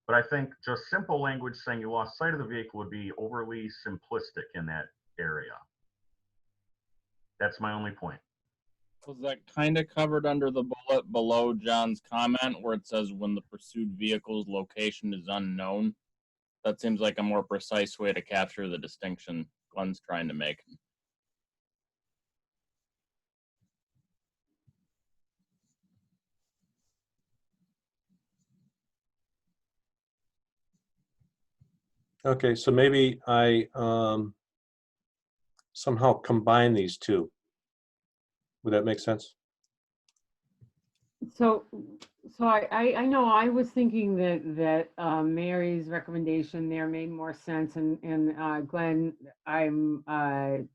Speaker 8: But I think just simple language saying you lost sight of the vehicle would be overly simplistic in that area. That's my only point.
Speaker 11: Was that kind of covered under the bullet below John's comment where it says when the pursued vehicle's location is unknown? That seems like a more precise way to capture the distinction Glenn's trying to make.
Speaker 1: Okay, so maybe I somehow combine these two. Would that make sense?
Speaker 6: So I know I was thinking that Mary's recommendation there made more sense, and Glenn, I'm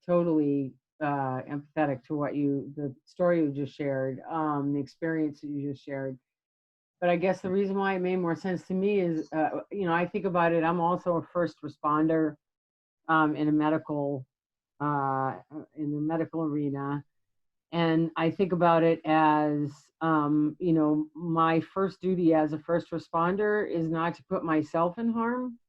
Speaker 6: totally empathetic to the story you just shared, the experience that you just shared. But I guess the reason why it made more sense to me is, I think about it. I'm also a first responder in the medical arena. And I think about it as, my first duty as a first responder is not to put myself in harm's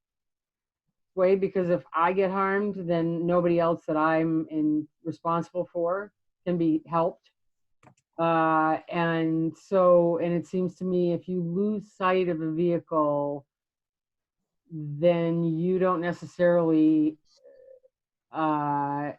Speaker 6: way, because if I get harmed, then nobody else that I'm responsible for can be helped. And it seems to me if you lose sight of a vehicle, then you don't necessarily know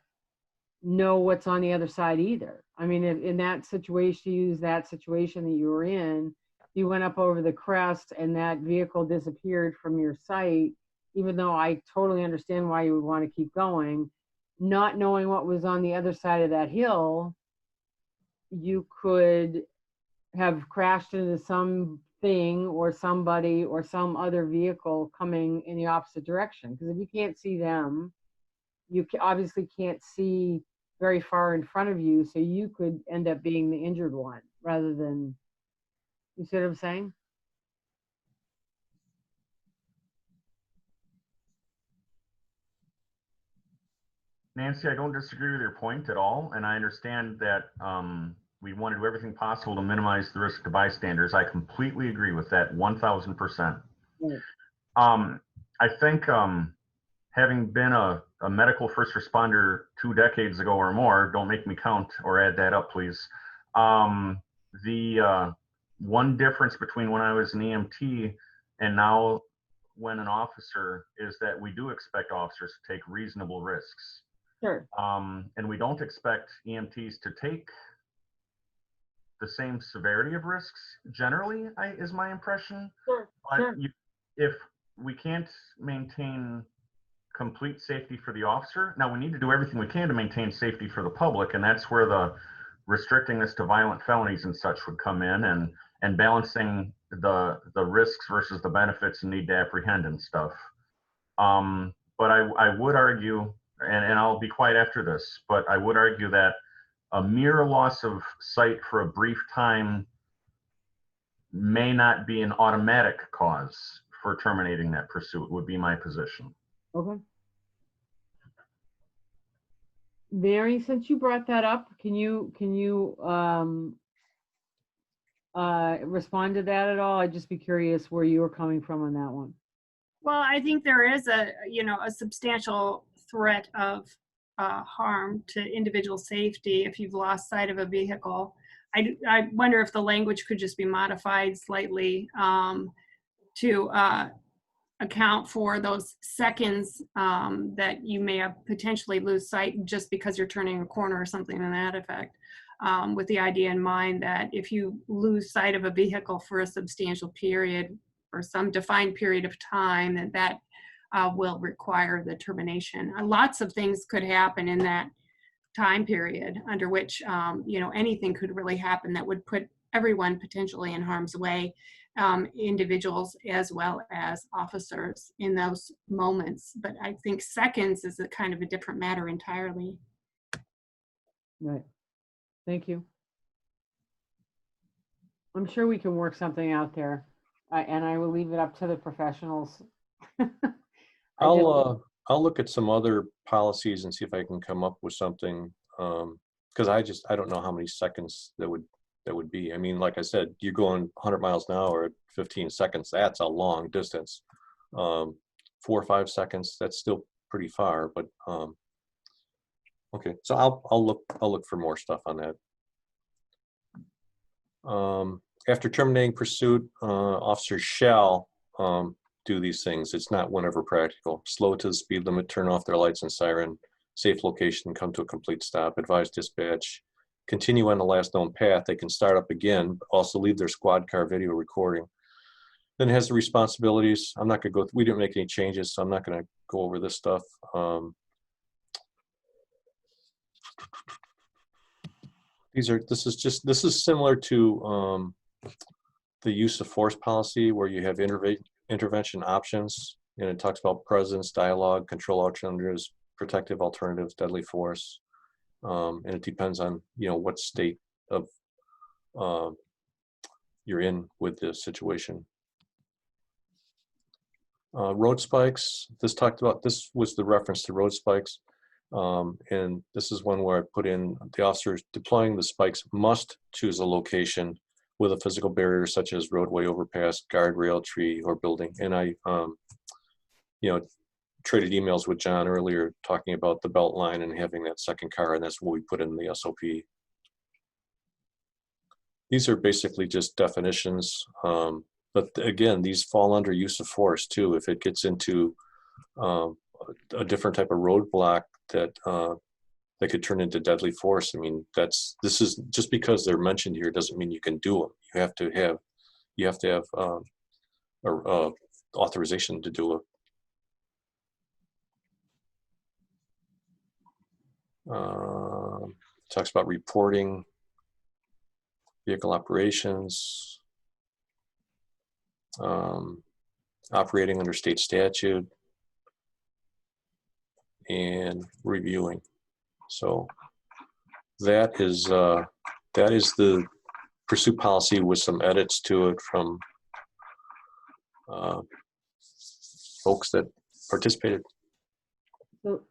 Speaker 6: what's on the other side either. I mean, in that situation, use that situation that you were in, you went up over the crest and that vehicle disappeared from your sight, even though I totally understand why you would want to keep going, not knowing what was on the other side of that hill, you could have crashed into something or somebody or some other vehicle coming in the opposite direction. Because if you can't see them, you obviously can't see very far in front of you, so you could end up being the injured one rather than, you see what I'm saying?
Speaker 8: Nancy, I don't disagree with your point at all, and I understand that we want to do everything possible to minimize the risk to bystanders. I completely agree with that, 1,000%. I think having been a medical first responder 2 decades ago or more, don't make me count or add that up, please. The one difference between when I was an EMT and now when an officer is that we do expect officers to take reasonable risks.
Speaker 6: Sure.
Speaker 8: And we don't expect EMTs to take the same severity of risks generally, is my impression.
Speaker 6: Sure.
Speaker 8: But
Speaker 6: Sure.
Speaker 8: if we can't maintain complete safety for the officer, now we need to do everything we can to maintain safety for the public, and that's where the restricting this to violent felonies and such would come in, and balancing the risks versus the benefits and need to apprehend and stuff. But I would argue, and I'll be quiet after this, but I would argue that a mere loss of sight for a brief time may not be an automatic cause for terminating that pursuit, would be my position.
Speaker 6: Okay. Mary, since you brought that up, can you respond to that at all? I'd just be curious where you were coming from on that one.
Speaker 13: Well, I think there is a substantial threat of harm to individual safety if you've lost sight of a vehicle. I wonder if the language could just be modified slightly to account for those seconds that you may have potentially lose sight just because you're turning a corner or something to that effect, with the idea in mind that if you lose sight of a vehicle for a substantial period or some defined period of time, that will require the termination. Lots of things could happen in that time period under which anything could really happen that would put everyone potentially in harm's way, individuals as well as officers in those moments. But I think seconds is a kind of a different matter entirely.
Speaker 6: Right. Thank you. I'm sure we can work something out there, and I will leave it up to the professionals.
Speaker 1: I'll look at some other policies and see if I can come up with something, because I don't know how many seconds that would be. I mean, like I said, you're going 100 miles an hour at 15 seconds. That's a long distance. 4 or 5 seconds, that's still pretty far. But okay, so I'll look for more stuff on that. After terminating pursuit, officers shall do these things. It's not whenever practical. Slow to the speed limit, turn off their lights and siren, safe location, come to a complete stop, advise dispatch, continue on the last known path. They can start up again, but also leave their squad car video recording. Then it has the responsibilities. I'm not going to we didn't make any changes, so I'm not going to go over this stuff. This is similar to the use of force policy, where you have intervention options, and it talks about presence, dialogue, control alternatives, protective alternatives, deadly force, and it depends on what state of you're in with the situation. Road spikes. This was the reference to road spikes, and this is one where I put in the officers deploying the spikes must choose a location with a physical barrier such as roadway, overpass, guardrail, tree, or building. And I, traded emails with John earlier talking about the belt line and having that second car, and that's what we put in the SOP. These are basically just definitions, but again, these fall under use of force too. If it gets into a different type of roadblock that could turn into deadly force. I mean, this is just because they're mentioned here doesn't mean you can do them. You have to have authorization to do it. Talks about reporting, vehicle operations, operating under state statute, and reviewing. So that is the pursuit policy with some edits to it from folks that participated.
Speaker 6: So,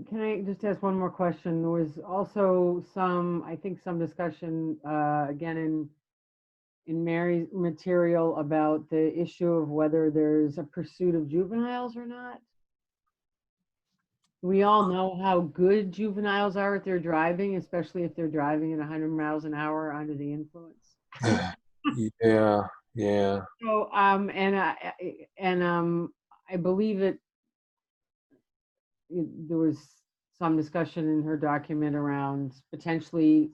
Speaker 6: can I just ask one more question? There was also some discussion again in Mary's material about the issue of whether there's a pursuit of juveniles or not. We all know how good juveniles are at their driving, especially if they're driving at 100 miles an hour under the influence.
Speaker 1: Yeah, yeah.
Speaker 6: So, I believe there was some discussion in her document around potentially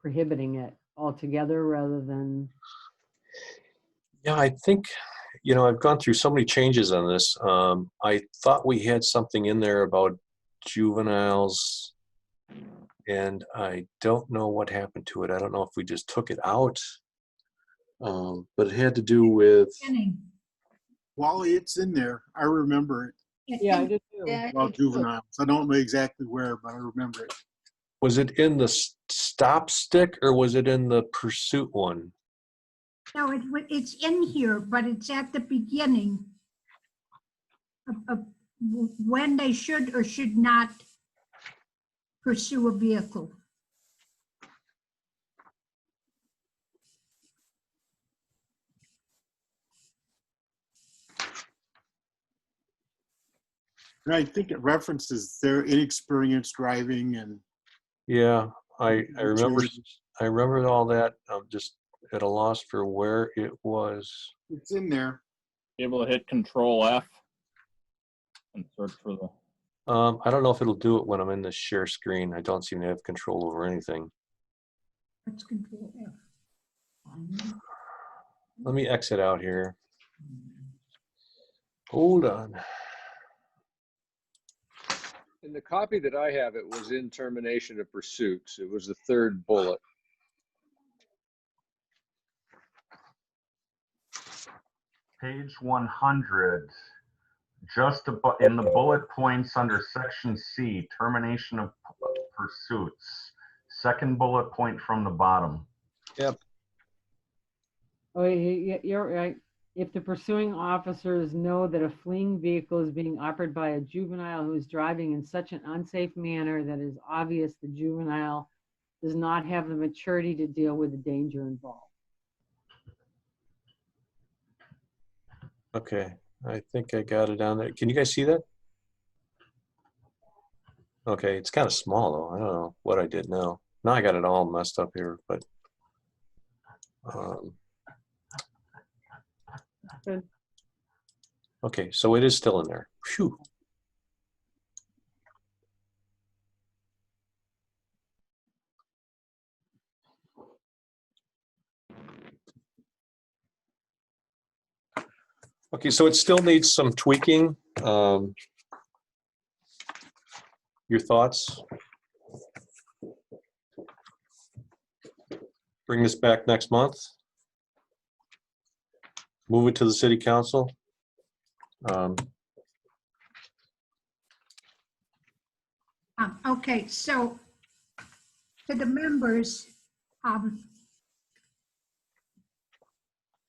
Speaker 6: prohibiting it altogether rather than.
Speaker 1: Yeah, I think, I've gone through so many changes on this. I thought we had something in there about juveniles, and I don't know what happened to it. I don't know if we just took it out, but it had to do with.
Speaker 2: Wally, it's in there. I remember it.
Speaker 6: Yeah, I do too.
Speaker 4: Yeah,
Speaker 2: About juveniles. I don't know exactly where, but I remember it.
Speaker 1: Was it in the stop stick or was it in the pursuit one?
Speaker 3: No, it's in here, but it's at the beginning of when they should or should not pursue a vehicle.
Speaker 2: And I think it references their inexperienced driving and.
Speaker 1: Yeah, I remember all that. I'm just at a loss for where it was.
Speaker 2: It's in there.
Speaker 11: Able to hit Control F and search for the.
Speaker 1: I don't know if it'll do it when I'm in the share screen. I don't seem to have control over anything.
Speaker 3: Let's Control F.
Speaker 1: Let me exit out here. Hold on.
Speaker 12: In the copy that I have, it was in termination of pursuits. It was the third bullet.
Speaker 8: Page 100, just in the bullet points under section C, termination of pursuits. Second bullet point from the bottom.
Speaker 1: Yep.
Speaker 6: Oh, you're right. If the pursuing officers know that a fleeing vehicle is being operated by a juvenile who is driving in such an unsafe manner that it is obvious the juvenile does not have the maturity to deal with the danger involved.
Speaker 1: Okay, I think I got it down there. Can you guys see that? Okay, it's kind of small though. I don't know what I did now. Now I got it all messed up here, but
Speaker 6: Good.
Speaker 1: okay, so it is still in there. Phew. Okay, so it still needs some tweaking. Your thoughts? Bring this back next month? Move it to the city council?
Speaker 3: Okay, so to the members,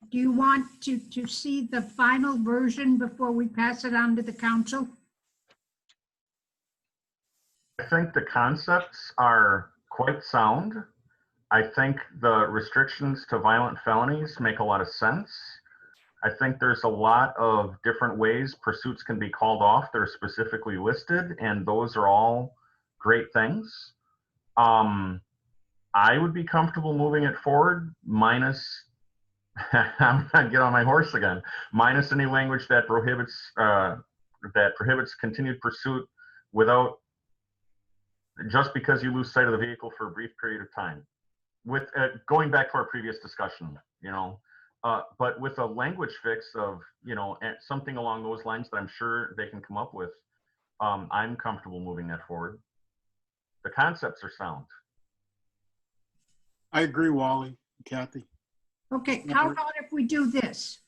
Speaker 3: do you want to see the final version before we pass it on to the council?
Speaker 8: I think the concepts are quite sound. I think the restrictions to violent felonies make a lot of sense. I think there's a lot of different ways pursuits can be called off. They're specifically listed, and those are all great things. I would be comfortable moving it forward, minus, I'm gonna get on my horse again, minus any language that prohibits continued pursuit without, just because you lose sight of the vehicle for a brief period of time. With going back to our previous discussion, but with a language fix of, something along those lines that I'm sure they can come up with, I'm comfortable moving that forward. The concepts are sound.
Speaker 2: I agree, Wally, Kathy.
Speaker 3: Okay, how about if we do this?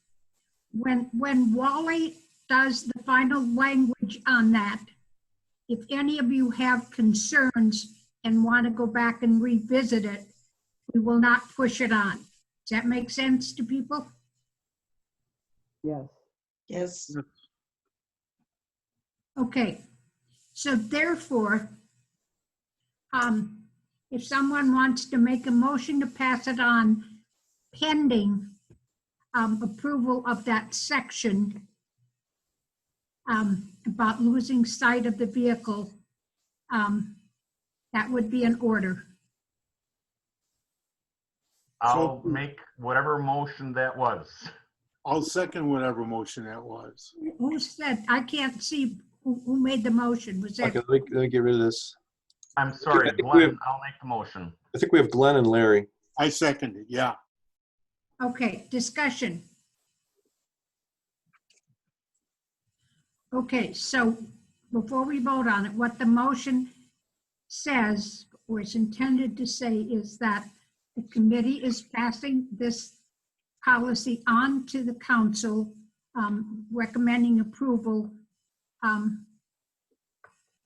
Speaker 3: When Wally does the final language on that, if any of you have concerns and want to go back and revisit it, we will not push it on. Does that make sense to people?
Speaker 6: Yes.
Speaker 4: Yes.
Speaker 3: Okay, so therefore, if someone wants to make a motion to pass it on pending approval of that section, about losing sight of the vehicle, that would be in order.
Speaker 8: I'll make whatever motion that was.
Speaker 2: I'll second whatever motion that was.
Speaker 3: Who said, I can't see who made the motion. Was that?
Speaker 1: Okay, let me get rid of this.
Speaker 8: I'm sorry,
Speaker 1: I think we
Speaker 8: Glenn,
Speaker 1: have-
Speaker 8: I'll make the motion.
Speaker 1: I think we have Glenn and Larry.
Speaker 2: I second it, yeah.
Speaker 3: Okay, discussion. Okay, so before we vote on it, what the motion says, or is intended to say, is that the committee is passing this policy on to the council, recommending approval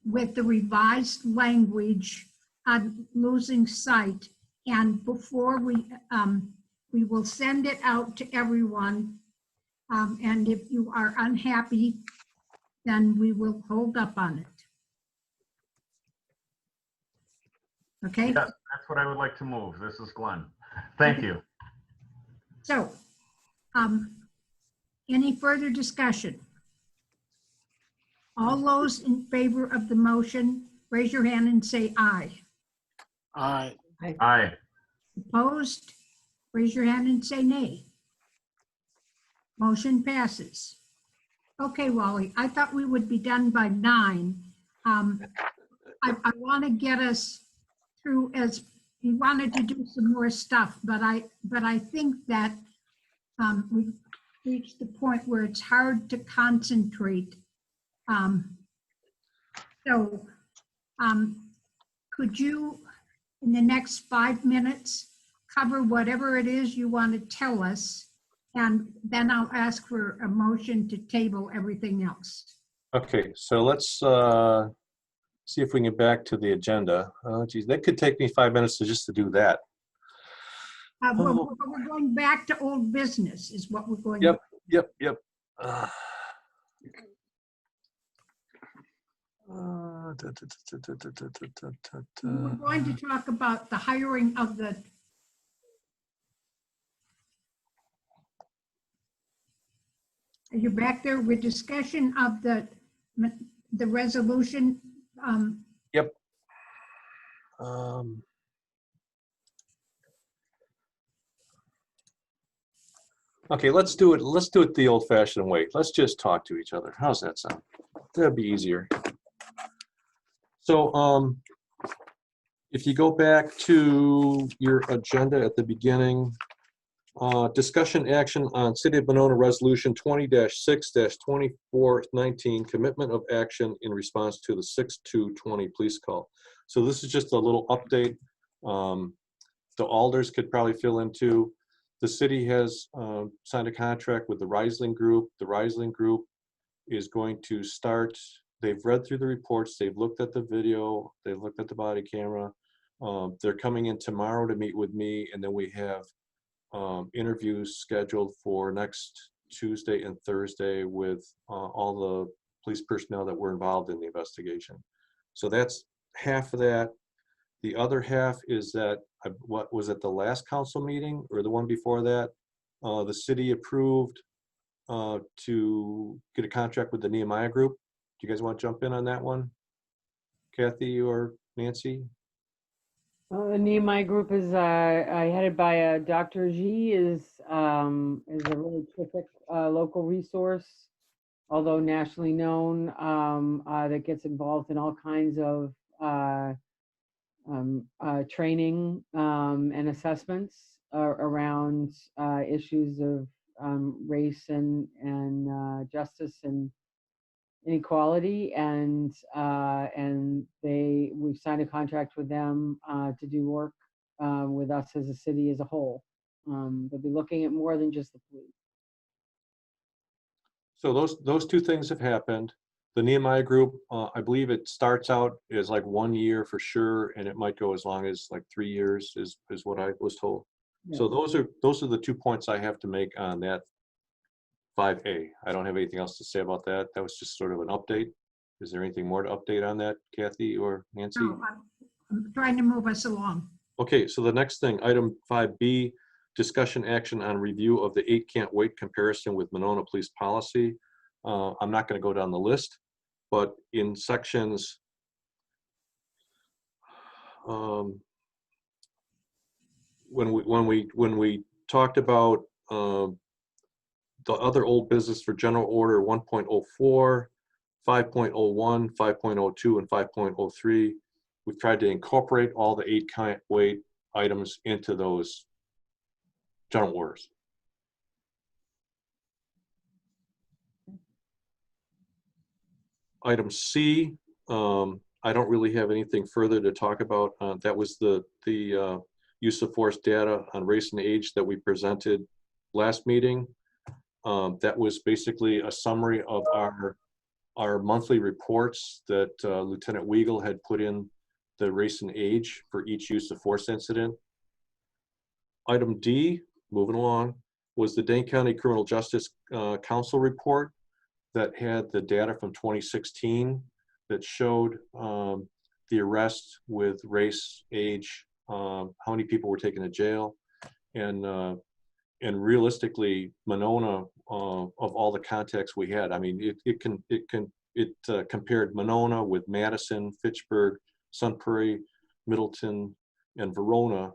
Speaker 3: with the revised language on losing sight. And before we will send it out to everyone. And if you are unhappy, then we will hold up on it. Okay?
Speaker 8: Yeah, that's what I would like to move. This is Glenn. Thank you.
Speaker 3: So, any further discussion? All those in favor of the motion, raise your hand and say aye.
Speaker 2: Aye.
Speaker 8: Aye.
Speaker 3: Opposed? Raise your hand and say nay. Motion passes. Okay, Wally, I thought we would be done by 9. I want to get us through, as we wanted to do some more stuff, but I think that we've reached the point where it's hard to concentrate. Could you, in the next 5 minutes, cover whatever it is you want to tell us, and then I'll ask for a motion to table everything else.
Speaker 1: Okay, so let's see if we can get back to the agenda. Oh, geez, that could take me 5 minutes just to do that.
Speaker 3: We're going back to old business is what we're going.
Speaker 1: Yep.
Speaker 3: We're going to talk about the hiring of the Are you back there with discussion of the resolution?
Speaker 1: Yep. Okay, let's do it. Let's do it the old-fashioned way. Let's just talk to each other. How's that sound? That'd be easier. So, if you go back to your agenda at the beginning, discussion action on City of Monona Resolution 20-6-2419, commitment of action in response to the 6/2/20 police call. So this is just a little update. The alders could probably fill into. The city has signed a contract with the Rising Group. The Rising Group is going to start, they've read through the reports, they've looked at the video, they've looked at the body camera. They're coming in tomorrow to meet with me, and then we have interviews scheduled for next Tuesday and Thursday with all the police personnel that were involved in the investigation. So that's half of that. The other half is that, what was at the last council meeting or the one before that, the city approved to get a contract with the Nehemiah Group. Do you guys want to jump in on that one? Kathy or Nancy?
Speaker 6: The Nehemiah Group is headed by Dr. G, is a really terrific local resource, although nationally known, that gets involved in all kinds of training and assessments around issues of race and justice and inequality, and we've signed a contract with them to do work with us as a city as a whole. They'll be looking at more than just the police.
Speaker 1: So those two things have happened. The Nehemiah Group, I believe it starts out as like 1 year for sure, and it might go as long as like 3 years is what I was told.
Speaker 6: Yeah.
Speaker 1: So those are the 2 points I have to make on that 5A. I don't have anything else to say about that. That was just sort of an update. Is there anything more to update on that, Kathy or Nancy?
Speaker 3: No, I'm trying to move us along.
Speaker 1: Okay, so the next thing, item 5B, discussion action on review of the 8 can't wait comparison with Monona Police Policy. I'm not going to go down the list, but in sections when we talked about the other old business for general order 1.04, 5.01, 5.02, and 5.03, we've tried to incorporate all the 8 can't wait items into those general orders. Item C, I don't really have anything further to talk about. That was the use of force data on race and age that we presented last meeting. That was basically a summary of our monthly reports that Lieutenant Weigel had put in the race and age for each use of force incident. Item D, moving along, was the Dane County Criminal Justice Council report that had the data from 2016 that showed the arrest with race, age, how many people were taken to jail, and realistically, Monona, of all the contacts we had, I mean, it compared Monona with Madison, Fitchburg, Sun Prairie, Middleton, and Verona.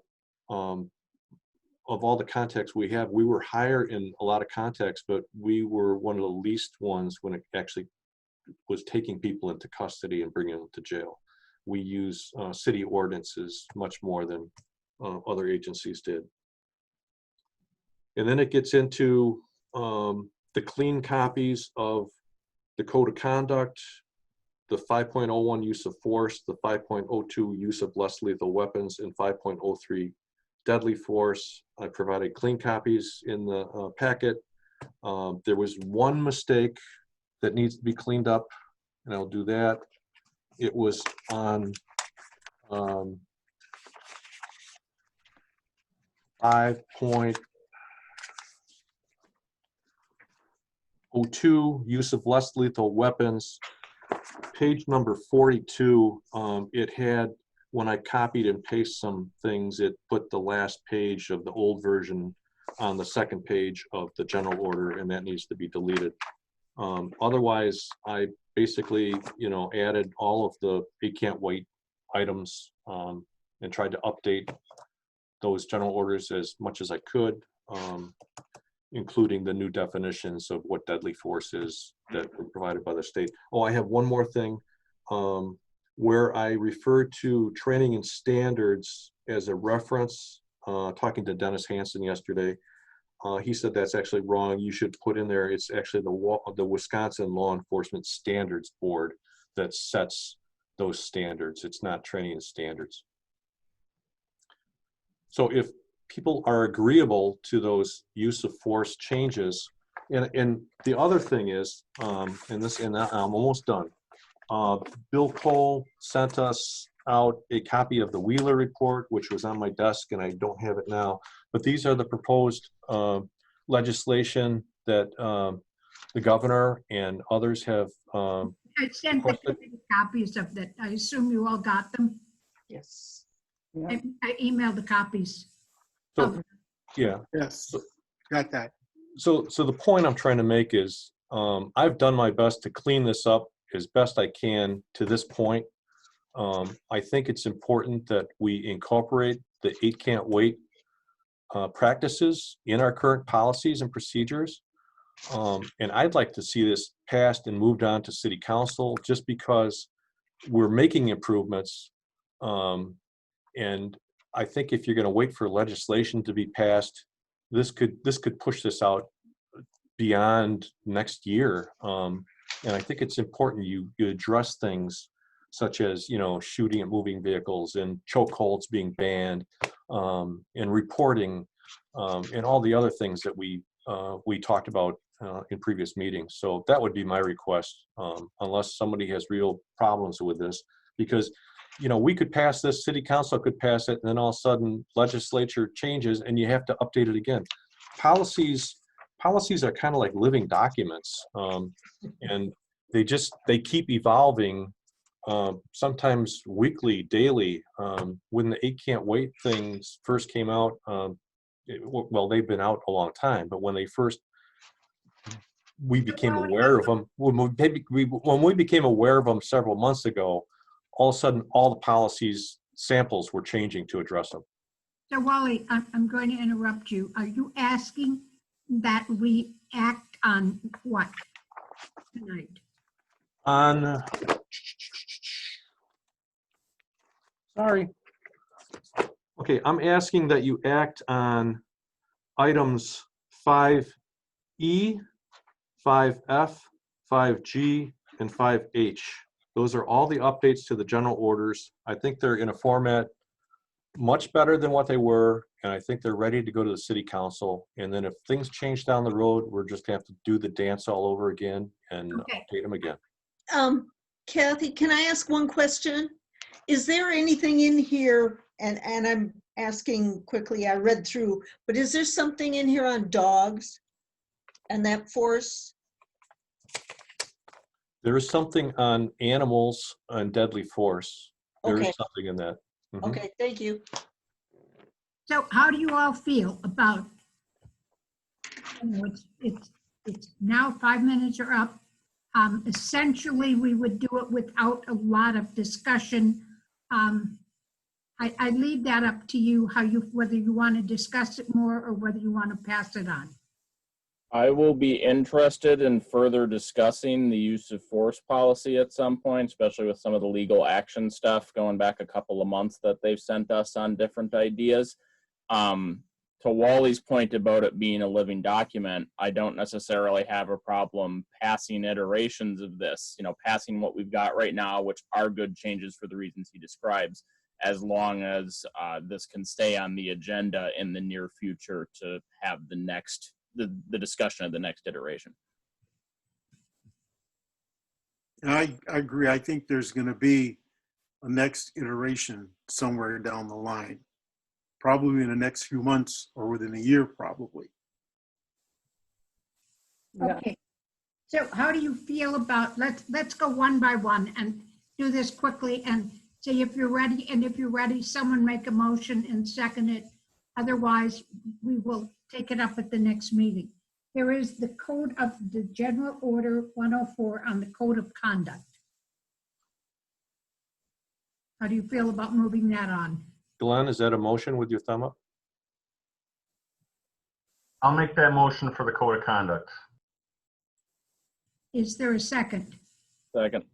Speaker 1: Of all the contacts we have, we were higher in a lot of contacts, but we were one of the least ones when it actually was taking people into custody and bringing them to jail. We use city ordinances much more than other agencies did. And then it gets into the clean copies of the Code of Conduct, the 5.01 use of force, the 5.02 use of less lethal weapons, and 5.03 deadly force. I provided clean copies in the packet. There was one mistake that needs to be cleaned up, and I'll do that. It was on 5.02, use of less lethal weapons. Page number 42, it had, when I copied and pasted some things, it put the last page of the old version on the second page of the general order, and that needs to be deleted. Otherwise, I basically, added all of the 8 can't wait items and tried to update those general orders as much as I could, including the new definitions of what deadly force is that were provided by the state. Oh, I have one more thing. Where I refer to training and standards as a reference, talking to Dennis Hansen yesterday, he said that's actually wrong. You should put in there, it's actually the Wisconsin Law Enforcement Standards Board that sets those standards. It's not training and standards. So if people are agreeable to those use of force changes, and the other thing is, and I'm almost done. Bill Cole sent us out a copy of the Wheeler report, which was on my desk, and I don't have it now. But these are the proposed legislation that the governor and others have.
Speaker 3: I sent the copies of that. I assume you all got them.
Speaker 4: Yes.
Speaker 3: I emailed the copies.
Speaker 1: So, yeah.
Speaker 2: Yes, got that.
Speaker 1: So the point I'm trying to make is I've done my best to clean this up as best I can to this point. I think it's important that we incorporate the 8 can't wait practices in our current policies and procedures. And I'd like to see this passed and moved on to City Council, just because we're making improvements. And I think if you're going to wait for legislation to be passed, this could push this out beyond next year. And I think it's important you address things such as, shooting at moving vehicles and chokeholds being banned, and reporting, and all the other things that we talked about in previous meetings. So that would be my request, unless somebody has real problems with this, because we could pass this, City Council could pass it, and then all of a sudden legislature changes and you have to update it again. Policies are kind of like living documents, and they keep evolving, sometimes weekly, daily. When the 8 can't wait things first came out, well, they've been out a long time, but when they first we became aware of them. When we became aware of them several months ago, all of a sudden, all the policies samples were changing to address them.
Speaker 3: So Wally, I'm going to interrupt you. Are you asking that we act on what tonight?
Speaker 1: On, sorry. Okay, I'm asking that you act on items 5E, 5F, 5G, and 5H. Those are all the updates to the general orders. I think they're in a format much better than what they were, and I think they're ready to go to the city council. And then if things change down the road, we're just gonna have to do the dance all over again and
Speaker 3: Okay.
Speaker 1: update them again.
Speaker 4: Kathy, can I ask one question? Is there anything in here, and I'm asking quickly, I read through, but is there something in here on dogs and that force?
Speaker 1: There is something on animals and deadly force. There
Speaker 4: Okay.
Speaker 1: is something in that. Mhm.
Speaker 4: Okay, thank you.
Speaker 3: So how do you all feel about, it's now 5 minutes are up. Essentially, we would do it without a lot of discussion. I leave that up to you, whether you want to discuss it more or whether you want to pass it on.
Speaker 11: I will be interested in further discussing the use of force policy at some point, especially with some of the legal action stuff going back a couple of months that they've sent us on different ideas. To Wally's point about it being a living document, I don't necessarily have a problem passing iterations of this, passing what we've got right now, which are good changes for the reasons he describes, as long as this can stay on the agenda in the near future to have the discussion of the next iteration.
Speaker 2: I agree. I think there's going to be a next iteration somewhere down the line, probably in the next few months or within a year, probably.
Speaker 6: Yeah.
Speaker 3: Okay. So how do you feel about, let's go one by one and do this quickly and say if you're ready, and if you're ready, someone make a motion and second it. Otherwise, we will take it up at the next meeting. There is the code of the General Order 104 on the Code of Conduct. How do you feel about moving that on?
Speaker 1: Glenn, is that a motion with your thumb up?
Speaker 8: I'll make that motion for the code of conduct.
Speaker 3: Is there a second?
Speaker 11: Second.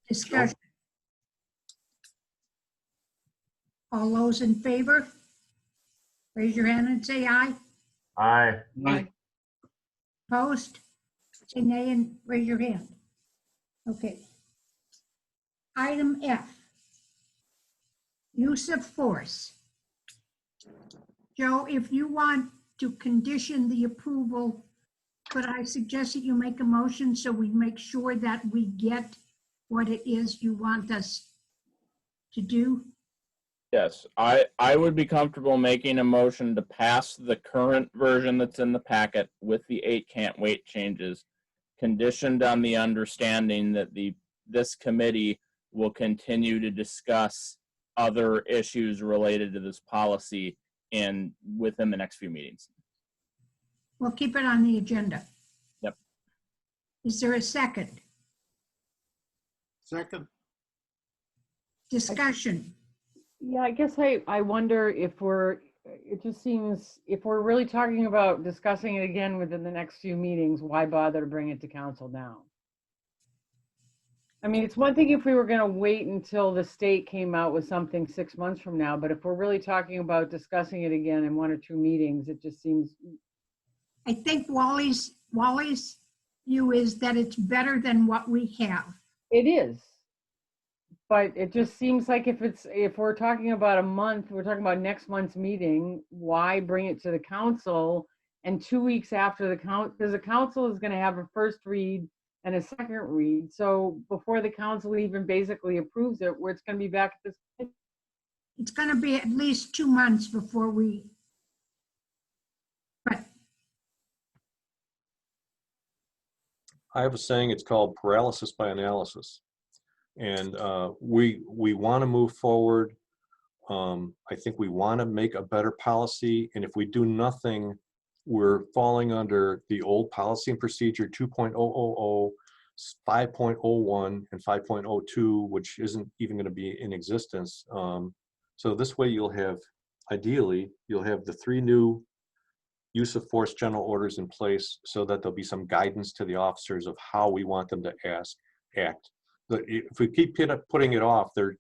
Speaker 3: Discussion. All those in favor? Raise your hand and say aye.
Speaker 8: Aye.
Speaker 2: Aye.
Speaker 3: Opposed? Say nay and raise your hand. Okay. Item F. Use of force. Joe, if you want to condition the approval, could I suggest that you make a motion so we make sure that we get what it is you want us to do?
Speaker 11: Yes, I would be comfortable making a motion to pass the current version that's in the packet with the 8 can't wait changes, conditioned on the understanding that this committee will continue to discuss other issues related to this policy within the next few meetings.
Speaker 3: We'll keep it on the agenda.
Speaker 11: Yep.
Speaker 3: Is there a second?
Speaker 2: Second.
Speaker 3: Discussion.
Speaker 6: Yeah, I guess I wonder if it just seems, if we're really talking about discussing it again within the next few meetings, why bother to bring it to council now? I mean, it's one thing if we were going to wait until the state came out with something 6 months from now, but if we're really talking about discussing it again in 1 or 2 meetings, it just seems.
Speaker 3: I think Wally's view is that it's better than what we have.
Speaker 6: It is. But it just seems like if we're talking about a month, we're talking about next month's meeting, why bring it to the council? And 2 weeks after because the council is going to have a first read and a second read. So before the council even basically approves it, where it's going to be back at this.
Speaker 3: It's going to be at least 2 months before we. But
Speaker 1: I have a saying, it's called paralysis by analysis. And we want to move forward. I think we want to make a better policy. And if we do nothing we're falling under the old policy and procedure 2.000, 5.01, and 5.02, which isn't even going to be in existence. So this way you'll have, ideally, you'll have the 3 new use of force general orders in place so that there'll be some guidance to the officers of how we want them to act. If we keep putting it off, they're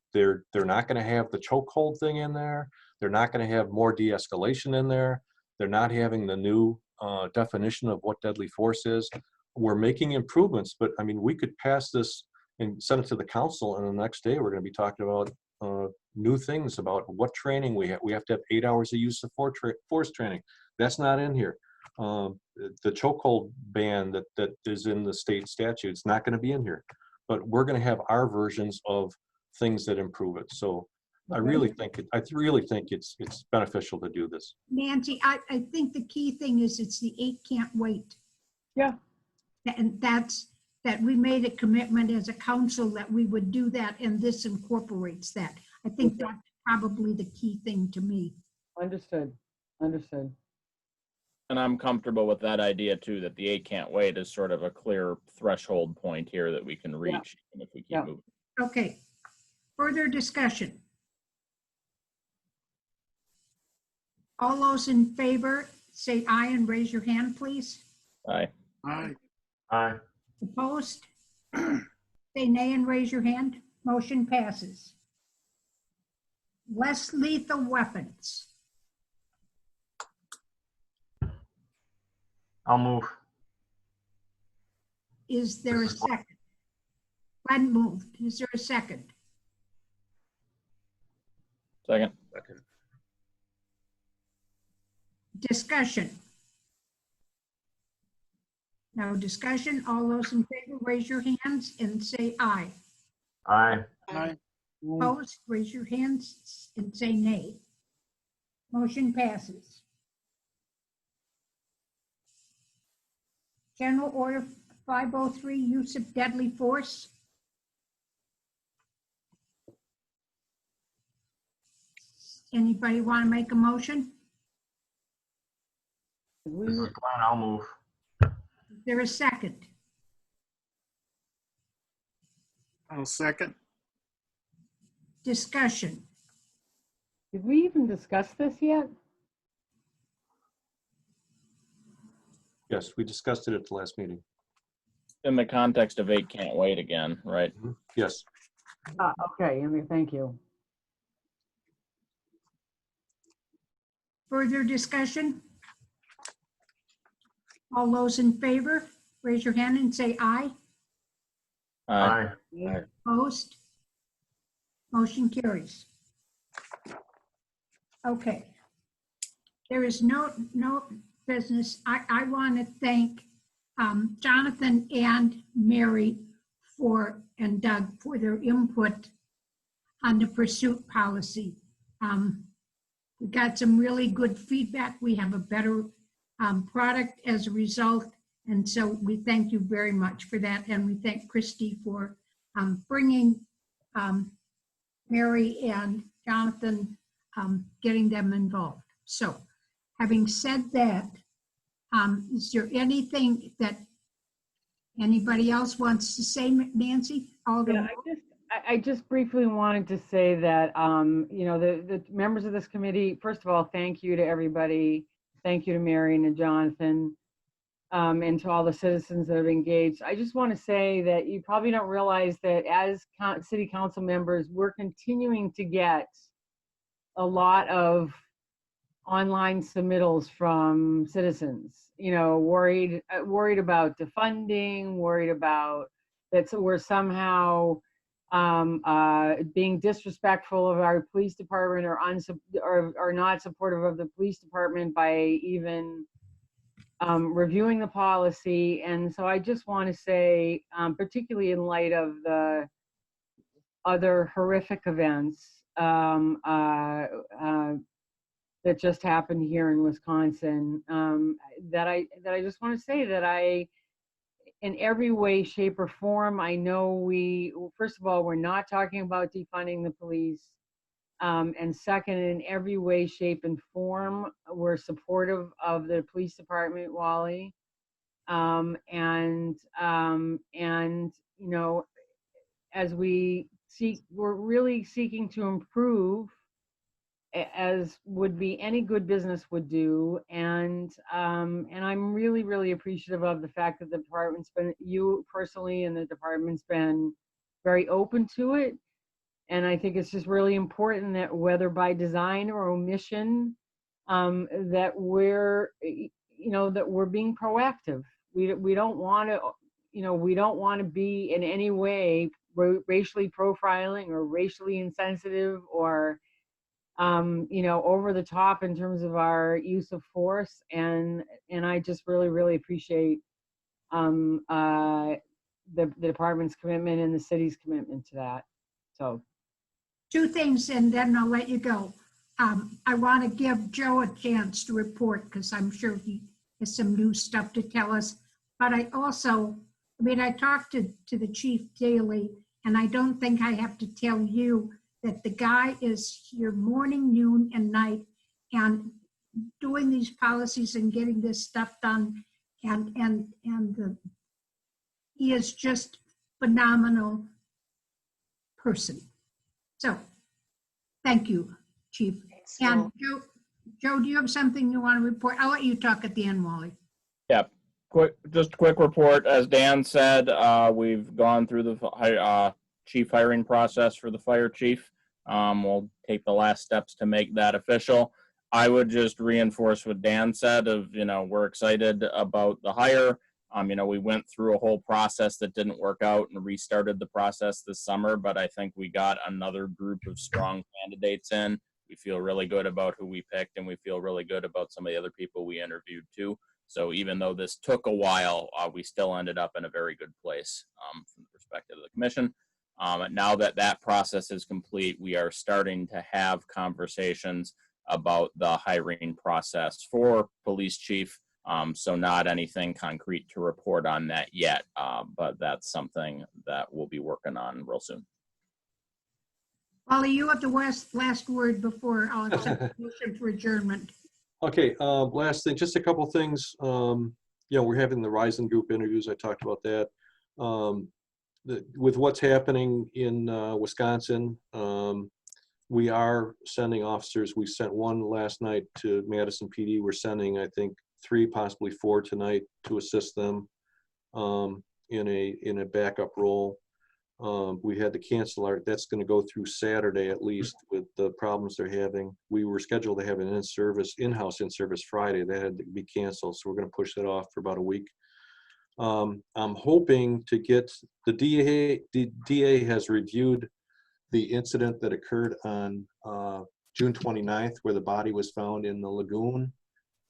Speaker 1: not going to have the chokehold thing in there. They're not going to have more de-escalation in there. They're not having the new definition of what deadly force is. We're making improvements, but I mean, we could pass this and send it to the council, and the next day we're going to be talking about new things about what training we have. We have to have 8 hours of use of force training. That's not in here. The chokehold ban that is in the state statute is not going to be in here, but we're going to have our versions of things that improve it. So I really think it's beneficial to do this.
Speaker 3: Nancy, I think the key thing is it's the 8 can't wait.
Speaker 6: Yeah.
Speaker 3: And that's that we made a commitment as a council that we would do that, and this incorporates that. I think that's probably the key thing to me.
Speaker 6: Understood. Understood.
Speaker 11: And I'm comfortable with that idea too, that the 8 can't wait is sort of a clear threshold point here that we can reach if we keep moving.
Speaker 3: Okay. Further discussion. All those in favor, say aye and raise your hand, please.
Speaker 11: Aye.
Speaker 2: Aye.
Speaker 8: Aye.
Speaker 3: Opposed? Say nay and raise your hand. Motion passes. Less lethal weapons.
Speaker 8: I'll move.
Speaker 3: Is there a second? Glenn moved. Is there a second?
Speaker 11: Second.
Speaker 3: Discussion. No discussion. All those in favor, raise your hands and say aye.
Speaker 8: Aye.
Speaker 2: Aye.
Speaker 3: Opposed, raise your hands and say nay. Motion passes. General Order 503, use of deadly force. Anybody want to make a motion?
Speaker 8: This is Glenn. I'll move.
Speaker 3: Is there a second?
Speaker 2: I'll second.
Speaker 3: Discussion.
Speaker 6: Did we even discuss this yet?
Speaker 1: Yes, we discussed it at the last meeting.
Speaker 11: In the context of 8 can't wait again, right?
Speaker 1: Yes.
Speaker 6: Okay, Amy, thank you.
Speaker 3: Further discussion? All those in favor, raise your hand and say aye.
Speaker 8: Aye.
Speaker 3: Opposed? Motion carries. Okay. There is no business. I want to thank Jonathan and Mary and Doug for their input on the pursuit policy. We got some really good feedback. We have a better product as a result. And so we thank you very much for that. And we thank Christy for bringing Mary and Jonathan, getting them involved. So having said that, is there anything that anybody else wants to say, Nancy?
Speaker 6: I just briefly wanted to say that, you know, the members of this committee, first of all, thank you to everybody. Thank you to Mary and to Jonathan, and to all the citizens that have engaged. I just want to say that you probably don't realize that as city council members, we're continuing to get a lot of online submittals from citizens, you know, worried about defunding, worried about that we're somehow being disrespectful of our police department or not supportive of the police department by even reviewing the policy. And so I just want to say, particularly in light of the other horrific events that just happened here in Wisconsin, that I just want to say that in every way, shape, or form, I know first of all, we're not talking about defunding the police. And second, in every way, shape, and form, we're supportive of the police department, Wally. And you know, as we seek, we're really seeking to improve, as would be any good business would do. And I'm really, really appreciative of the fact that the department's been, you personally and the department's been very open to it. And I think it's just really important that whether by design or omission, that we're, you know, that we're being proactive. We don't want to, you know, we don't want to be in any way racially profiling or racially insensitive or, you know, over the top in terms of our use of force. And I just really, really appreciate the department's commitment and the city's commitment to that. So.
Speaker 3: Two things, and then I'll let you go. I want to give Joe a chance to report because I'm sure he has some new stuff to tell us. But I also, I mean, I talked to the chief daily, and I don't think I have to tell you that the guy is here morning, noon, and night, and doing these policies and getting this stuff done. He is just phenomenal person. So, thank you, Chief.
Speaker 4: Thanks,
Speaker 3: And Joe, do you have something you want to report? I'll let you talk at the end, Wally.
Speaker 11: Yep. Just a quick report. As Dan said, we've gone through the chief hiring process for the fire chief. We'll take the last steps to make that official. I would just reinforce what Dan said of, you know, we're excited about the hire. You know, we went through a whole process that didn't work out and restarted the process this summer, but I think we got another group of strong candidates in. We feel really good about who we picked, and we feel really good about some of the other people we interviewed too. So even though this took a while, we still ended up in a very good place from the perspective of the commission. Now that that process is complete, we are starting to have conversations about the hiring process for police chief. So not anything concrete to report on that yet, but that's something that we'll be working on real soon.
Speaker 3: Wally, you have the last word before I'll accept the motion for adjournment.
Speaker 1: Okay, last thing, just a couple things. You know, we're having the Rising Group interviews. I talked about that. With what's happening in Wisconsin, we are sending officers. We sent one last night to Madison PD. We're sending, I think, 3, possibly 4 tonight to assist them in a backup role. We had to cancel that's going to go through Saturday at least with the problems they're having. We were scheduled to have an in-house in-service Friday. That had to be canceled, so we're going to push that off for about a week. I'm hoping to get the DA has reviewed the incident that occurred on June 29th where the body was found in the lagoon.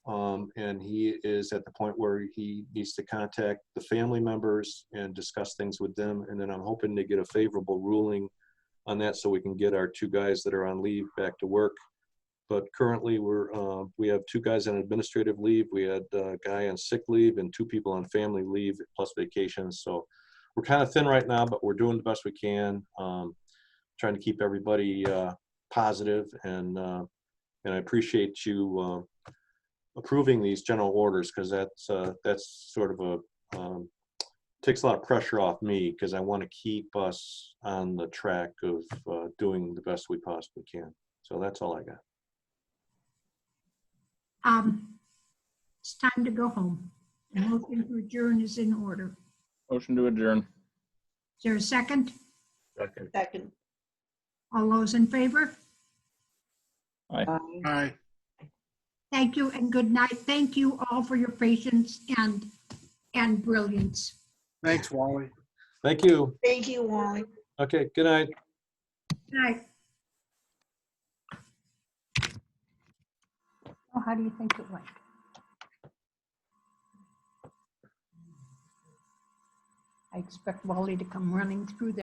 Speaker 1: And he is at the point where he needs to contact the family members and discuss things with them. And then I'm hoping to get a favorable ruling on that so we can get our 2 guys that are on leave back to work. But currently we have 2 guys on administrative leave. We had a guy on sick leave and 2 people on family leave plus vacations. So we're kind of thin right now, but we're doing the best we can. Trying to keep everybody positive, and I appreciate you approving these general orders, because that's sort of takes a lot of pressure off me, because I want to keep us on the track of doing the best we possibly can. So that's all I got.
Speaker 3: It's time to go home. The motion to adjourn is in order.
Speaker 11: Motion to adjourn.
Speaker 3: Is there a second?
Speaker 4: Second.
Speaker 3: All those in favor?
Speaker 11: Aye.
Speaker 2: Aye.
Speaker 3: Thank you and good night. Thank you all for your patience and brilliance.
Speaker 2: Thanks, Wally.
Speaker 1: Thank you.
Speaker 4: Thank you, Wally.
Speaker 1: Okay, good night.
Speaker 3: Good night. Oh, how do you think it went? I expect Wally to come running through there.